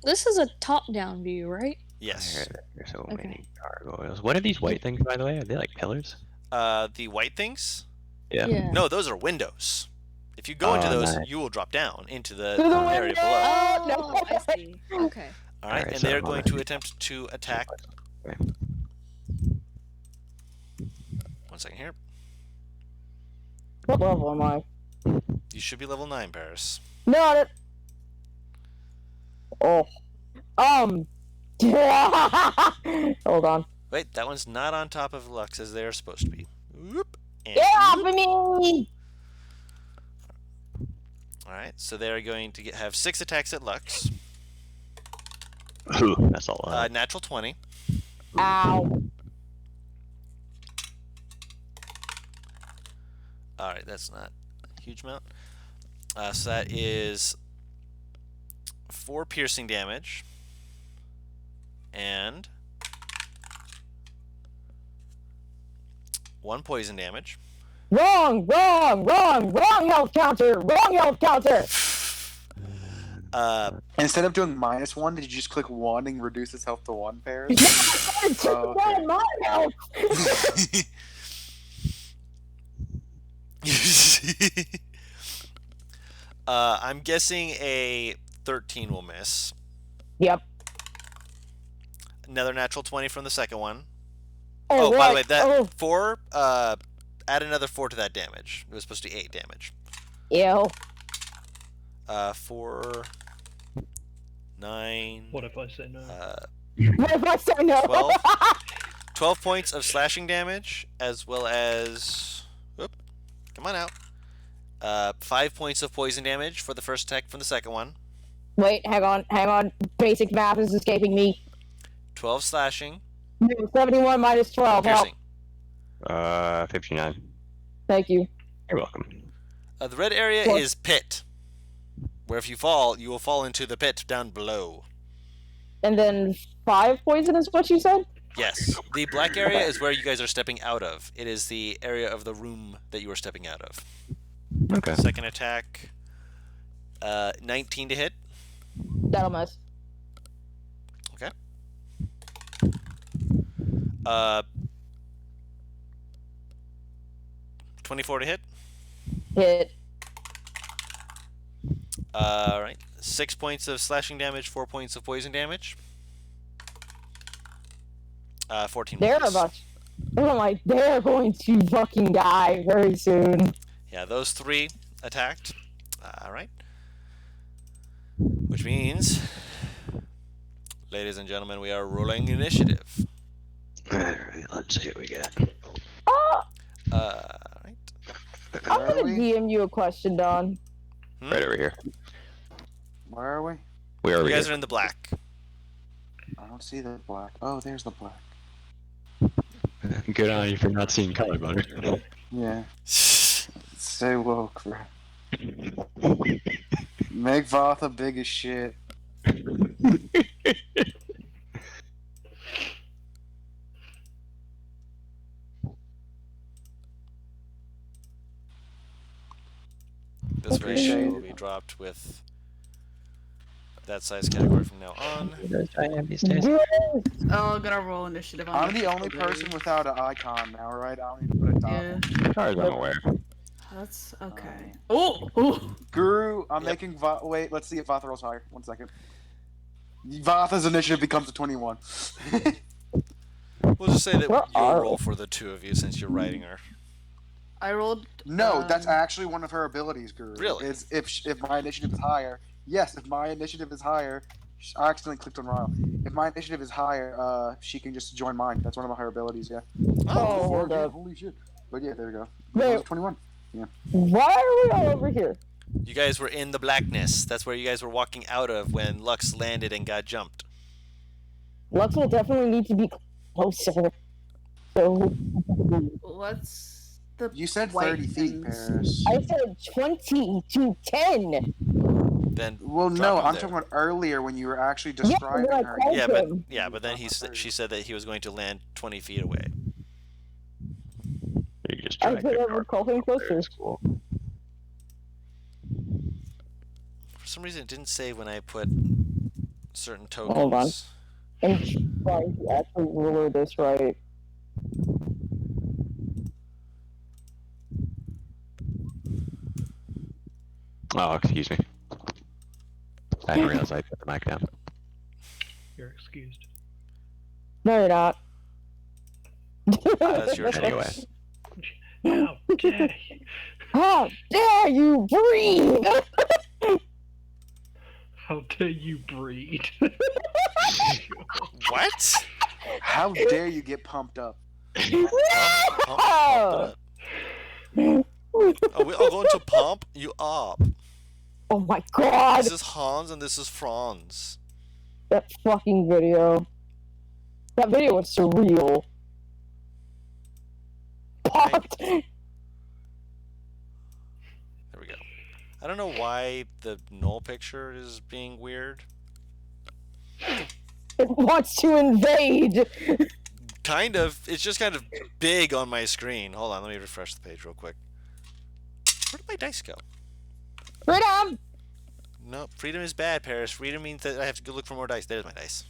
This is a top-down view, right? Yes. There's so Okay. many gargoyles. What are these white things, by the way? Are they like pillars? The white things? Yeah. No, those are windows. If you go into Oh, those, nice. you will drop down into the To the area window! below. Oh, I see. Okay. All right, Alright, and so they are I'm going on to it. attempt to attack. Okay. 1 second here. What level am I? You should be level 9, Paris. No, that... Oh. Hold on. Wait, that one's not on top of Lux as they're supposed to be. Whoop. And Get off whoop. of me! All right, so they're going to have 6 attacks at Lux. Ooh, that's a lot. Natural 20. Ow. All right, that's not a huge amount. So that is 4 piercing damage and 1 poison damage. Wrong health counter! Instead of doing -1, did you just click 1 and reduce his health to 1 pairs? It's Oh, okay. my health! I'm guessing a 13 will miss. Yep. Another natural 20 from the second one. Oh, By the way, right. that Oh, 4, add another 4 to that damage. It was supposed to be 8 damage. ew. 4, 9, What if I say no? What if I say no? 12 12 points of slashing damage, as well as... Oop, come on out. 5 points of poison damage for the first attack from the second one. Wait, hang on. Basic math is escaping me. 12 slashing. No, 71 minus 12. Help. Piercing. 59. Thank you. You're welcome. The red area What? is pit, where if you fall, you will fall into the pit down below. And then 5 poison is what you said? Yes. The black area is where you guys are stepping out of. It is the area of the room that you are stepping out of. Okay. Second attack, 19 to hit. That'll miss. Okay. 24 to hit. Hit. Alright. 6 points of slashing damage, 4 points of poison damage. 14 They're points. about. Oh my! They're going to fucking die very soon. Yeah, those 3 attacked. Alright. Which means, ladies and gentlemen, we are rolling initiative. Alright, let's see what we got. Oh, Alright. I'm Where gonna are we? DM you a question, Don. Right over here. Where are we? Where are You we? guys are in the black. I don't see the black. Oh, there's the black. Good on you for not seeing color, butter. Yeah. Stay woke, bro. Make Vatha big as shit. This ratio will be dropped with that size category from now on. I am these days. Yes. Oh, I'm gonna roll initiative on I'm this. the only person without an icon now, right? I don't need to put a dot. Yeah, As far as I'm aware. that's okay. Oh! Guru, I'm Yep. making wait, let's see if Vatha rolls higher. 1 second. Vatha's initiative becomes a 21. We'll just say that Where you'll are roll we? for the 2 of you since you're writing her. I rolled. No, that's actually one of her abilities, Guru. Really? Is if my initiative is higher. Yes, if my initiative is higher, I accidentally clicked on Ryle. If my initiative is higher, she can just join mine. That's one of her abilities. Yeah. Oh, hold yeah, up. holy shit! But yeah, there we go. Wait. 21. Why are we all over here? You guys were in the blackness. That's where you guys were walking out of when Lux landed and got jumped. Lux will definitely need to be closer. So What's the? You said white 30 feet, things? Paris. I said 20 to 10. Then Well, drop no, him I'm there. talking about earlier when you were actually Yeah, describing when I her. called Yeah, him. but then she said that he was going to land 20 feet away. You just I dragged could the never car call him over there, closer. it's cool. For some reason, it didn't say when I put certain tokens. Hold on. I'm trying to actually ruler this right. Oh, excuse me. I didn't realize I put the mic down. You're excused. No, you're not. That's your Anyway. choice. How dare you? How dare you breathe? How dare you breed? What? How dare you get pumped up? Pump it up. Are we all going to pump you up? Oh my god! This is Hans and this is Franz. That fucking video. That video was surreal. Popped. There we go. I don't know why the null picture is being weird. It wants to invade. Kind of. It's just kind of big on my screen. Hold on, let me refresh the page real quick. Where did my dice go? Freedom! No, freedom is bad, Paris. Freedom means that I have to go look for more dice. There's my dice.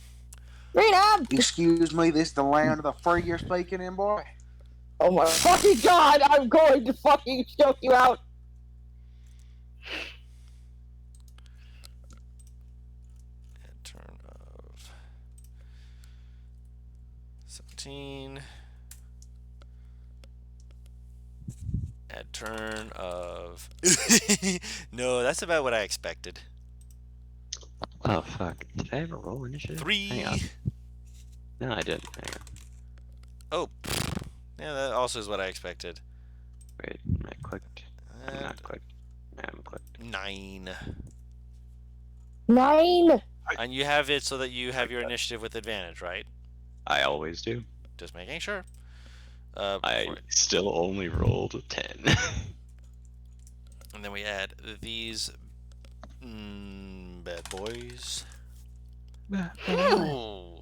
Freedom! Excuse me, this the land of the free you're speaking in, boy? Oh my fucking god, I'm going to fucking choke you out. At turn of 17. At turn of... No, that's about what I expected. Oh, fuck. Did I ever roll initiative? 3. Hang on. No, I didn't. Hang Oh, yeah, that also is what I expected. Wait, I clicked. I'm And not clicked. I'm clicked. 9. 9. And you have it so that you have your initiative with advantage, right? I always do. Just making sure. I before- still only rolled a 10. And then we add these bad boys. Oh,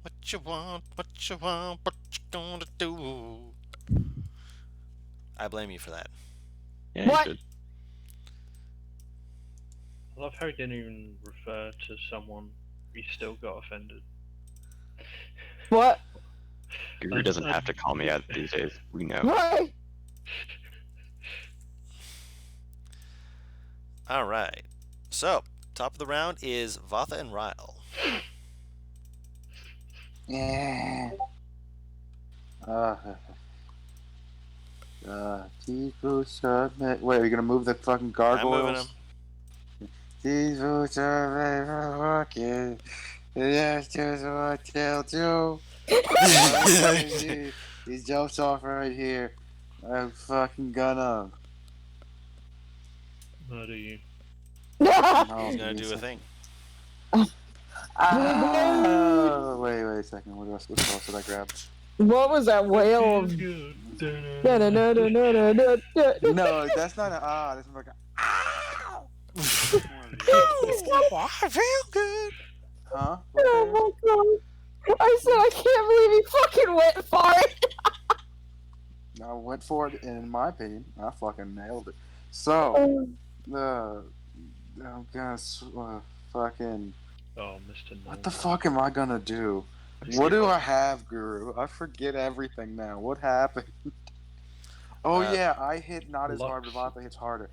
what you want, what you gonna do? I blame you for that. Yeah, What? you should. I love how he didn't even refer to someone. He still got offended. What? Guru doesn't have to call me out these days. We know. What? All right. So, top of the round is Vatha and Ryle. Yeah. People submit. Wait, are you gonna move the fucking I'm moving gargoyles? them. These boots are fucking. That's just what they'll do. He jumps off right here. I'm fucking gonna. Murder you. He's gonna do a thing. Wait a second. What else did I grab? What was that wail of? No, that's not an that's like a I feel good. huh? Oh my god! I said I can't believe he fucking went for it. I went for it, and in my opinion, I fucking nailed it. So, I'm gonna fucking. Oh, Mr. What the fuck am I gonna do? What do I have, Guru? I forget everything now. What happened? Oh yeah, I hit not as hard, but Vata hits harder.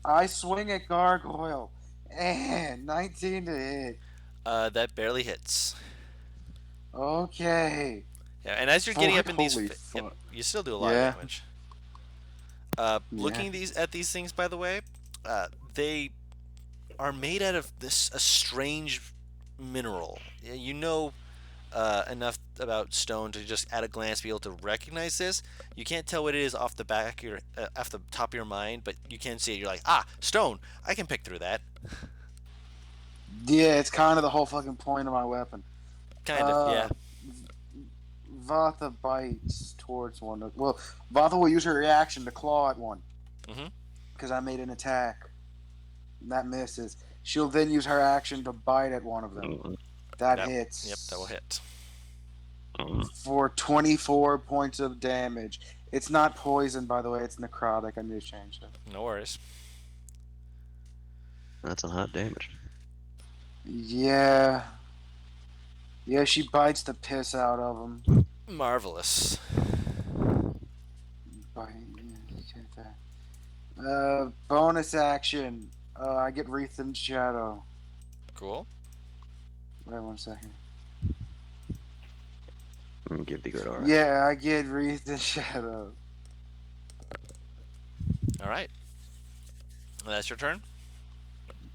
I swing at gargoyle, and 19 to hit. That barely hits. Okay. Yeah, and as you're getting up in these, Holy yep, fuck. you still do a lot Yeah. of damage. Looking at these things, by the way, they are made out of a strange mineral. You know enough about stone to just at a glance be able to recognize this. You can't tell what it is off the back of your, off the top of your mind, but you can see it. You're like, stone. I can pick through that. Yeah, it's kind of the whole fucking point of my weapon. Kind of, yeah. Vatha bites towards one. Well, Vatha will use her reaction to claw at one. Because I made an attack. That misses. She'll then use her action to bite at one of them. That hits. Yep, that will hit. For 24 points of damage. It's not poison, by the way. It's necrotic. I need to change that. No worries. That's a hot damage. Yeah. Yeah, she bites the piss out of him. Marvelous. Bonus action. I get Wreath in Shadow. Cool. Wait 1 second. I'm gonna give the good aura. Yeah, I get Wreath in Shadow. All right. Well, that's your turn.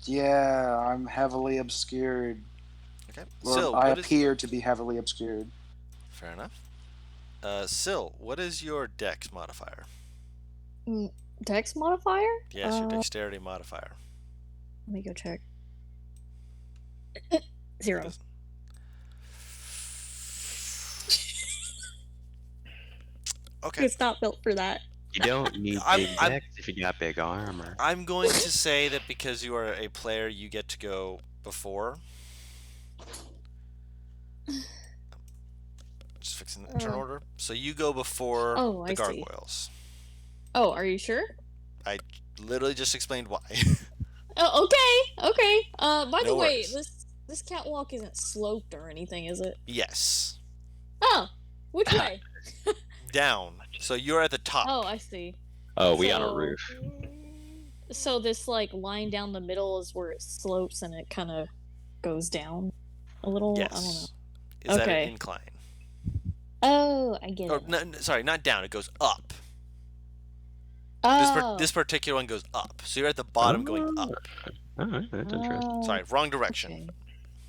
Yeah, I'm heavily obscured. Okay. Or Syl, I what is- appear to be heavily obscured. Fair enough. Syl, what is your dex modifier? Dex modifier? Yes, your dexterity modifier. Let me go check. 0. Okay. It's not built for that. You don't need big dex if you got big armor. I'm going to say that because you are a player, you get to go before. Just fixing the turn order. So you go before Oh, the I see. gargoyles. Oh, are you sure? I literally just explained why. Oh, okay, okay. By the No way, worries. this catwalk isn't sloped or anything, is it? Yes. Oh, which way? Down. So you're at the top. Oh, I see. Oh, we on a So- roof. So this like line down the middle is where it slopes and it kind of goes down a little. I don't know. Yes. Is that Okay. an incline? Oh, I get Or, it. no, sorry, not down. It goes up. Oh, This particular one goes up. So you're at the bottom going up. Alright, that's interesting. oh, Sorry, wrong direction. okay.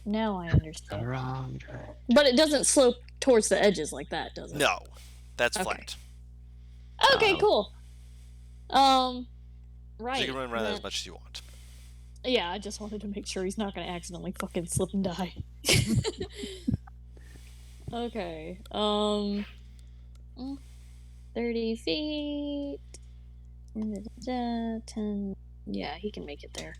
Now I understand. Wrong direction. But it doesn't slope towards the edges like that, does it? No, that's Okay. flat. Okay, Oh. cool. Right. So you can run around then- as much as you want. Yeah, I just wanted to make sure he's not gonna accidentally fucking slip and die. Okay. 30 feet. 10. Yeah, he can make it there.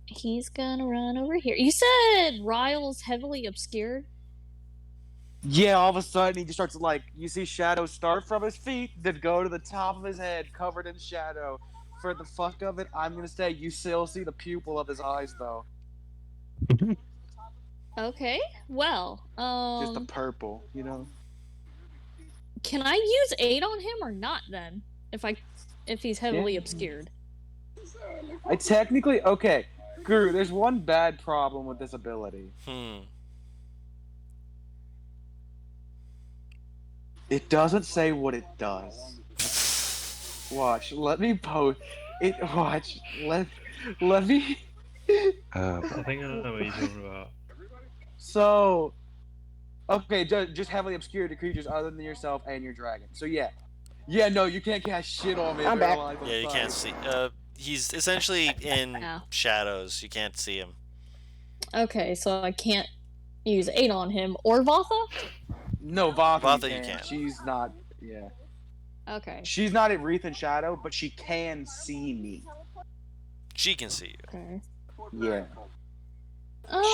He's gonna run over here. You said Ryle's heavily obscured? Yeah, all of a sudden he just starts to, like, you see shadows start from his feet, then go to the top of his head, covered in shadow. For the fuck of it, I'm gonna say you still see the pupil of his eyes, though. Okay. Well, Just the purple, you know? can I use aid on him or not then? If he's heavily Yeah. obscured. I technically, okay, Guru, there's one bad problem with this ability. It doesn't say what it does. Watch, let me post it. Watch, let me. I think I know what you're talking about. So, okay, just heavily obscured to creatures other than yourself and your dragon. So yeah, no, you can't cast shit on me. I'm back. Yeah, you can't see. He's essentially in Yeah. shadows. You can't see him. Okay, so I can't use aid on him or Vatha? No, Vatha, Vatha, you you can. can't. She's not. Yeah, Okay. she's not at Wreath and Shadow, but she can see me. She can see you. Okay. Yeah,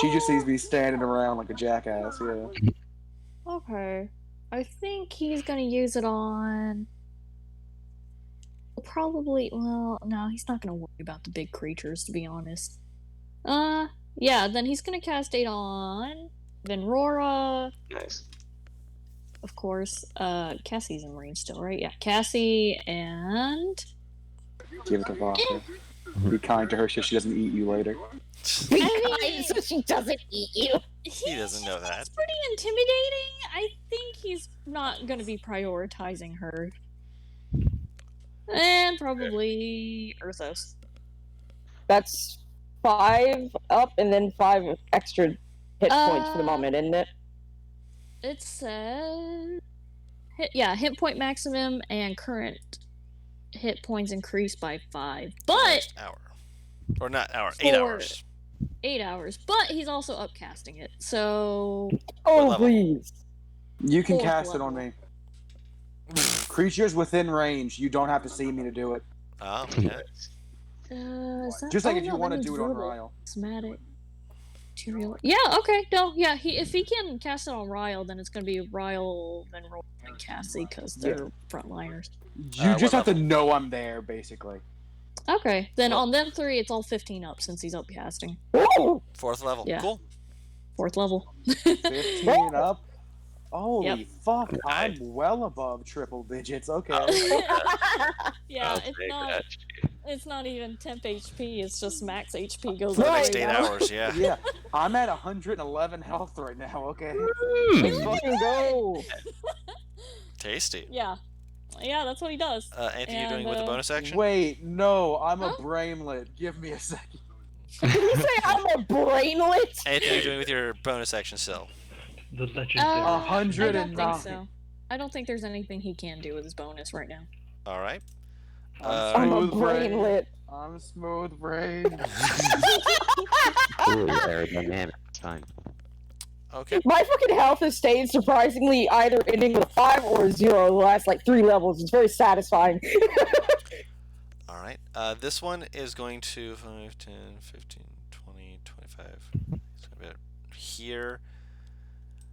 she just sees me standing around like a jackass. Yeah. Okay. I think he's gonna use it on. Probably. Well, no, he's not gonna worry about the big creatures, to be honest. Yeah. Then he's gonna cast aid on Venrora, Nice. of course. Cassie's in range still, right? Yeah, Cassie and. Give it to Vatha. Be kind to her so she doesn't eat you later. Be I kind mean- so she doesn't eat you. He doesn't know that. It's pretty intimidating. I think he's not going to be prioritizing her. And probably Urthos. That's 5 up and then 5 extra hit points for the Uh, moment, isn't it? It says. Hit point maximum and current hit points increased by 5. But Next hour. Or not hour, 8 For- hours. 8 hours. But he's also upcasting it. So. Oh, level? please. You can Fourth cast it on level. me. Creatures within range. You don't have to see me to do it. Oh, okay. Is that, Just like oh, if you no, want that to means do it on verbal. Ryle. Somatic. Material. Yeah, okay. No, yeah. If he can cast it on Ryle, then it's going to be Ryle, then Roy, and Cassie, because they're frontliners. You just what have to level? know I'm there, basically. Okay, then on them 3, it's all 15 up since he's upcasting. Woo! 4th level. Yeah. Cool. 4th level. 15 up. Holy Yep. fuck! I'm well above triple digits. Okay. Yeah, I'll it's take not. that. It's not even temp HP. It's just max HP goes For the up next right 8 now. hours, yeah. Yeah, I'm at 111 health right now. Okay. Let's fucking go. Tasty. Yeah, that's what he does. Anthony, you doing And, with the bonus action? Wait, no, I'm Huh? a brainlet. Give me a second. Did you say I'm a brainlet? Anthony, you doing with your bonus action still? The legendary. I 100 don't and think 9. so. I don't think there's anything he can do with his bonus right now. All right. I'm a Smooth brain. brainlet. I'm smooth brain. Ooh, aerodynamic. It's fine. Okay. My fucking health has stayed surprisingly either ending with a 5 or a 0 the last like 3 levels. It's very satisfying. All right. This one is going to 5, 10, 15, 20, 25. It's gonna be here.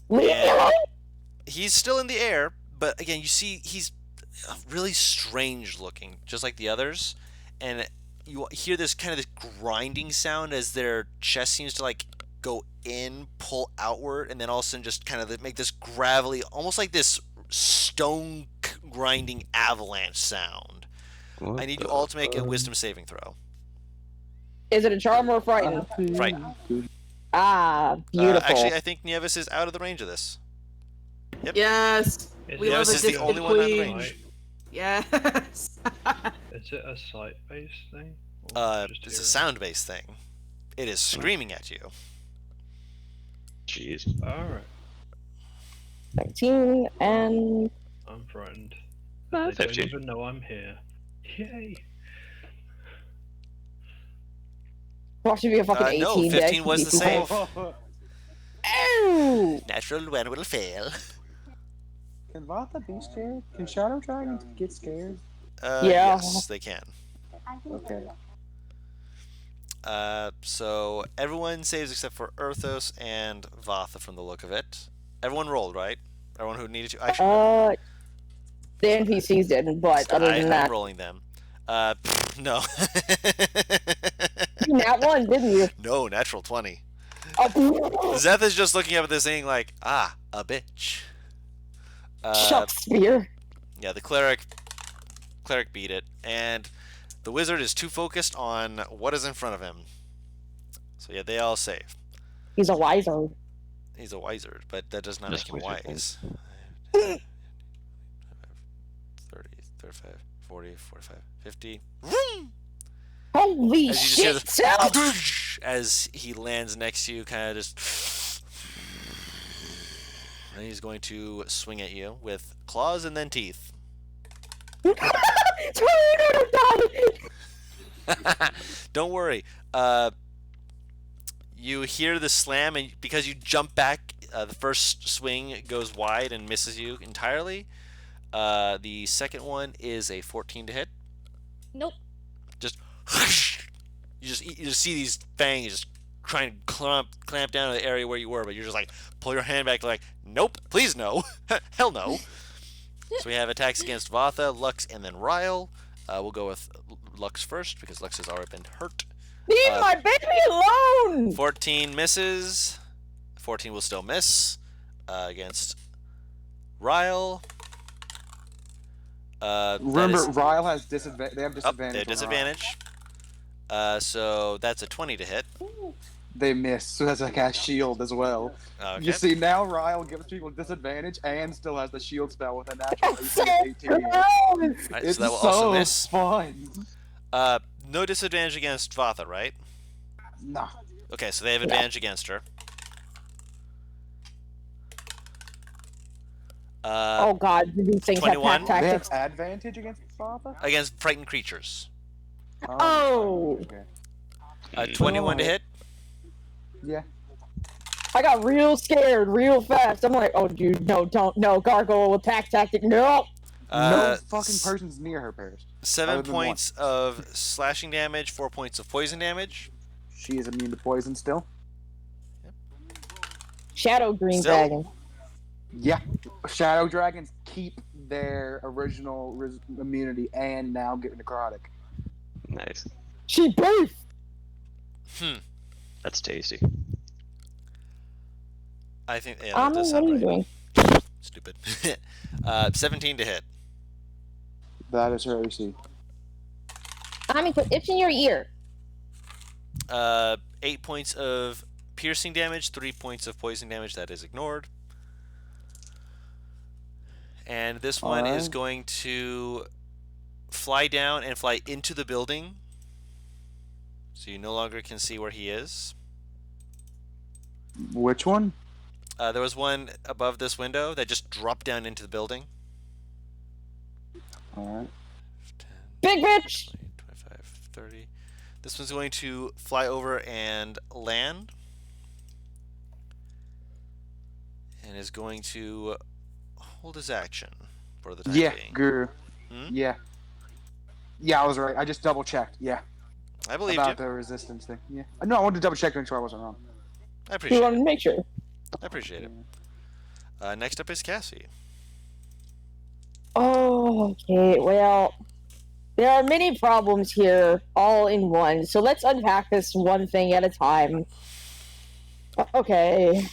Leave me Yeah. alone. He's still in the air, but again, you see he's really strange looking, just like the others. And you hear this kind of this grinding sound as their chest seems to like go in, pull outward, and then all of a sudden just kind of make this gravelly, almost like this stone grinding avalanche sound. I need you all to make a wisdom saving throw. Is it a charm or a frighten? Right. Ah, beautiful. Actually, I think Nieves is out of the range of this. Yes. Is We it- love Nieves a is the distant only one out of queen. range. Yes. Is it a sight-based thing? Or just It's a hearing? sound-based thing. It is screaming at you. Jeez. Alright. 19 and I'm frightened. They don't 15. even know I'm here. Yay! watch it be a fucking 18. No, 15 was the save. Oh! Natural one will fail. Can Vatha be scared? Can Shadow Dragons get scared? Yeah. Yes, they can. Okay. So everyone saves except for Erthos and Vatha from the look of it. Everyone rolled, right? Everyone who needed to. Actually, The NPCs didn't, but other than I'm that. rolling them. No. That one, didn't you? No, natural 20. Oh, Zeth is just looking up at this thing like, a bitch. Shakespeare. Yeah, the cleric beat it, and the wizard is too focused on what is in front of him. So yeah, they all save. He's a wizard. He's a wizard, but that does not Just make him wizard, wise. 30, 35, 40, 45, 50. Holy As you just hear shit! the as he lands next to you, kind of just, and he's going to swing at you with claws and then teeth. Don't worry. You hear the slam, and because you jump back, the first swing goes wide and misses you entirely. The second one is a 14 to hit. Nope. Just you just see these fangs just trying to clamp down to the area where you were, but you're just like pull your hand back like nope, please no, hell no. So we have attacks against Vatha, Lux, and then Ryle. We'll go with Lux first because Lux has already been hurt. Leave my baby alone! 14 misses. 14 will still miss against Ryle. Remember, Ryle has disadvantage. They have disadvantage. They have on disadvantage. So that's a 20 to hit. Ryle. They miss, so that's like a shield as well. Okay. You see, now Ryle gives people disadvantage and still has the shield spell with a natural So 18. gross. Alright, It's so that will so also miss. fun. No disadvantage against Vatha, right? Nah. Okay, so they have advantage against her. Oh god, do these things 21? have pack They have tactics? advantage against Father? Against frightened creatures. Oh. Okay. 21 to hit. Yeah. I got real scared real fast. I'm like, oh dude, no, don't, no, gargoyle with pack tactic, no! No fucking person's near her, Paris. 7 other than points of slashing damage, 4 points of poison damage. She is immune to poison still. Shadow green Still? dragon. Yeah. Shadow dragons keep their original immunity and now get necrotic. Nice. She beef! That's tasty. I think that does What sound are you right. doing? Stupid. 17 to hit. That is her AC. Tommy, put itch in your ear. 8 points of piercing damage, 3 points of poison damage. That is ignored. And this one is Alright. going to fly down and fly into the building. So you no longer can see where he is. Which one? There was one above this window that just dropped down into the building. Alright. 10, Big bitch! 20, 25, 30. This one's going to fly over and land. And is going to hold his action for the time Yeah, being. Guru. Hmm? Yeah. Yeah, I was right. I just double checked. Yeah. I believe About you. the resistance thing. Yeah. No, I wanted to double check to make sure I wasn't wrong. I You appreciate want it. to make sure. I appreciate it. Next up is Cassie. Oh, okay, well, there are many problems here, all in one. So let's unpack this one thing at a time. Okay.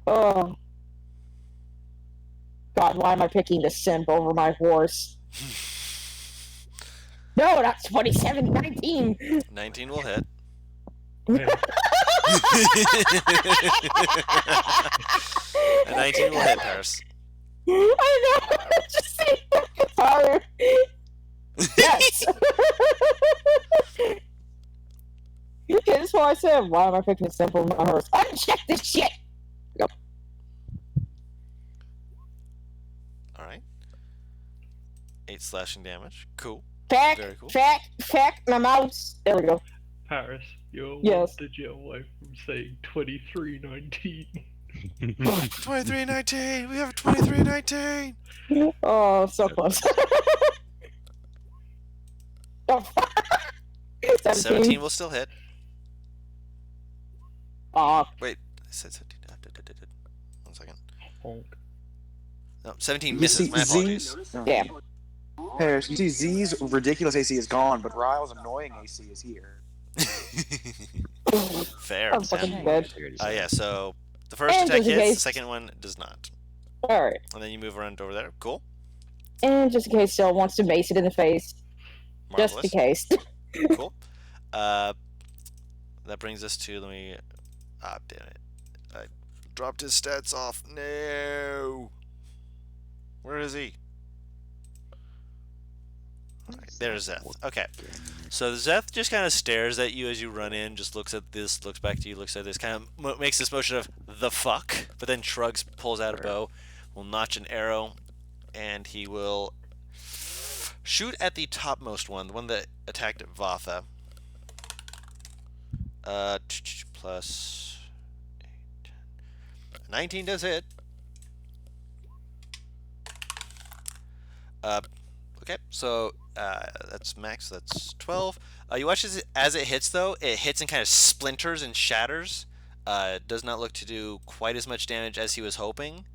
Oh. God, why am I picking the simp over my horse? No, that's 27, 19. 19 will hit. Yeah. A 19 will hit, Paris. I know, just saying it's hard. Yes. Okay, that's why I said, why am I picking a simple numbers? Uncheck this shit! Yep. Alright. 8 slashing damage. Cool. Fact, Very cool. fact, my mouse. There we go. Paris, you're Yes. 1 digit away from saying 2319. 2319! We have a 2319! Oh, so close. Oh, 17 will still hit. Wait, I said 17. 1 second. Honk. No, 17 You misses. see My apologies. yeah. Paris, you see Z's ridiculous AC is gone, but Ryle's annoying AC is here. Fair. I'm fucking And, dead. yeah, so the first And attack just in hits, the case- second one does not. Alright. And then you move around over there. Cool. And just in case Sil wants to mace it in the face. Marvelous. Just in case. Cool. That brings us to, let me, damn it. I dropped his stats off. No. Where is he? Alright, there's Zeth. Okay. So Zeth just kind of stares at you as you run in, just looks at this, looks back to you, looks at this, kind of makes this motion of the fuck, but then shrugs, pulls out a bow, will notch an arrow, and he will shoot at the topmost one, the one that attacked Vatha. Plus 8, 10. 19 does hit. Okay, so that's max, that's 12. You watch as it hits, though, it hits and kind of splinters and shatters. Does not look to do quite as much damage as he was hoping.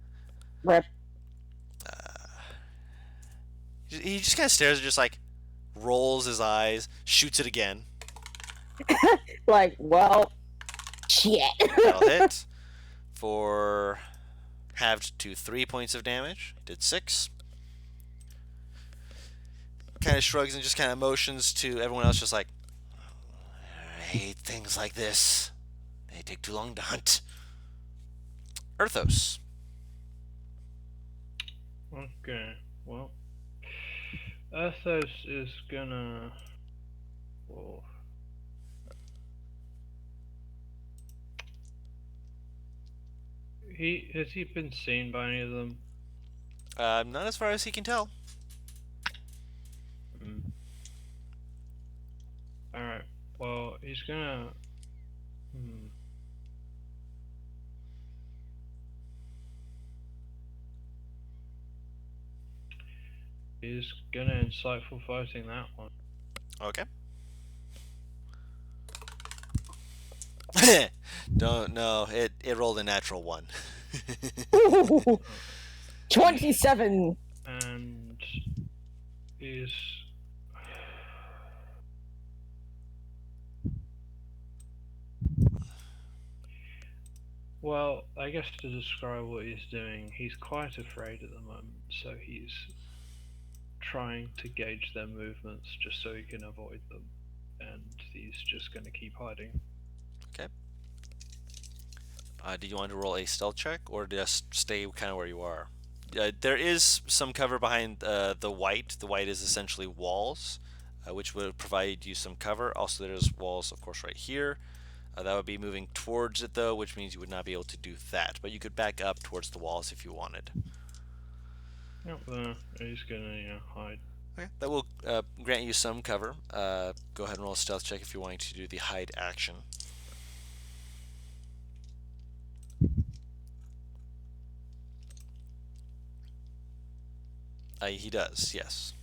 Rip. He just kind of stares, just like rolls his eyes, shoots it again. Like, well, shit. That'll hit for halved to 3 points of damage. Did 6. Kind of shrugs and just kind of motions to everyone else, just like, I hate things like this. They take too long to hunt. Earthos. Okay, well. Earthos is gonna. Whoa. Has he been seen by any of them? Not as far as he can tell. Alright, well, he's gonna. He's gonna insightful fighting that one. Okay. Don't know. It rolled a natural 1. 27. And is well, I guess to describe what he's doing, he's quite afraid at the moment, so he's trying to gauge their movements just so he can avoid them, and he's just going to keep hiding. Okay. Do you want to roll a stealth check, or just stay kind of where you are? There is some cover behind the white. The white is essentially walls, which would provide you some cover. Also, there's walls, of course, right here. That would be moving towards it, though, which means you would not be able to do that. But you could back up towards the walls if you wanted. Yep, he's gonna hide. Okay, that will grant you some cover. Go ahead and roll a stealth check if you're wanting to do the hide action. He does, yes.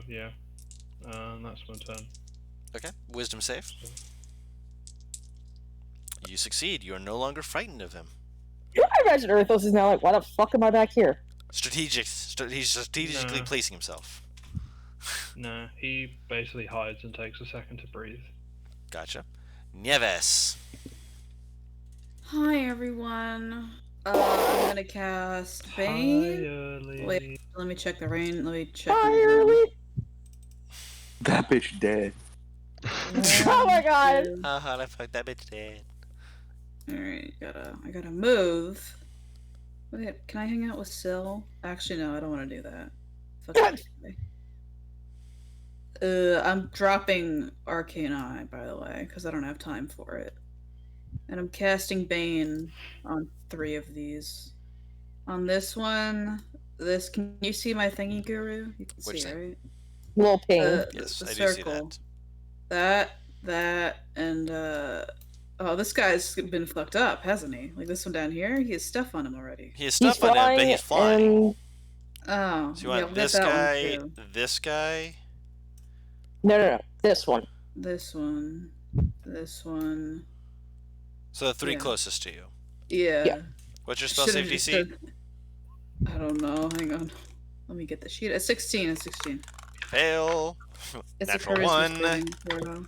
Yeah. That's my turn. Okay, wisdom save. You succeed. You are no longer frightened of him. I imagine Earthos is now like, why the fuck am I back here? He's strategically No. placing himself. No, he basically hides and takes a second to breathe. Gotcha. Nieves. Hi everyone. I'm gonna cast Bane. Hi, Early. Wait, let me check the rain. Let me check. Hi, Early. That bitch dead. Oh my god. I fucked that bitch dead. Alright, I gotta move. Wait, can I hang out with Syl? Actually, no, I don't want to do that. Fuck that guy. I'm dropping Arcane Eye, by the way, because I don't have time for it. And I'm casting Bane on 3 of these. On this one, can you see my thingy, Guru? You can Which see, thing? right? Little ping. Yes, the I do see circle. that. That, and oh, this guy's been fucked up, hasn't he? Like this one down here, he has stuff on him already. He has stuff on him, but he's flying. Oh, So you yeah, want we'll this get that one guy, too. this guy? No. This one. This one. This one. So the 3 Yeah. closest to you. Yeah. Yeah. What's your spell Should've save just DC? said- I don't know. Hang on. Let me get the sheet. At 16. At 16. Fail. It's Natural a charisma 1. saving throw.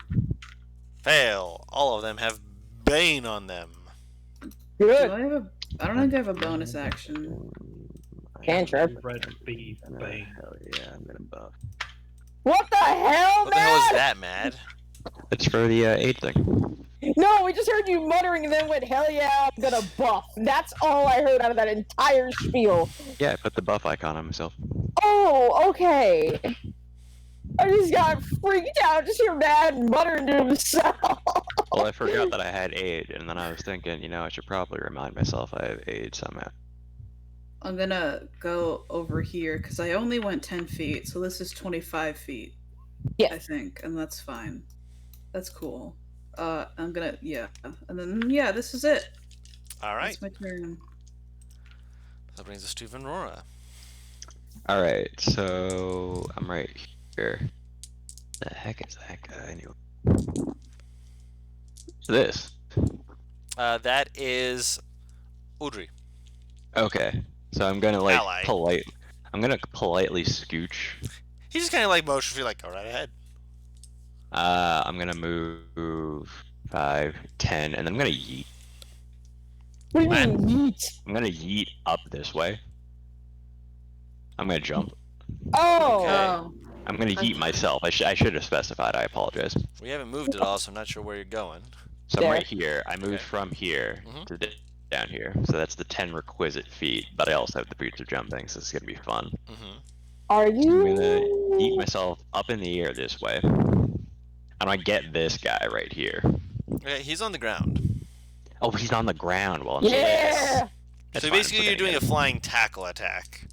Fail. All of them have Bane on them. Do Good. I have a? I don't think I have a bonus action. Cantrip. Red bee bane. Hell yeah, I'm gonna buff. What the hell, What the hell is man? that, Mad? It's for the aid thing. No, we just heard you muttering and then went, hell yeah, I'm gonna buff. That's all I heard out of that entire spiel. Yeah, I put the buff icon on myself. Oh, okay. I just got freaked out just hear Mad muttering to himself. Well, I forgot that I had aid, and then I was thinking, you know, I should probably remind myself I have aid somehow. I'm gonna go over here because I only went 10 feet, so this is 25 feet. Yeah. I think, and that's fine. That's cool. I'm gonna, and then this is it. All right. That's my turn. That brings us to Venrora. Alright, so I'm right here. The heck is that guy anyway? This. That is Udry. Okay. So I'm gonna Ally. I'm gonna politely scooch. He just kind of like motions for you, like, go right ahead. I'm gonna move 5, 10, and then I'm gonna yeet. What do you mean, yeet? I'm gonna yeet up this way. I'm gonna jump. Oh! Okay. Oh, I'm gonna yeet myself. I should have specified. I apologize. We haven't moved at all, so I'm not sure where you're going. So I'm There. right here. I moved Okay. from here Mhm. to down here. So that's the 10 requisite feet. But I also have the boots of jumping, so it's gonna be fun. Mm-hmm. Are I'm you? gonna yeet myself up in the air this way. And I get this guy right here. Okay, he's on the ground. Oh, he's on the ground while I'm Yeah! That's So fine, basically, I'm you're still doing gonna a flying tackle attack.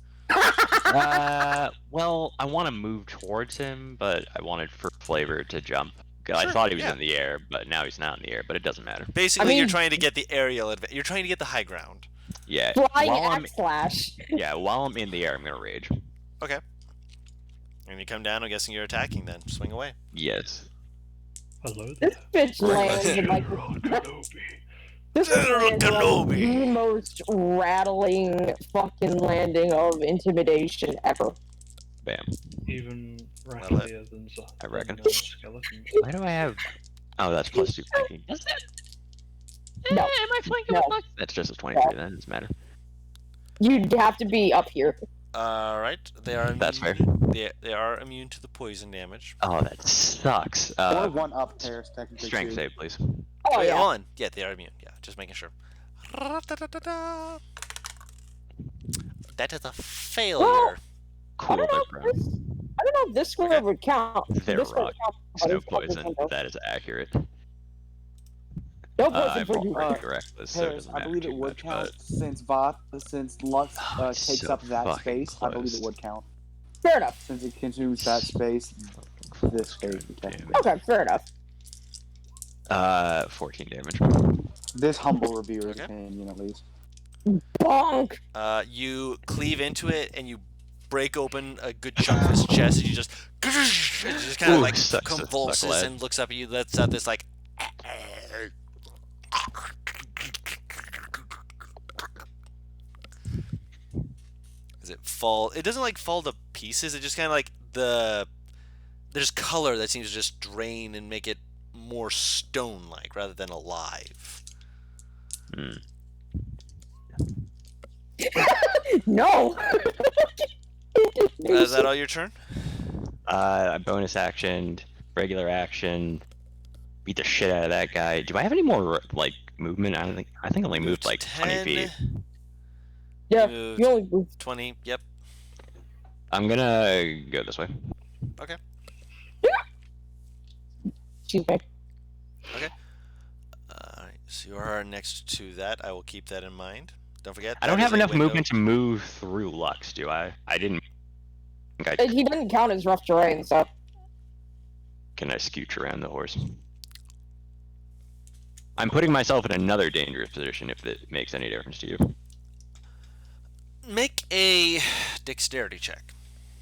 well, I want to move towards him, but I wanted for flavor to jump. 'Cause I Sure, thought he was yeah. in the air, but now he's not in the air. But it doesn't matter. Basically, you're mean- trying to get the aerial advantage. You're trying to get the high ground. Yeah. Flying while I'm axe slash. while I'm in the air, I'm gonna rage. And you come down, I'm guessing you're attacking then. Swing away. Yes. Hello there. This bitch landed like General Kenobi. this General landed like Kenobi. the most rattling fucking landing of intimidation ever. Bam. Even Well, rattlier than I reckon. skeletons. Why do I have? Oh, that's +2 flanking. Does that? No. Am I flanking No. with luck? That's just a 23. That doesn't matter. You'd have to be up here. All right, they are. That's fair. They are immune to the poison damage. Oh, that sucks. Or one up pairs, technically. Strength too. save, please. Oh Wait, yeah. hold on. Yeah, they are immune. Yeah, just making sure. That is a failure. Well, Cool. I don't know they're if this, I don't know if this score Okay. would count. They're This would rock. count. Snow It's fucking poison. window. That is accurate. No I poison for you. rolled reckless, so it Paris, doesn't I matter believe too it would much, count but since Lux Oh, it's takes so up that fucking space. I believe it close. would count Fair enough. since it consumes that space. This space, technically. Okay, fair enough. 14 damage. This humble reviewer's Okay. opinion, at least. Bonk. You cleave into it and you break open a good chunk of his chest, and you just, it just kind of Ooh, like sucks, convulses lad. and looks up at you. Lets out this like. Does it fall? It doesn't like fall to pieces. It just kind of like there's color that seems to just drain and make it more stone-like rather than alive. Hmm. No. Is that all your turn? Bonus action, regular action, beat the shit out of that guy. Do I have any more like movement? I think I only moved like 20 feet. Yeah, moved you only moved. 20. Yep. I'm gonna go this way. Okay. Excuse me. Alright, so you are next to that. I will keep that in mind. Don't forget. I don't that is have a enough window. movement to move through Lux, do I? I didn't think I He doesn't count as rough terrain, so. Can I scooch around the horse? I'm putting myself in another dangerous position if it makes any difference to you. Make a dexterity check.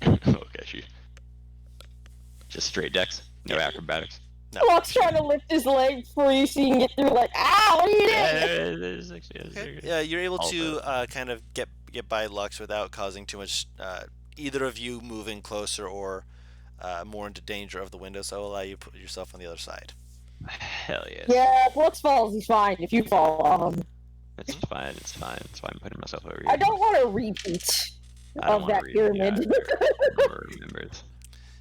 Okay, shoot. Just straight dex, no acrobatics. No. Locke's trying to lift his leg free so you can get through, like, ow, what are you doing? Okay. Yeah, you're able to kind of get by Lux without causing too much, either of you moving closer or more into danger of the window, so I'll allow you to put yourself on the other side. Hell yes. Yeah, if Lux falls, he's fine. If you fall, It's fine, it's fine. It's fine. I'm putting myself over here. I don't want a repeat I don't of wanna that read it pyramid. either. Remember it.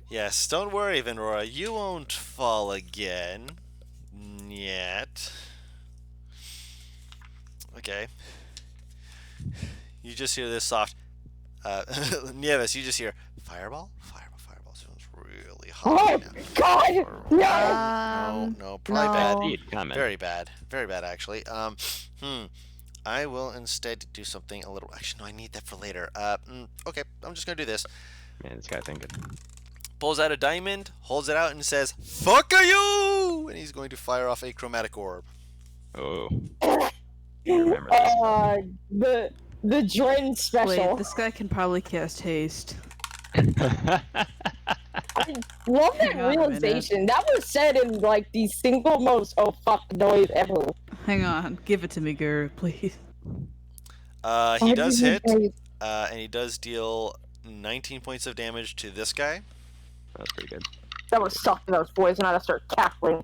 Yes, don't worry, Venrora. You won't fall again. Yet. Okay. You just hear this soft... Nieves, you just hear, Fireball? Fireball sounds really hot Oh, right now. God! No! No, probably bad. Indeed, comment. Very bad. Very bad, actually. I will instead do something a little... Actually, no, I need that for later. Okay, I'm just gonna do this. Man, this guy thinking. Pulls out a diamond, holds it out, and says, "Fuck are you?" And he's going to fire off a chromatic orb. Oh. You remember this. The Dren special. Wait, this guy can probably cast haste. I love that Hang on a minute. realization. That was said in, like, the single most oh fuck noise ever. Hang on, give it to me, Gur, please. He does hit, and he does deal 19 points of damage to this guy. That's pretty good. That would suck to those boys, and I'd start cackling.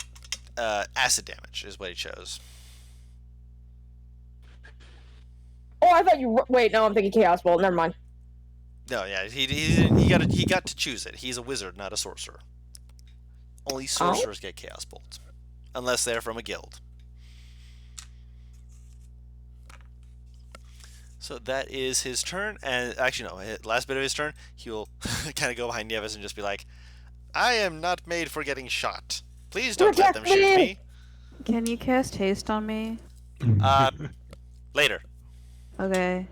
Acid damage is what he chose. Oh, I thought you. Wait, no, I'm thinking Chaos Bolt. Never mind. No, yeah, he got to choose it. He's a wizard, not a sorcerer. Only sorcerers get Chaos Bolts, unless they're from a guild. So that is his turn, and actually no, last bit of his turn, he will kind of go behind Nieves and just be like, "I am not made for getting shot. Please don't let them shoot me." Can you cast haste on me? Later. Okay.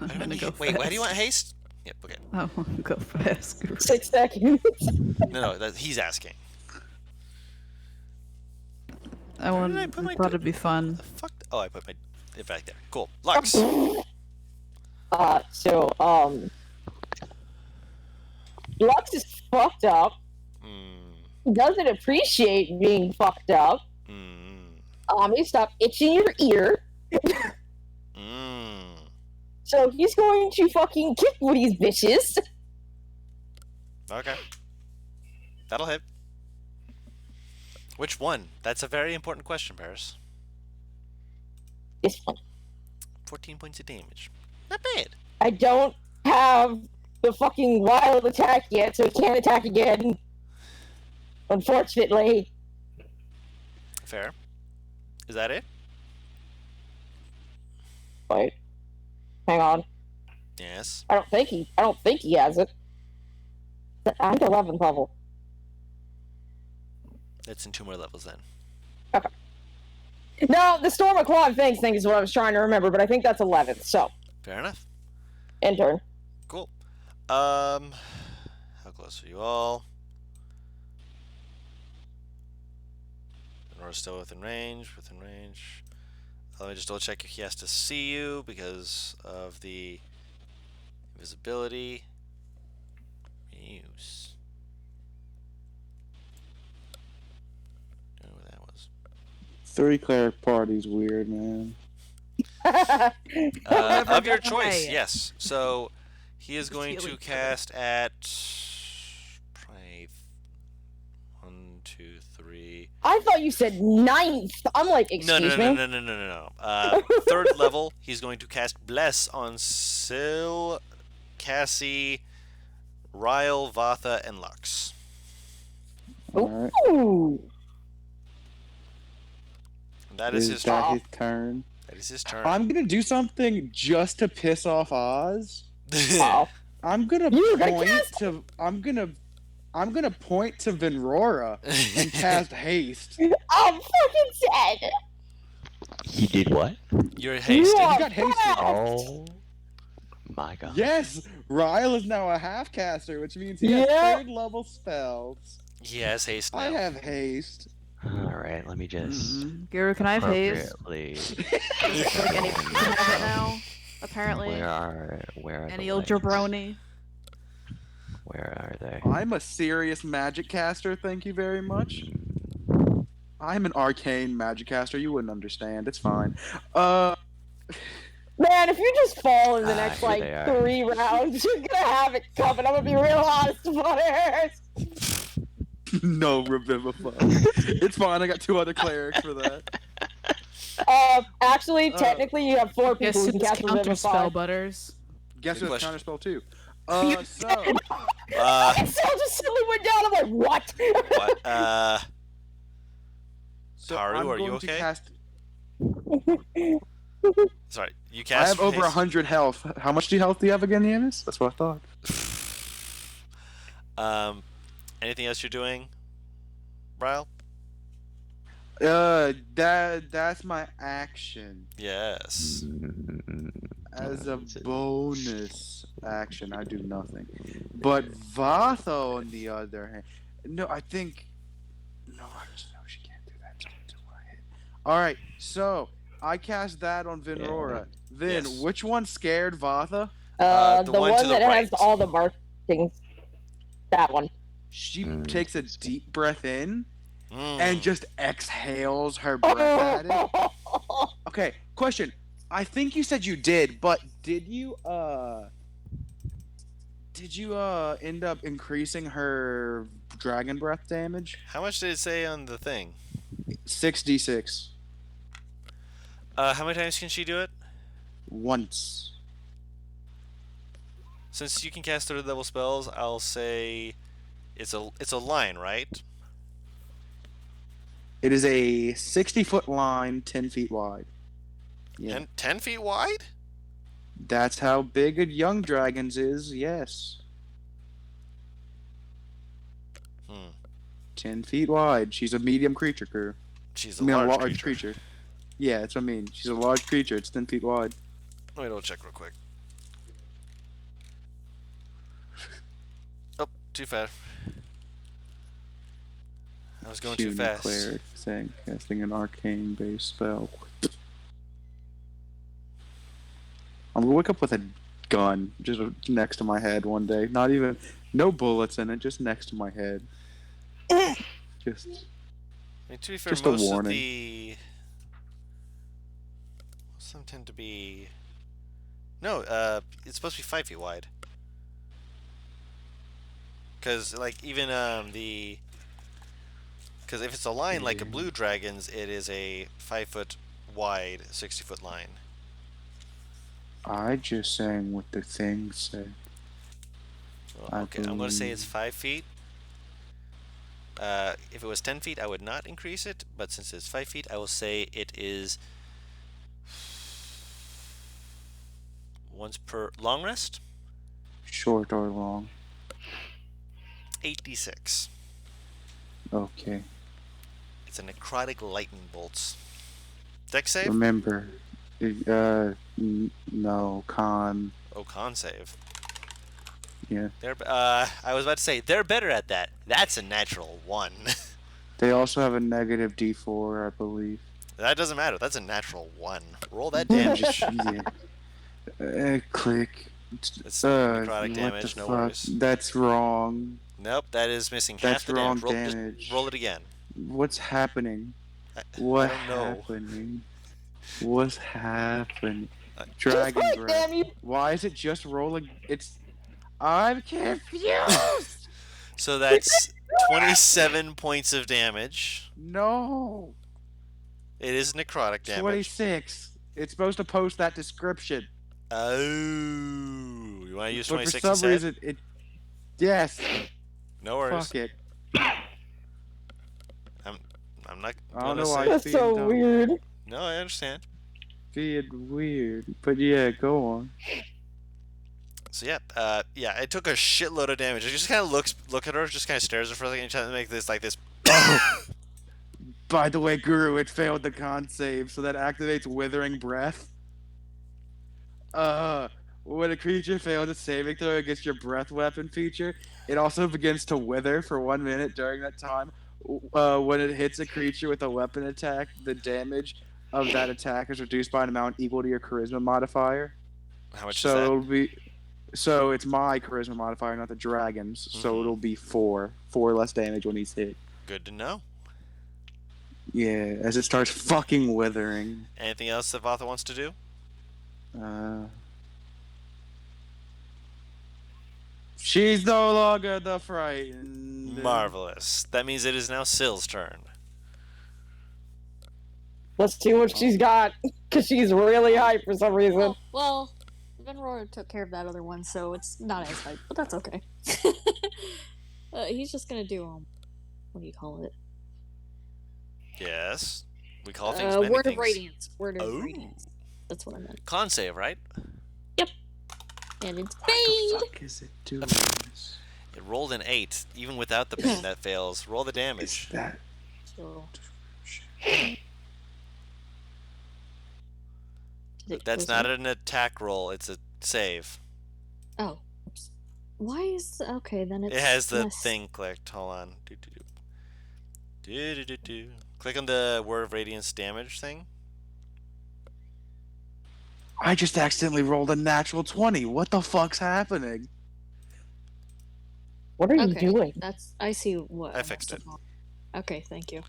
I'm Wait, gonna go why do you fast. want haste? Yep, okay. I want to go fast. 6 seconds. No, he's asking. I Where did I want. put my I thought it'd be fun. Fuck. Oh, I put it back there. Cool. Lux. Lux is fucked up. Mm, Doesn't appreciate being fucked up. You stop itching your ear. So he's going to fucking kick these bitches. Okay. That'll hit. Which one? That's a very important question, Paris. This one. 14 points of damage. Not bad. I don't have the fucking wild attack yet, so he can't attack again. Unfortunately. Fair. Is that it? Wait. Hang on. Yes. I don't think he has it. I'm 11th level. It's in 2 more levels then. Okay. No, the Storm of Claw thing is what I was trying to remember, but I think that's 11th, so. Fair enough. Enter. Cool. How close are you all? Nora's still within range. Let me just double check if he has to see you because of the invisibility. Use. I don't know what that was. 3 cleric party's weird, man. Of your got choice, away. yes. So he is Just going to healing cast at probably 1, 2, 3. I thought you said 9th. I'm like, excuse me. No. 3rd level. He's going to cast Bless on Sil, Cassie, Ryle, Vatha, and Lux. Alright. Ooh. That is Is his that turn. his turn? That is his turn. I'm gonna do something just to piss off Oz. Oh, I'm gonna You gotta point cast- to. I'm gonna point to Venrora and cast haste. I'm fucking dead. He did what? You're You hasted. are He got hasted. fucked. Oh my god. Yes, Ryle is now a half caster, which means he has Yeah. 3rd level spells. He has haste now. I have haste. Alright, let me just Guru, can I have haste? appropriately. Like any can have it now? Apparently. Where are Any the old links? jabroni. Where are they? I'm a serious magic caster, thank you very much. I'm an arcane magic caster, you wouldn't understand, it's fine. Man, if you just fall in the next here like they are. 3 rounds, you're gonna have it coming. I'm gonna be real honest about it. No Revivify. It's fine, I got 2 other clerics for that. Actually, technically, you have 4 people Guess who can it's cast counter Revivify. spell butters. Guess Good who has question. counterspell too? So Excel just suddenly went down. I'm like, what? What? so Haru, I'm are you going to okay? cast. Sorry, you I cast. have over haste? 100 health. How much health do you have again, Yanis? That's what I thought. Anything else you're doing, Ryle? That's my action. Yes. As a bonus action, I do nothing. But Vatho, on the other hand, no, I think no, she can't do that until I hit. All right, so I cast that on Venrora. Then Yes. which one scared Vatha? The The one one to the that has right. all the markings. That one. She takes a deep breath in Mm. and just exhales her breath at it. Okay, question. I think you said you did, but did you end up increasing her dragon breath damage? How much did it say on the thing? 6d6 How many times can she do it? once. Since you can cast 3rd level spells, I'll say it's a line, right? It is a 60-foot line, 10 feet wide. Yeah, 10 feet wide? that's how big a young dragon's is. Yes, Hmm. 10 feet wide. She's a medium creature, crew. She's I a mean, a large large creature. Yeah, that's what I mean. She's a large creature. It's 10 feet wide. Let me double check real quick. Oh, too fast. I was going too Shooting fast. Cleric saying casting an arcane based spell. I'm gonna wake up with a gun just next to my head one day. Not even no bullets in it, just next to my head. Just I mean, to be fair, Just a most of warning. some tend to be. No, it's supposed to be 5 feet wide. Because, like, even because if it's a line like a blue dragon's, it is a 5 foot wide, 60-foot line. I just saying what the thing said. Well, okay, I'm going to say it's 5 feet. If it was 10 feet, I would not increase it, but since it's 5 feet, I will say it is once per long rest. Short or long. 8d6. Okay. It's a necrotic lightning bolts. Deck save? Remember, no con. Oh, con save. Yeah. I was about to say they're better at that. That's a natural 1. They also have a negative D4, I believe. That doesn't matter. That's a natural 1. Roll that damage. Yeah. Click. It's necrotic what damage. the No fuck? worries. That's wrong. Nope, that is missing That's half the wrong damage. damage. Just roll it again. What's happening? I What don't know. happening? What's happening? Just Dragon Just breath. damn you. Why is it just rolling? I'm confused. So that's 27 points of damage. No. It is necrotic damage. 26. It's supposed to post that description. Oh, you want to use But 26 for some instead? reason, it. Yes. No worries. Fuck it. I'm not. I don't gonna know why say- That's it's so being dumb. weird. No, I understand. Being weird. But yeah, go on. So yeah, it took a shitload of damage. It just kind of look at her, just kind of stares at her for a second, and tries to make this like this. By the way, Guru, it failed the con save, so that activates Withering Breath. When a creature fails a saving throw against your breath weapon feature, it also begins to wither for 1 minute during that time. When it hits a creature with a weapon attack, the damage of that attack is reduced by an amount equal to your charisma modifier. How much So is that? it'll be, so it's my charisma modifier, not the dragon's. So it'll be 4 less damage when he's hit. Good to know. Yeah, as it starts fucking withering. Anything else that Vatha wants to do? She's no longer the frightened. Marvelous. That means it is now Sill's turn. Let's see what she's got, because she's really high for some reason. Well, Venrora took care of that other one, so it's not as hype, but that's okay. He's just gonna do what do you call it? Yes. We call things many Word things. of Radiance. Word of Radiance. That's what I meant. Con save, right? Yep. And it's What Bane. the fuck is it doing? It rolled an 8. Even without the pain, that fails. Roll the Is damage. that? So, That's not an attack roll. It's a save. Oh. Oops. Why is okay? Then it's. It has the less. thing clicked. Hold on. Do. Click on the Word of Radiance damage thing. I just accidentally rolled a natural 20. What the fuck's happening? What are you Okay, doing? that's. I see what. I fixed it. Okay, thank you.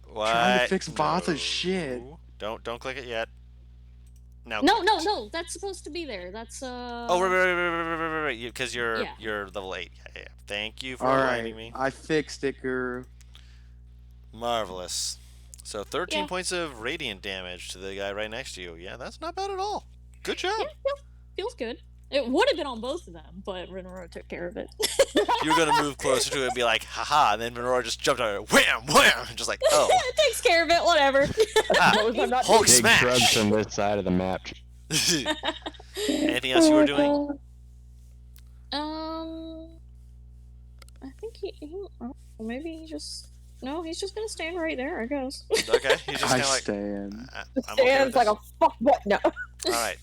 What? Trying to fix Vatha's shit. Don't click it yet. Now. No, click no, it. no. That's supposed to be there. That's Oh, right. Because you're Yeah. you're level 8. Yeah. Thank you for Alright, reminding me. I fixed it, Guru. Marvelous. So 13 Yeah. points of radiant damage to the guy right next to you. Yeah, that's not bad at all. Good job. Yeah, feels good. It would have been on both of them, but Renora took care of it. You're gonna move closer to it and be like, haha, and then Venora just jumped on it, wham, wham, and just like, oh. It takes care of it. Whatever. I'm not Hulk Big smash. shrubs from this side of the map. Anything else you were doing? I think maybe he just. No, he's just gonna stand right there, I guess. Okay, he's just I kind of like, stand. I'm okay Stands with like this. a fuck what? No. All right.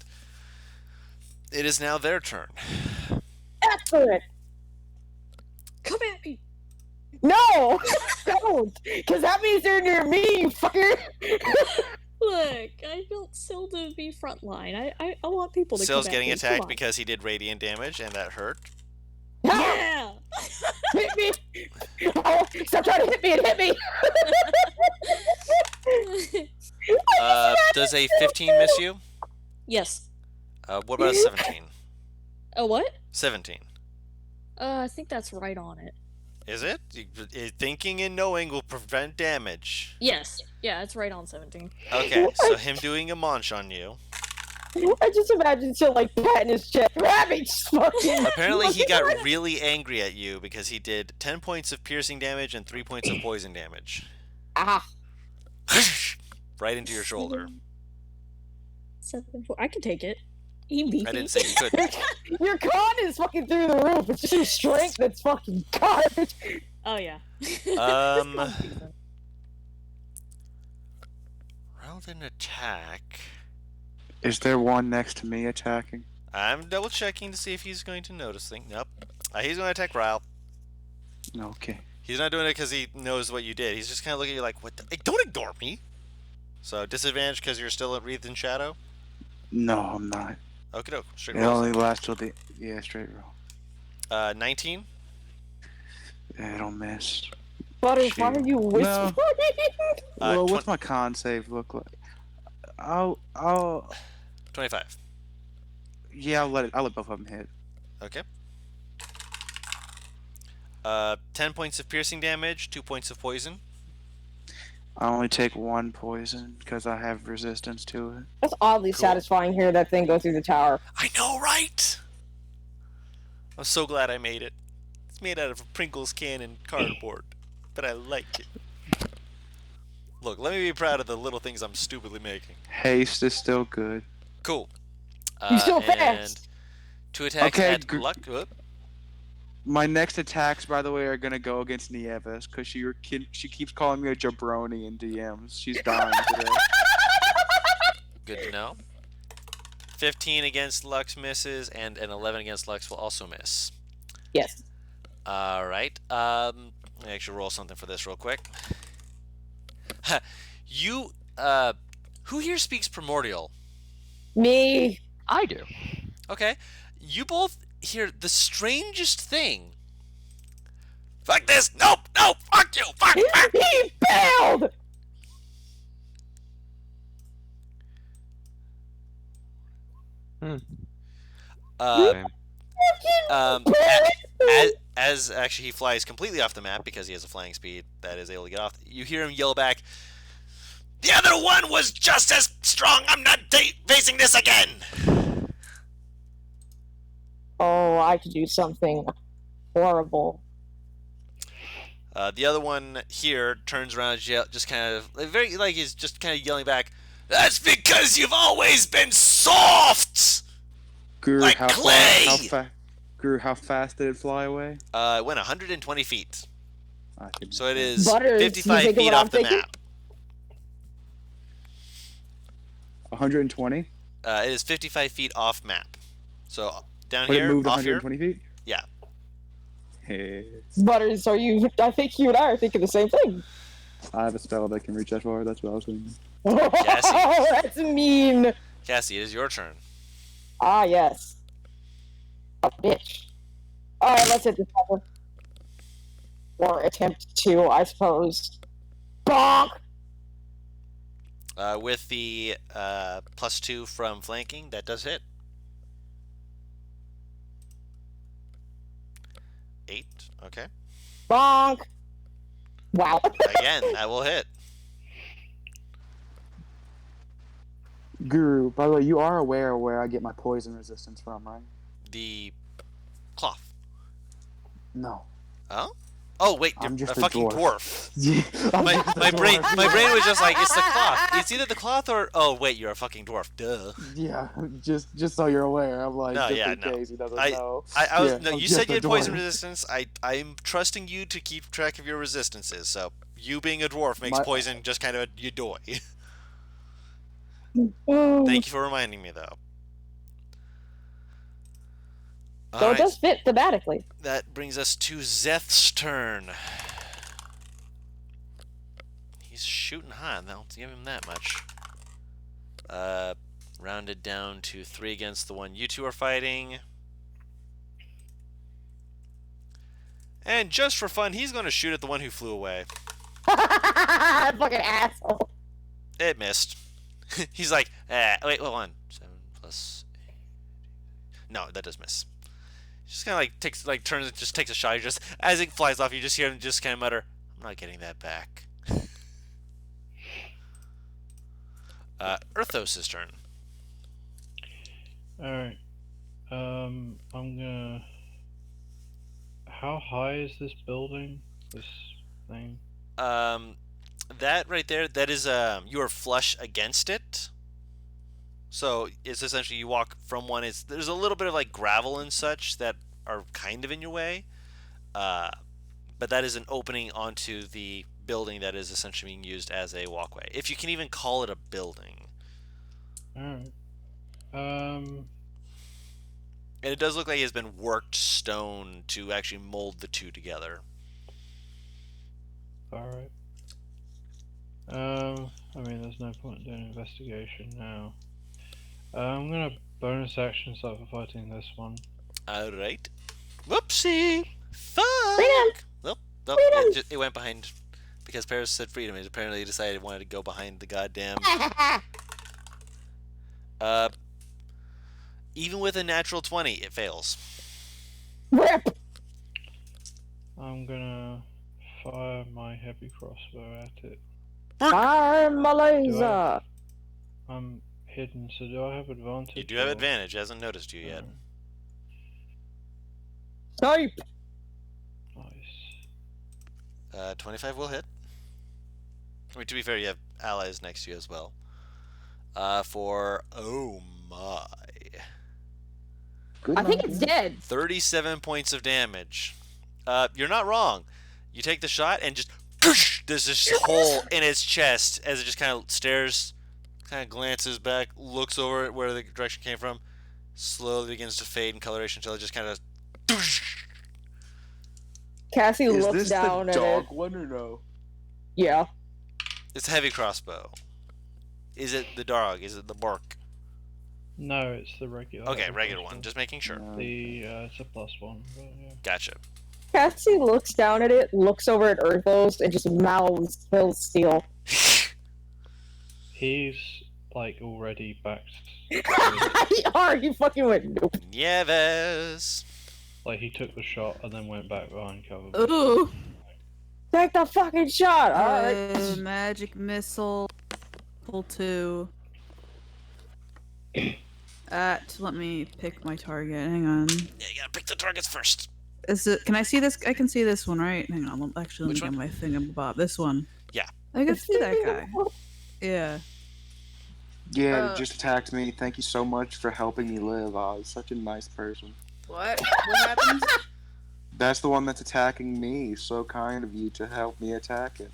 It is now their turn. Excellent. Come at me. No, don't, because that means they're near me, you fucker. Look, I built Syl to be frontline. I want people to. Sill's come getting at me. Come attacked on. because he did radiant damage, and that hurt. Yeah. Hit me. Oh, stop trying to hit me and hit me. Does a 15 miss you? Yes. What about a 17? Oh, what? 17. I think that's right on it. Is it? Thinking and knowing will prevent damage. Yes. Yeah, it's right on 17. Okay, so him doing a munch on you. I just imagine Syl like patting his chest. Rabbit, fucking. Apparently he got really angry at you because he did 10 points of piercing damage and 3 points of poison damage. Ah. Right into your shoulder. 7, 4. I can take it. He beat I me. didn't say you couldn't. Your con is fucking through the roof. It's just your strength that's fucking garbage. Oh yeah. Round an attack. Is there one next to me attacking? I'm double checking to see if he's going to notice things. Nope. He's going to attack Ryle. Okay. He's not doing it because he knows what you did. He's just kind of looking at you like, what the? Hey, don't ignore me. So, disadvantage because you're still wreathed in shadow? No, I'm not. Okie doke. Straight It rolls. only lasts till the straight roll. 19? It'll miss. Butters, why are you whispering? No. Well, what's twen- my con save look like? I'll 25. yeah, I'll let both of them hit. Okay. 10 points of piercing damage, 2 points of poison. I only take 1 poison because I have resistance to it. That's oddly Cool. satisfying hearing that thing go through the tower. I know, right? I'm so glad I made it. It's made out of a Pringles can and cardboard, but I like it. Look, let me be proud of the little things I'm stupidly making. Haste is still good. Cool. You're so and fast. 2 attacks Okay, at luck. Whoop. My next attacks, by the way, are gonna go against Nieves because she keeps calling me a jabroni in DMs. She's dying today. Good to know. 15 against Lux misses, and an 11 against Lux will also miss. Yes. All right. Let me actually roll something for this real quick. You, who here speaks Primordial? Me. I do. Okay. You both hear the strangest thing. Fuck this! Nope! Nope! Fuck you! Fuck! Fuck. He failed. Uh, Okay. as actually he flies completely off the map because he has a flying speed that is able to get off. You hear him yell back, "The other one was just as strong. I'm not facing this again." Oh, I could do something horrible. The other one here turns around, just kind of very like he's just kind of yelling back, "That's because you've always been soft, Guru, like clay." Guru, how fast did it fly away? It went 120 feet, I can so it is Butters, you 55 think of feet what off I'm the thinking? map. 120. It is 55 feet off map. So down But here, it moved off here. 120 feet. Yeah. Hey, Butters, I think you and I are thinking the same thing. I have a spell that can reach that far. That's what I was thinking. Cassie. Oh, that's mean. Cassie, it is your turn. Ah, yes. A bitch. Alright, let's hit this level. Or attempt to, I suppose. Bonk! With the +2 from flanking, that does hit. 8. Okay. Bonk! Wow. Again, that will hit. Guru, by the way, you are aware of where I get my poison resistance from, right? The cloth. No. Oh? Oh wait, you're I'm just a a fucking dwarf. dwarf. Yeah, I'm just a My brain dwarf. was just like, it's the cloth. It's either the cloth or wait, you're a fucking dwarf. Duh. Yeah, just so you're aware. I'm like, No, just yeah, in no. case he doesn't I know. was Yeah, no. I'm You just said you a had poison dwarf. resistance. I'm trusting you to keep track of your resistances. So you being a dwarf makes My- poison just kind of you die. Oh. Thank you for reminding me, though. So All it right, does fit thematically. that brings us to Zeth's turn. He's shooting hot. I'll give him that much. Rounded down to 3 against the one you two are fighting. And just for fun, he's going to shoot at the one who flew away. Fucking asshole. It missed. He's like, wait, hold on. 7 plus 8. No, that does miss. Just kind of like turns, just takes a shot. You just, as it flies off, you just hear him just kind of mutter, "I'm not getting that back." Earthos' turn. Alright. I'm gonna. How high is this building? This thing? That right there, that is you are flush against it. So it's essentially you walk from one. There's a little bit of like gravel and such that are kind of in your way, but that is an opening onto the building that is essentially being used as a walkway. If you can even call it a building. Alright. And it does look like it has been worked stone to actually mold the two together. Alright. I mean, there's no point in doing investigation now. I'm gonna bonus action start for fighting this one. Alright. Whoopsie! Fuck! Freedom! Nope. It went behind. Because Paris said freedom, it apparently decided it wanted to go behind the goddamn... Even with a natural 20, it fails. Rip! I'm gonna fire my heavy crossbow at it. I'm a laser! I'm hidden, so do I have advantage? You do have or- advantage, hasn't noticed you yet. Snipe! Nice. 25 will hit. I mean, to be fair, you have allies next to you as well. For, oh my. Good I think luck. it's dead. 37 points of damage. You're not wrong. You take the shot and just there's this hole in its chest as it just kind of stares, kind of glances back, looks over at where the direction came from, slowly begins to fade in coloration until it just kind of. Cassie Is looks this down the at dog it. one or no? Yeah. It's a heavy crossbow. Is it the dog? Is it the bark? No, it's the regular. Okay, regular one. Just making sure. The it's a +1. But yeah. Gotcha. Cassie looks down at it, looks over at Earthos, and just mouths Phil Steele. He's like already backed. You fucking went nope. Nieves. Like he took the shot and then went back behind cover. Ooh. Take the fucking shot. Alright. Magic missile. Pull 2. Let me pick my target. Hang on. Yeah, you gotta pick the targets first. Is it? Can I see this? I can see this one, right? Hang on. Actually, let Which me one? get my thingamabob. This one. Yeah. I can see that guy. Yeah. Yeah, it just attacked me. Thank you so much for helping me live. I was such a nice person. What? What happens? That's the one that's attacking me. So kind of you to help me attack it.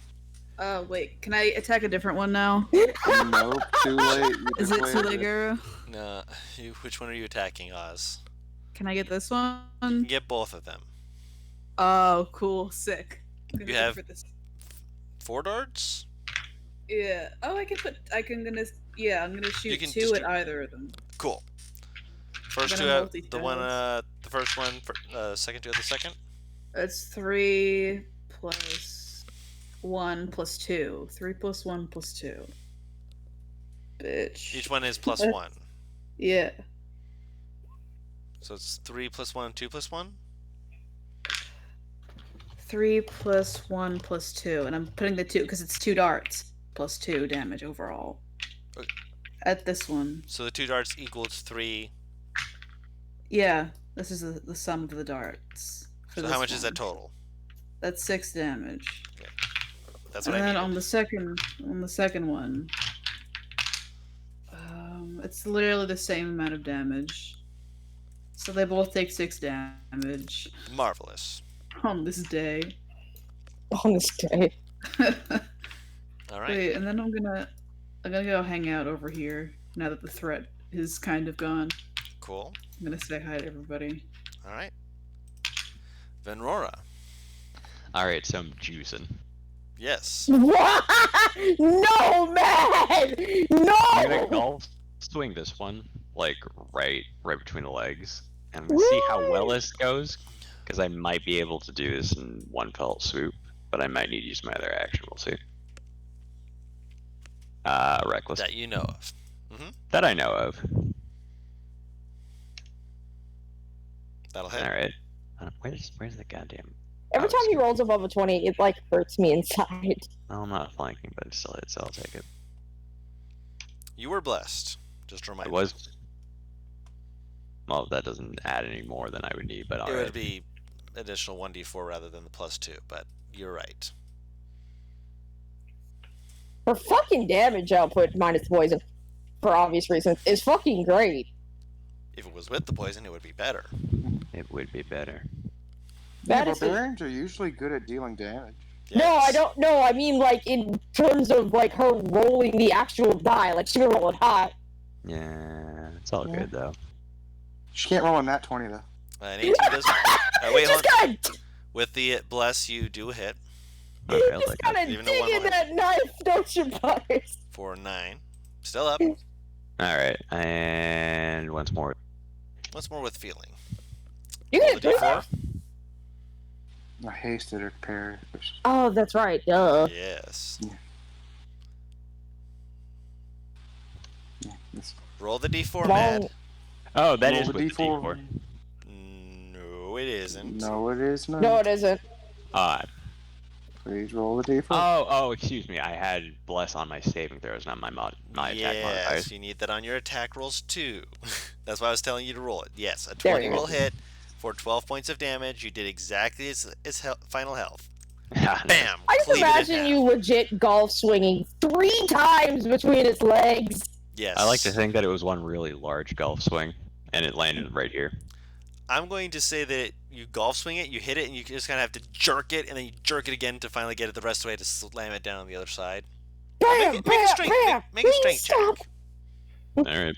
Oh, wait. Can I attack a different one now? Nope, too late. You Is just it too late, waited. Guru? No, which one are you attacking, Oz? Can I get this one? You can get both of them. Oh, cool. Sick. I'm gonna You go have for this. 4 darts? Yeah. Oh, I'm gonna shoot can 2 just at do- either of them. Cool. First gonna two have multi-task. the first one, second two have the second. It's 3 plus 1 plus 2. 3 plus 1 plus 2. Bitch. Each one is +1. Yeah. So it's 3 plus 1, 2 plus 1? 3 plus 1 plus 2. And I'm putting the 2 because it's 2 darts. Plus 2 damage overall. Okay. At this one. So the 2 darts equals 3. Yeah. This is the sum of the darts. For So this how much is one. that total? That's 6 damage. That's And what I then need. on the second one, it's literally the same amount of damage. So they both take 6 damage Marvelous. on this day. On this day. All right. Wait, and then I'm gonna go hang out over here now that the threat is kind of gone. Cool. I'm gonna say hi to everybody. All right. Venrora. Alright, so I'm juicing. Yes. What? No, man! No! I'm gonna golf swing this one, like right between the legs, and I'm gonna see how well this goes, because I might be able to do this in one fell swoop, but I might need to use my other action. We'll see. Reckless. That you know of. That I know of. That'll hit. Alright. Where's the goddamn... Every time he rolls above a 20, it like hurts me inside. Well, I'm not flanking, but it still hits, so I'll take it. You were blessed. Just a I reminder. was... Well, that doesn't add any more than I would need, but It alright. would be additional 1d4 rather than the +2, but you're right. Her fucking damage output minus poison, for obvious reasons, is fucking great. If it was with the poison, it would be better. It would be better. That is Barbarians are usually good at dealing damage. No, I Yes. don't know. I mean, like, in terms of, like, her rolling the actual die. Like, she been rolling hot. Yeah, it's all Yeah. good, though. She can't roll on that 20 though. An 18 does. Wait, hold Just on. gotta, With the bless, you do hit Okay, I'll just take it. gotta Even though dig one in will that knife, don't you, Butters? for 9. Still up. Alright, and once more. Once more with feeling. You Roll can the do d4. that. I hasted her pair. Oh, that's right. Duh. Yes. Yeah, this- Roll the d4, Long- Mad. Oh, that Roll is the with the D4. D4. No, it isn't. No, it is not. No, it isn't. Please roll the D4. Oh, excuse me. I had bless on my saving throws, not my attack Yes, modifiers. you need that on your attack rolls too. That's why I was telling you to roll it. Yes, a There 20 you will go. hit for 12 points of damage. You did exactly its final health. Yeah, Bam! I just cleave it in imagine half. you legit golf swinging 3 times between its legs. Yes. I like to think that it was one really large golf swing, and it landed right here. I'm going to say that you golf swing it, you hit it, and you just kind of have to jerk it, and then you jerk it again to finally get it the rest of the way to slam it down on the other side. Bam, Make a bam, strength, bam. make a Please strength stop. check. All right.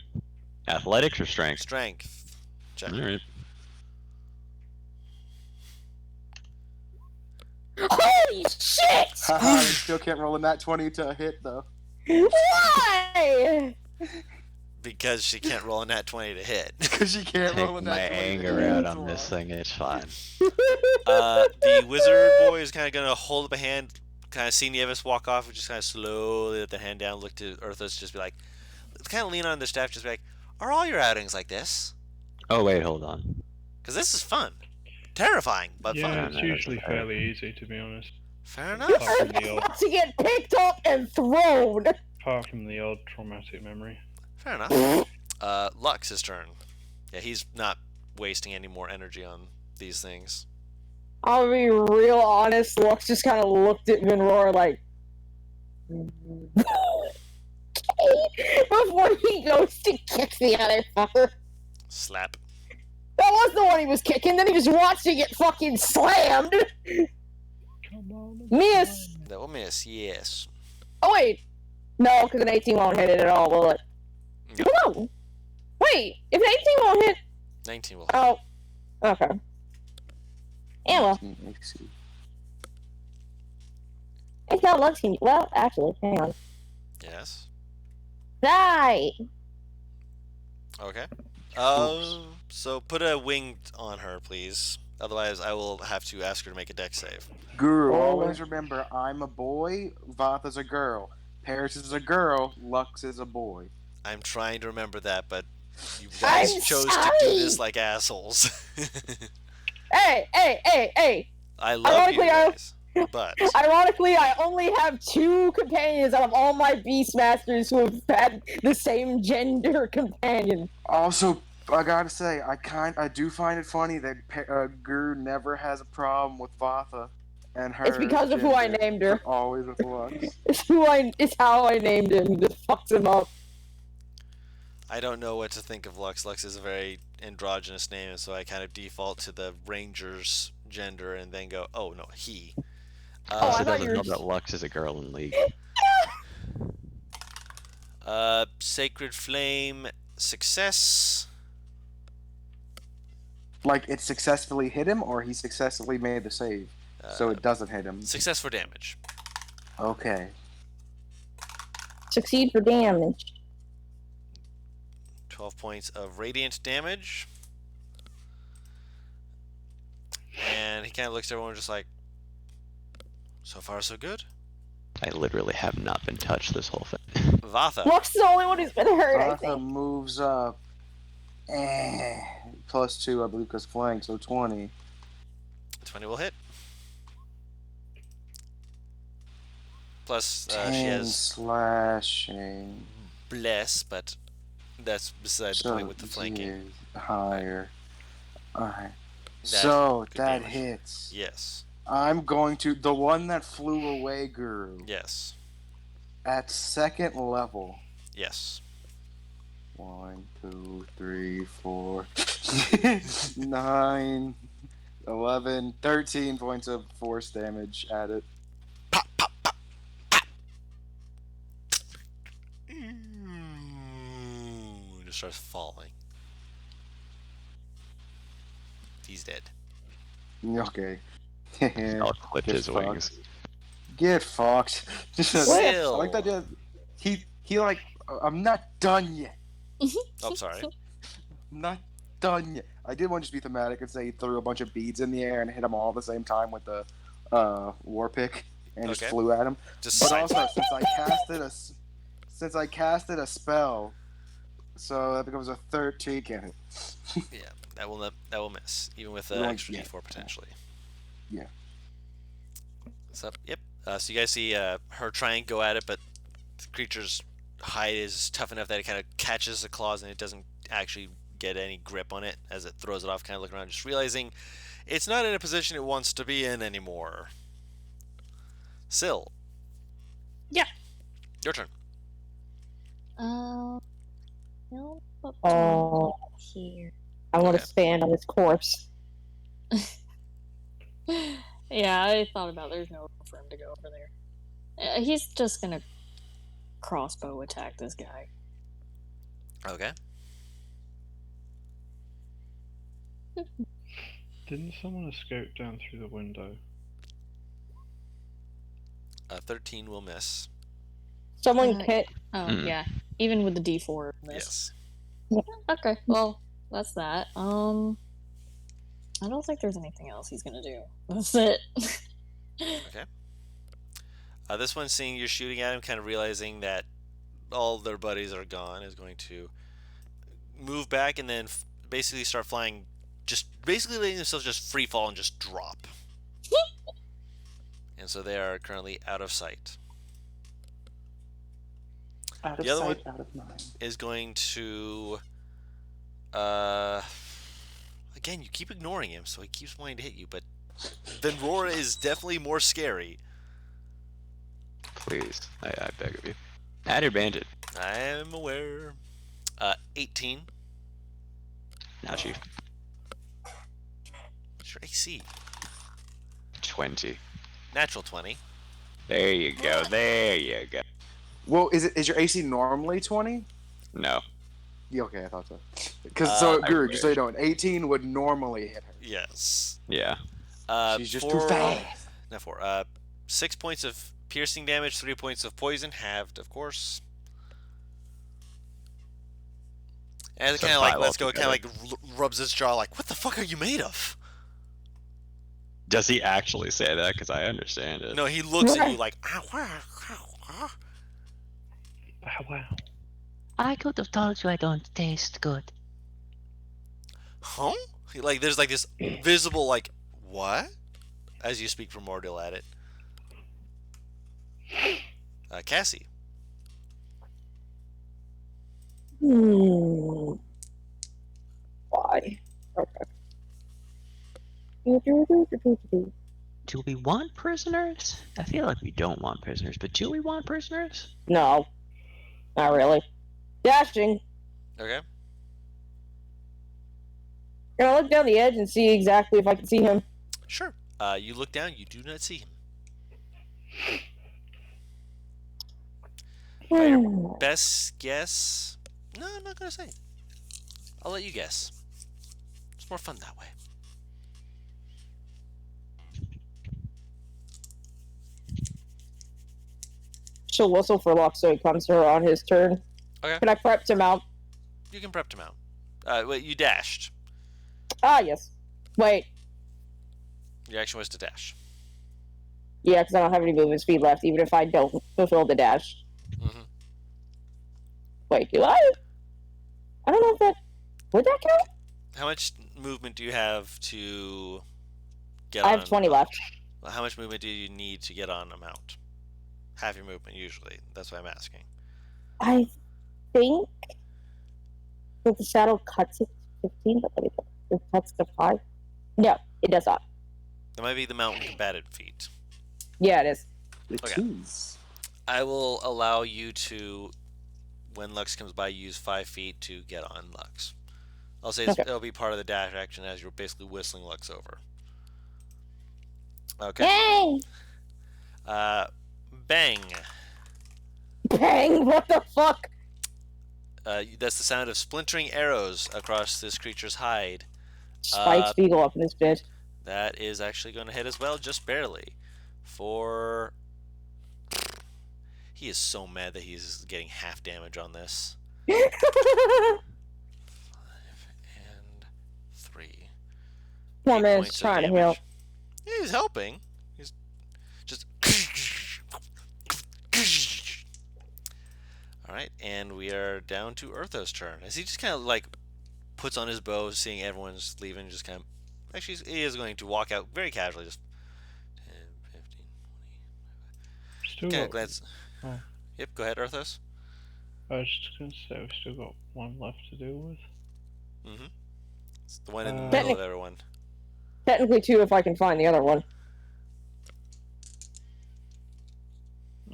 Athletics or strength? Strength check. All right. Holy shit! Haha, you still can't roll a nat 20 to hit, though. Why? Because she can't roll a nat 20 to hit. Because you can't roll a Take nat my 20 to anger hit. out That's on why. this thing. It's fine. The wizard boy is kind of going to hold up a hand, kind of see Nieves walk off, and just kind of slowly let the hand down, look to Earthas, just be like, kind of lean on their staff, just be like, are all your outings like this? Oh wait, hold on. Because this is fun. Terrifying, but Yeah, fun. it's No, usually that's fair. fairly easy, to be honest. Fair You're enough. Apart from the odd, about to get picked up and thrown. apart from the odd traumatic memory. Fair enough. Lux's turn. Yeah, he's not wasting any more energy on these things. I'll be real honest. Lux just kind of looked at Vinroar like, before he goes to kick the other fucker. Slap. That was the one he was kicking. Then he was watching it fucking slammed. Come on. Miss. That will miss, yes. Oh wait, no, because an 18 won't hit it at all, will it? No. No. Wait, if an 18 won't hit, 19 will hit. oh, okay. Yeah, well, it's not Lux can. Well, actually, hang on. Yes. Die. Okay. So put a wing on her, please. Otherwise, I will have to ask her to make a dex save. Guru, Oh. always remember, I'm a boy, Vatha's a girl. Paris is a girl, Lux is a boy. I'm trying to remember that, but you I'm guys chose to do sorry. this like assholes. Hey. I love you Ironically, guys, but Ironically, I only have 2 companions out of all my Beastmasters who have had the same gender companion. Also, I gotta say, I do find it funny that Guru never has a problem with Vatha and her. It's because of who I gender, named her. but always with Lux. It's how I named him. It just fucks him up. I don't know what to think of Lux. Lux is a very androgynous name, so I kind of default to the ranger's gender and then go, oh no, he. I Also thought doesn't you were- know that Lux is a girl in League. Sacred Flame, success. Like, it successfully hit him, or he successfully made the save, so it doesn't hit him. Success for damage. Okay. Succeed for damage. 12 points of radiant damage. And he kind of looks at everyone just like, so far so good. I literally have not been touched this whole thing. Vatha. Lux is the only one who's been hurt, I Vatha think. moves up. +2, I believe, because flank, so 20. 20 will hit. Plus, 10 she has slashing. bless, but that's beside the point with the flanking. yeah, higher. Alright. That's So, good that damage. hits. Yes. I'm going to. The one that flew away, Guru. Yes. At 2nd level. Yes. 1, 2, 3, 4, 9, 11, 13 points of force damage added. Pop, pop, pop, pop. Just starts falling. He's dead. Okay. I'll clip Get his fucked. wings. Get fucked. I Still. like that. He like. I'm not done yet. Oh, sorry. I'm not done yet. I did want to just be thematic and say he threw a bunch of beads in the air and hit them all at the same time with the war pick and just Okay. flew at him. Just But side- also, since I casted a spell, so that becomes a 13 can't hit. yeah, that will miss, even with Well, extra yeah. D4 potentially. Yeah. What's up? Yep. So you guys see her try and go at it, but the creature's hide is tough enough that it kind of catches the claws and it doesn't actually get any grip on it as it throws it off, kind of looking around, just realizing it's not in a position it wants to be in anymore. Syl. Yeah. Your turn. No, Oh. here. I want Okay. to stand on this corpse. Yeah, I thought about there's no room for him to go over there. He's just gonna crossbow attack this guy. Okay. Didn't someone escape down through the window? 13 will miss. Someone hit. Oh yeah, even with the D4 Yes. miss. Okay, well that's that. I don't think there's anything else he's gonna do. That's it. Okay. This one, seeing you're shooting at him, kind of realizing that all their buddies are gone, is going to move back and then basically start flying, just basically letting themselves just free fall and just drop. And so they are currently out of sight. Out of The other sight, one out of mind. is going to again, you keep ignoring him, so he keeps wanting to hit you, but then Roar is definitely more scary. Please, I beg of you. Add your bandit. I am aware. 18. Now, Chief. What's your AC? 20. Natural 20. There you go. There you go. Well, is your AC normally 20? No. Yeah, okay, I thought so. Because so, I Guru, just so you wish. know, an 18 would normally hit her. Yes. Yeah. She's just too fast. Not 4. 6 points of piercing damage, 3 points of poison, halved, of course. And it So kind of like 5 lets go, kind of like altogether. rubs his jaw, like, what the fuck are you made of? Does he actually say that? Because I understand it. No, he looks at you like, ow, ow, ow, ow. Oh, wow. I could have told you I don't taste good. Huh? Like, there's like this visible, like, what? As you speak primordial at it. Cassie. Why? Okay. Do we want prisoners? I feel like we don't want prisoners, but do we want prisoners? No. Not really. Dashing. Okay. Gonna look down the edge and see exactly if I can see him. Sure. You look down, you do not see him. Your best guess? No, I'm not gonna say. I'll let you guess. It's more fun that way. She'll whistle for luck so he comes to her on his turn. Okay. Can I prep to mount? You can prep him out. Wait, you dashed. Ah, yes. Wait. Your action was to dash. Yeah, because I don't have any movement speed left, even if I don't fulfill the dash. Mm-hmm. Wait, do I? I don't know if that... Would that count? How much movement do you have to get I on? have 20 left. Well, how much movement do you need to get on a mount? Half your movement, usually. That's what I'm asking. I think that the saddle cuts it to 15, but let me look. It cuts to 5. No, it does not. That might be the mountain combatant feat. Yeah, it is. It Okay. is. I will allow you to, when Lux comes by, use 5 feet to get on Lux. I'll say Okay. it'll be part of the dash action as you're basically whistling Lux over. Okay. Yay! Bang. Bang! What the fuck? That's the sound of splintering arrows across this creature's hide. Spike Spiegel up in this bitch. That is actually going to hit as well, just barely. For... He is so mad that he's getting half damage on this. 5 and 3. Poor 8 man's points of trying to damage. help. He's helping. He's just... Alright, and we are down to Urtho's turn. As he just kind of like puts on his bow, seeing everyone's leaving, just kind of... Actually, he is going to walk out very casually, just 10, 15, 20... Still Kind of got, glance. Oh. Yep, go ahead, Arthos. I was just going to say, we've still got one left to deal with. Mm-hmm. It's the one in the Uh, middle of everyone. Technically 2 if I can find the other one.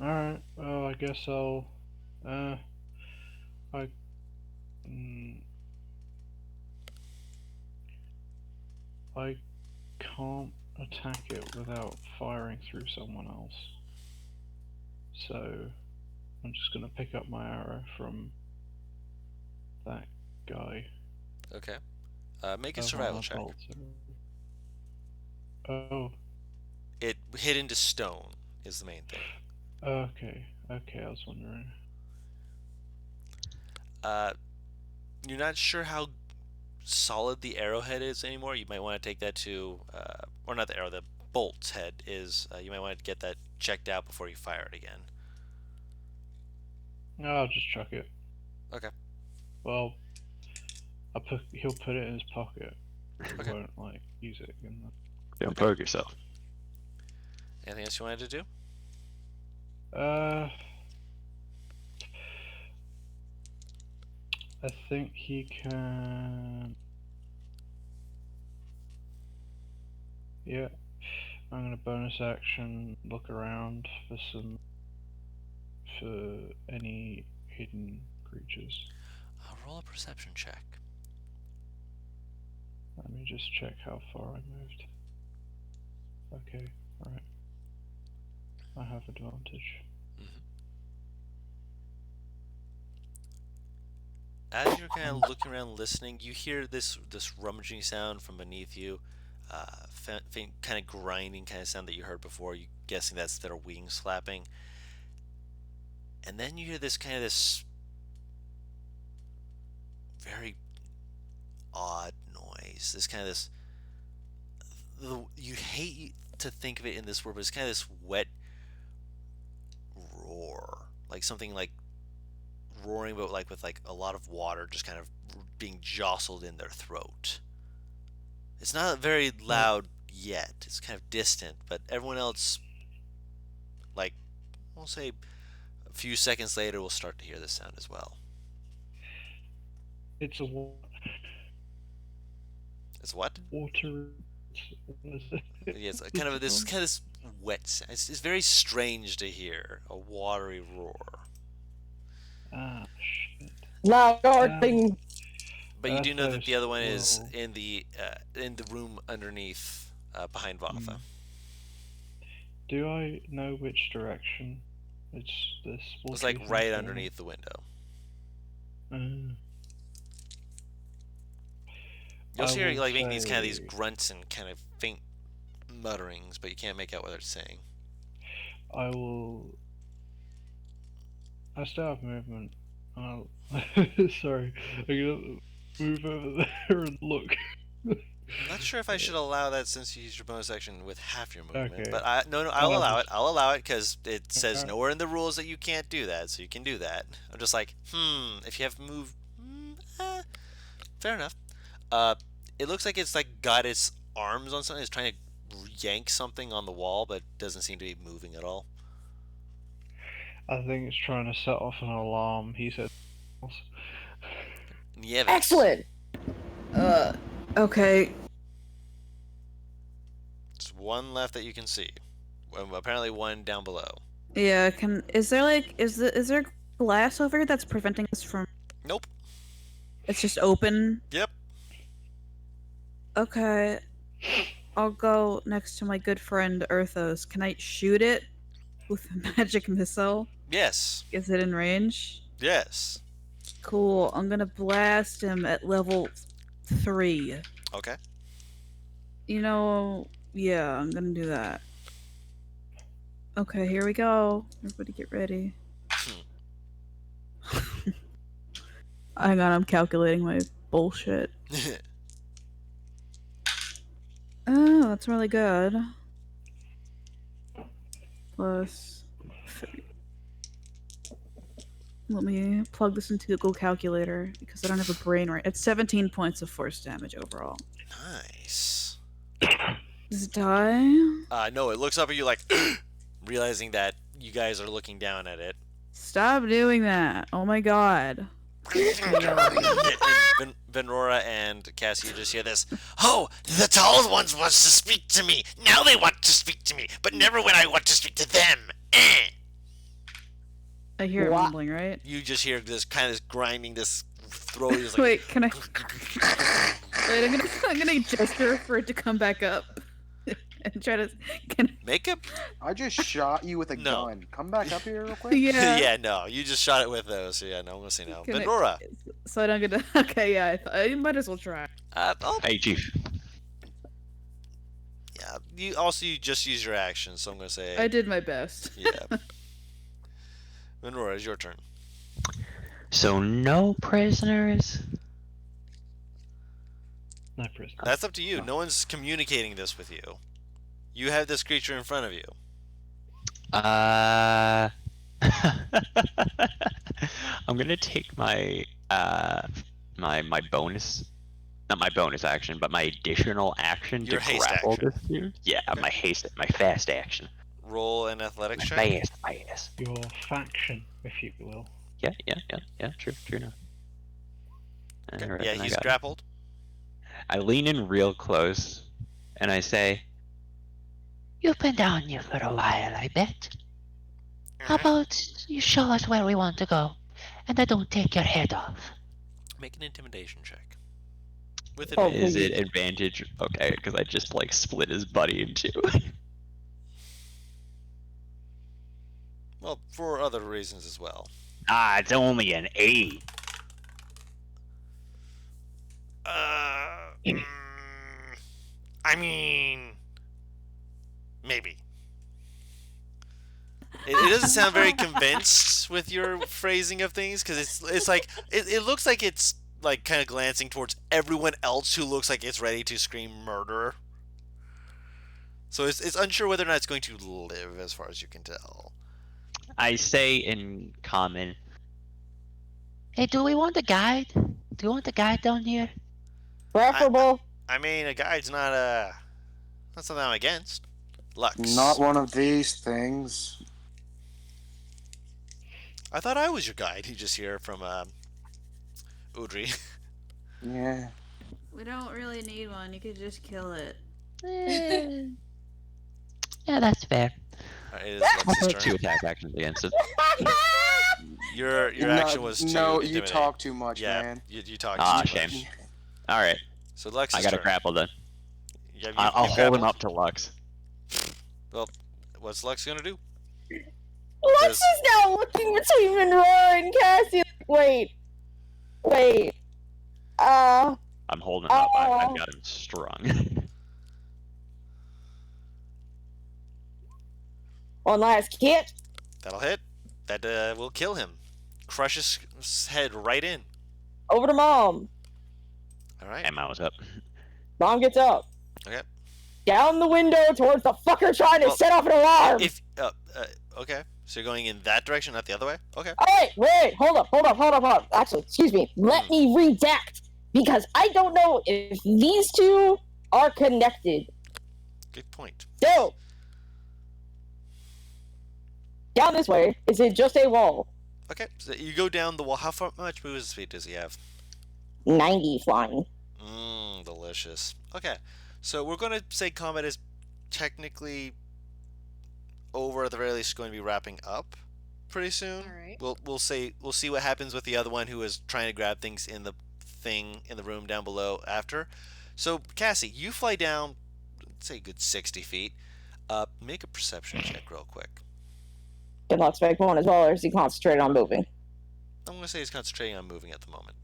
Alright, well, I guess I'll. I can't attack it without firing through someone else. So I'm just gonna pick up my arrow from that guy. Okay. Make a Oh, survival my check. bolts are- It hit into stone is the main thing. Okay, I was wondering. You're not sure how solid the arrowhead is anymore. You might want to take that to, or not the arrow, the bolt's head is. You might want to get that checked out before you fire it again. No, I'll just chuck it. Okay. Well, he'll put it in his pocket. Okay. He won't like use it again. Don't poke yourself. Anything else you wanted to do? I think he can. Yeah, I'm gonna bonus action look around for any hidden creatures. Roll a perception check. Let me just check how far I moved. Okay, alright. I have advantage. As you're kind of looking around, listening, you hear this rummaging sound from beneath you, faint kind of grinding kind of sound that you heard before. You guessing that's their wings flapping, and then you hear this very odd noise. This kind of you hate to think of it in this word, but it's kind of this wet roar, like something like roaring, but like with like a lot of water just kind of being jostled in their throat. It's not very loud yet. It's kind of distant, but everyone else, like, we'll say a few seconds later, will start to hear this sound as well. It's a It's what? water. What is it? Yeah, it's kind of this wet sound. It's very strange to hear a watery roar. Ah, shit. Loud gargling. But you do know that the other one is Slow. in the room underneath, behind Vatha. Do I know which direction it's this? It's like right underneath the window. You'll see her like making these grunts and kind of faint mutterings, but you can't make out what they're saying. I still have movement. Sorry, I'm gonna move over there and look. I'm not sure if I should allow that since you used your bonus action with half your movement, Okay. but I'll allow it. I'll allow it because it says nowhere in the rules that you can't do that, so you can do that. I'm just like, if you have moved, fair enough. It looks like it's like got its arms on something. It's trying to yank something on the wall, but doesn't seem to be moving at all. I think it's trying to set off an alarm. He said. Yeah. Excellent. Okay. There's one left that you can see. Apparently, one down below. Yeah, is there glass over here that's preventing us from... Nope. It's just open? Yep. Okay. I'll go next to my good friend Earthos. Can I shoot it with a magic missile? Yes. Is it in range? Yes. Cool. I'm gonna blast him at level 3. Okay. You know, yeah, I'm gonna do that. Okay, here we go. Everybody get ready. Hang on, I'm calculating my bullshit. Oh, that's really good. Plus 3. Let me plug this into the Google calculator because I don't have a brain right. It's 17 points of force damage overall. Nice. Does it die? No, it looks up at you like, realizing that you guys are looking down at it. Stop doing that. Oh my god. And Venrora and Cassie, you just hear this. Oh, the tall ones wants to speak to me. Now they want to speak to me, but never when I want to speak to them. I hear it rumbling, right? You just hear this kind of grinding, this throat. Like, wait, can I? Wait, I'm gonna gesture for it to come back up and try to. Make it. I just shot you with a No. gun. Come back up here real quick. Yeah. Yeah, no. You just shot it with those. So yeah, no. I'm gonna say no. Can I- Benora. So I don't get to. Okay, yeah, I might as well try. Hey, Chief. Yeah. You just use your action, so I'm gonna say. I did my best. Yeah. Benora, it's your turn. So no prisoners. No prison. That's up to you. No one's communicating this with you. You have this creature in front of you. I'm gonna take my my bonus, not my bonus action, but my additional action Your to haste grapple action. this dude. Yeah, Okay. my fast action. Roll an athletics check. Fast. Your faction, if you will. Yeah. True enough. Okay. Alright, Yeah, and I he's got it. grappled. I lean in real close, and I say, You've been down here for a while, I bet. How Uh-huh. about you show us where we want to go, and I don't take your head off? Make an intimidation check. With Oh, advantage. is it advantage? Okay, because I just like split his buddy in two. Well, for other reasons as well. It's only an 8. I mean, maybe. It doesn't sound very convinced with your phrasing of things, because it's like it looks like it's like kind of glancing towards everyone else who looks like it's ready to scream murder. So it's unsure whether or not it's going to live, as far as you can tell. I say in common, Hey, do we want a guide? Do you want a guide down here? Preferable. I mean, a guide's not something I'm against. Lux. Not one of these things. I thought I was your guide. You just hear from Udry. Yeah. We don't really need one. You could just kill it. Yeah, that's fair. Alright, it is I'll Lux's put 2 turn. attack actions against it. Your action was to No, you intimidate. talk too much, Yeah, man. you talk Ah, too shame. much. All right, So Lux's I got to turn. grapple then. Yeah, I'll you hold him grappled. up to Lux. Well, what's Lux gonna do? Lux is now looking between Monroe and Cassie. Wait. I'm holding him up. I've got him strung. One last hit. That'll hit. That will kill him. Crush his head right in. Over to Mom. All right. And mouse up. Mom gets up. Okay. Down the window towards the fucker trying to Well, set off an alarm. If okay, so you're going in that direction, not the other way. Okay. Alright, wait, hold up. Actually, excuse me. Let me redact. Because I don't know if these two are connected. Good point. So, down this way, is it just a wall? Okay, so you go down the wall. How much movement speed does he have? 90 flying. Delicious. Okay, so we're going to say combat is technically over. At the very least, going to be wrapping up pretty soon. All right. We'll see what happens with the other one who is trying to grab things in the thing in the room down below after. So Cassie, you fly down, let's say a good 60 feet. Make a perception check real quick. Can Lux make one as well, or is he concentrated on moving? I'm going to say he's concentrating on moving at the moment.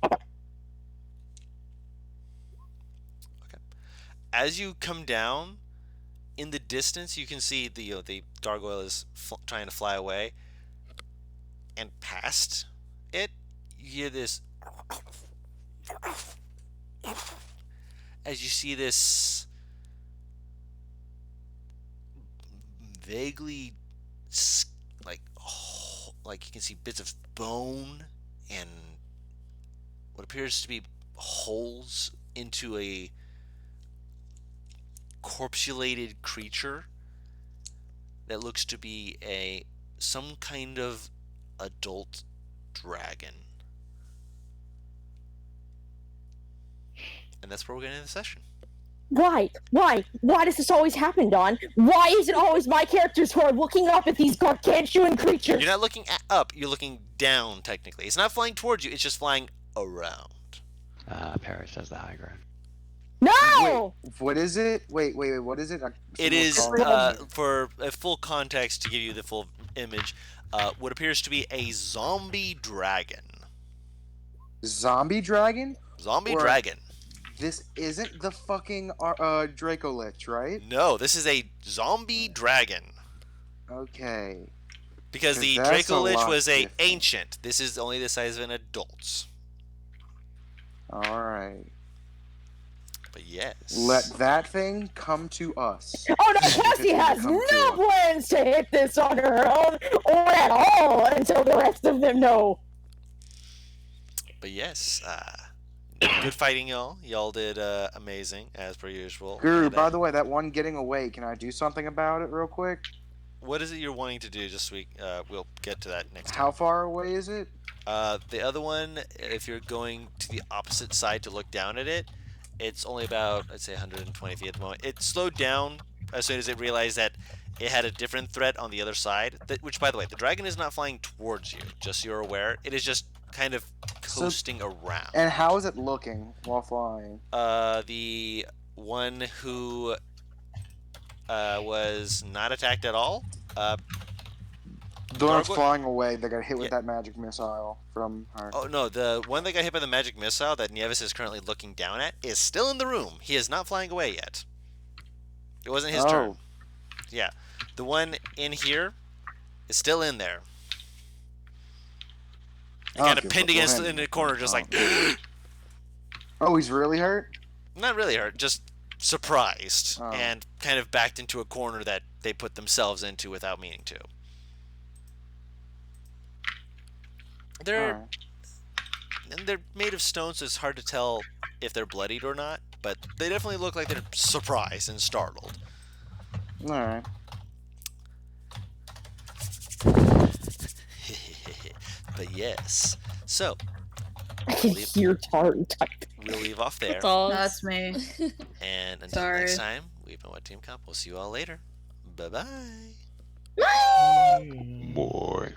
Okay. As you come down, in the distance, you can see the gargoyle is trying to fly away, and past it, you hear this. As you see this vaguely like you can see bits of bone and what appears to be holes into a corpusculated creature that looks to be some kind of adult dragon. And that's where we're going to end the session. Why? Why does this always happen, Don? Why is it always my characters who are looking up at these gargantuan creatures? You're not looking up, you're looking down, technically. It's not flying towards you, it's just flying around. Paris has the high ground. No! Wait, what is it? Wait, what is it? It Someone's is, calling me. for a full context to give you the full image, what appears to be a zombie dragon. Zombie dragon? Zombie Or- dragon. This isn't the fucking Dracolich, right? No, this is a zombie dragon. Okay. Because 'Cause the that's a Dracolich lot was a different. ancient. This is only the size of an adult's. Alright. But yes. Let that thing come to us. Oh no, Cassie has Come to no us. plans to hit this on her own or at all until the rest of them know. But yes, good fighting, y'all. Y'all did amazing, as per usual. Guru, And, by the way, that one getting away, can I do something about it real quick? what is it you're wanting to do? Just so we'll get to that next time. How far away is it? The other one, if you're going to the opposite side to look down at it, it's only about, I'd say, 120 feet at the moment. It slowed down as soon as it realized that it had a different threat on the other side. Which, by the way, the dragon is not flying towards you, just so you're aware. It is just kind of coasting around. And how is it looking while flying? The one who was not attacked at all. The one that's Gargoyle- flying away that got hit with Yeah. that magic missile from her. Oh no, the one that got hit by the magic missile that Nieves is currently looking down at is still in the room. He is not flying away yet. It wasn't his turn. Yeah, the one in here is still in there. Kind of Okay, pinned well, against him. in the corner, just like Oh, he's really hurt? not really hurt, just surprised Oh. and kind of backed into a corner that they put themselves into without meaning to. They're Alright. and they're made of stone, so it's hard to tell if they're bloodied or not. But they definitely look like they're surprised and startled. Alright. But yes, so I can hear Tart type. we'll leave off there. That's all. That's me. And until Sorry. next time, we've been What Team Comp. We'll see you all later. Bye bye. Boy.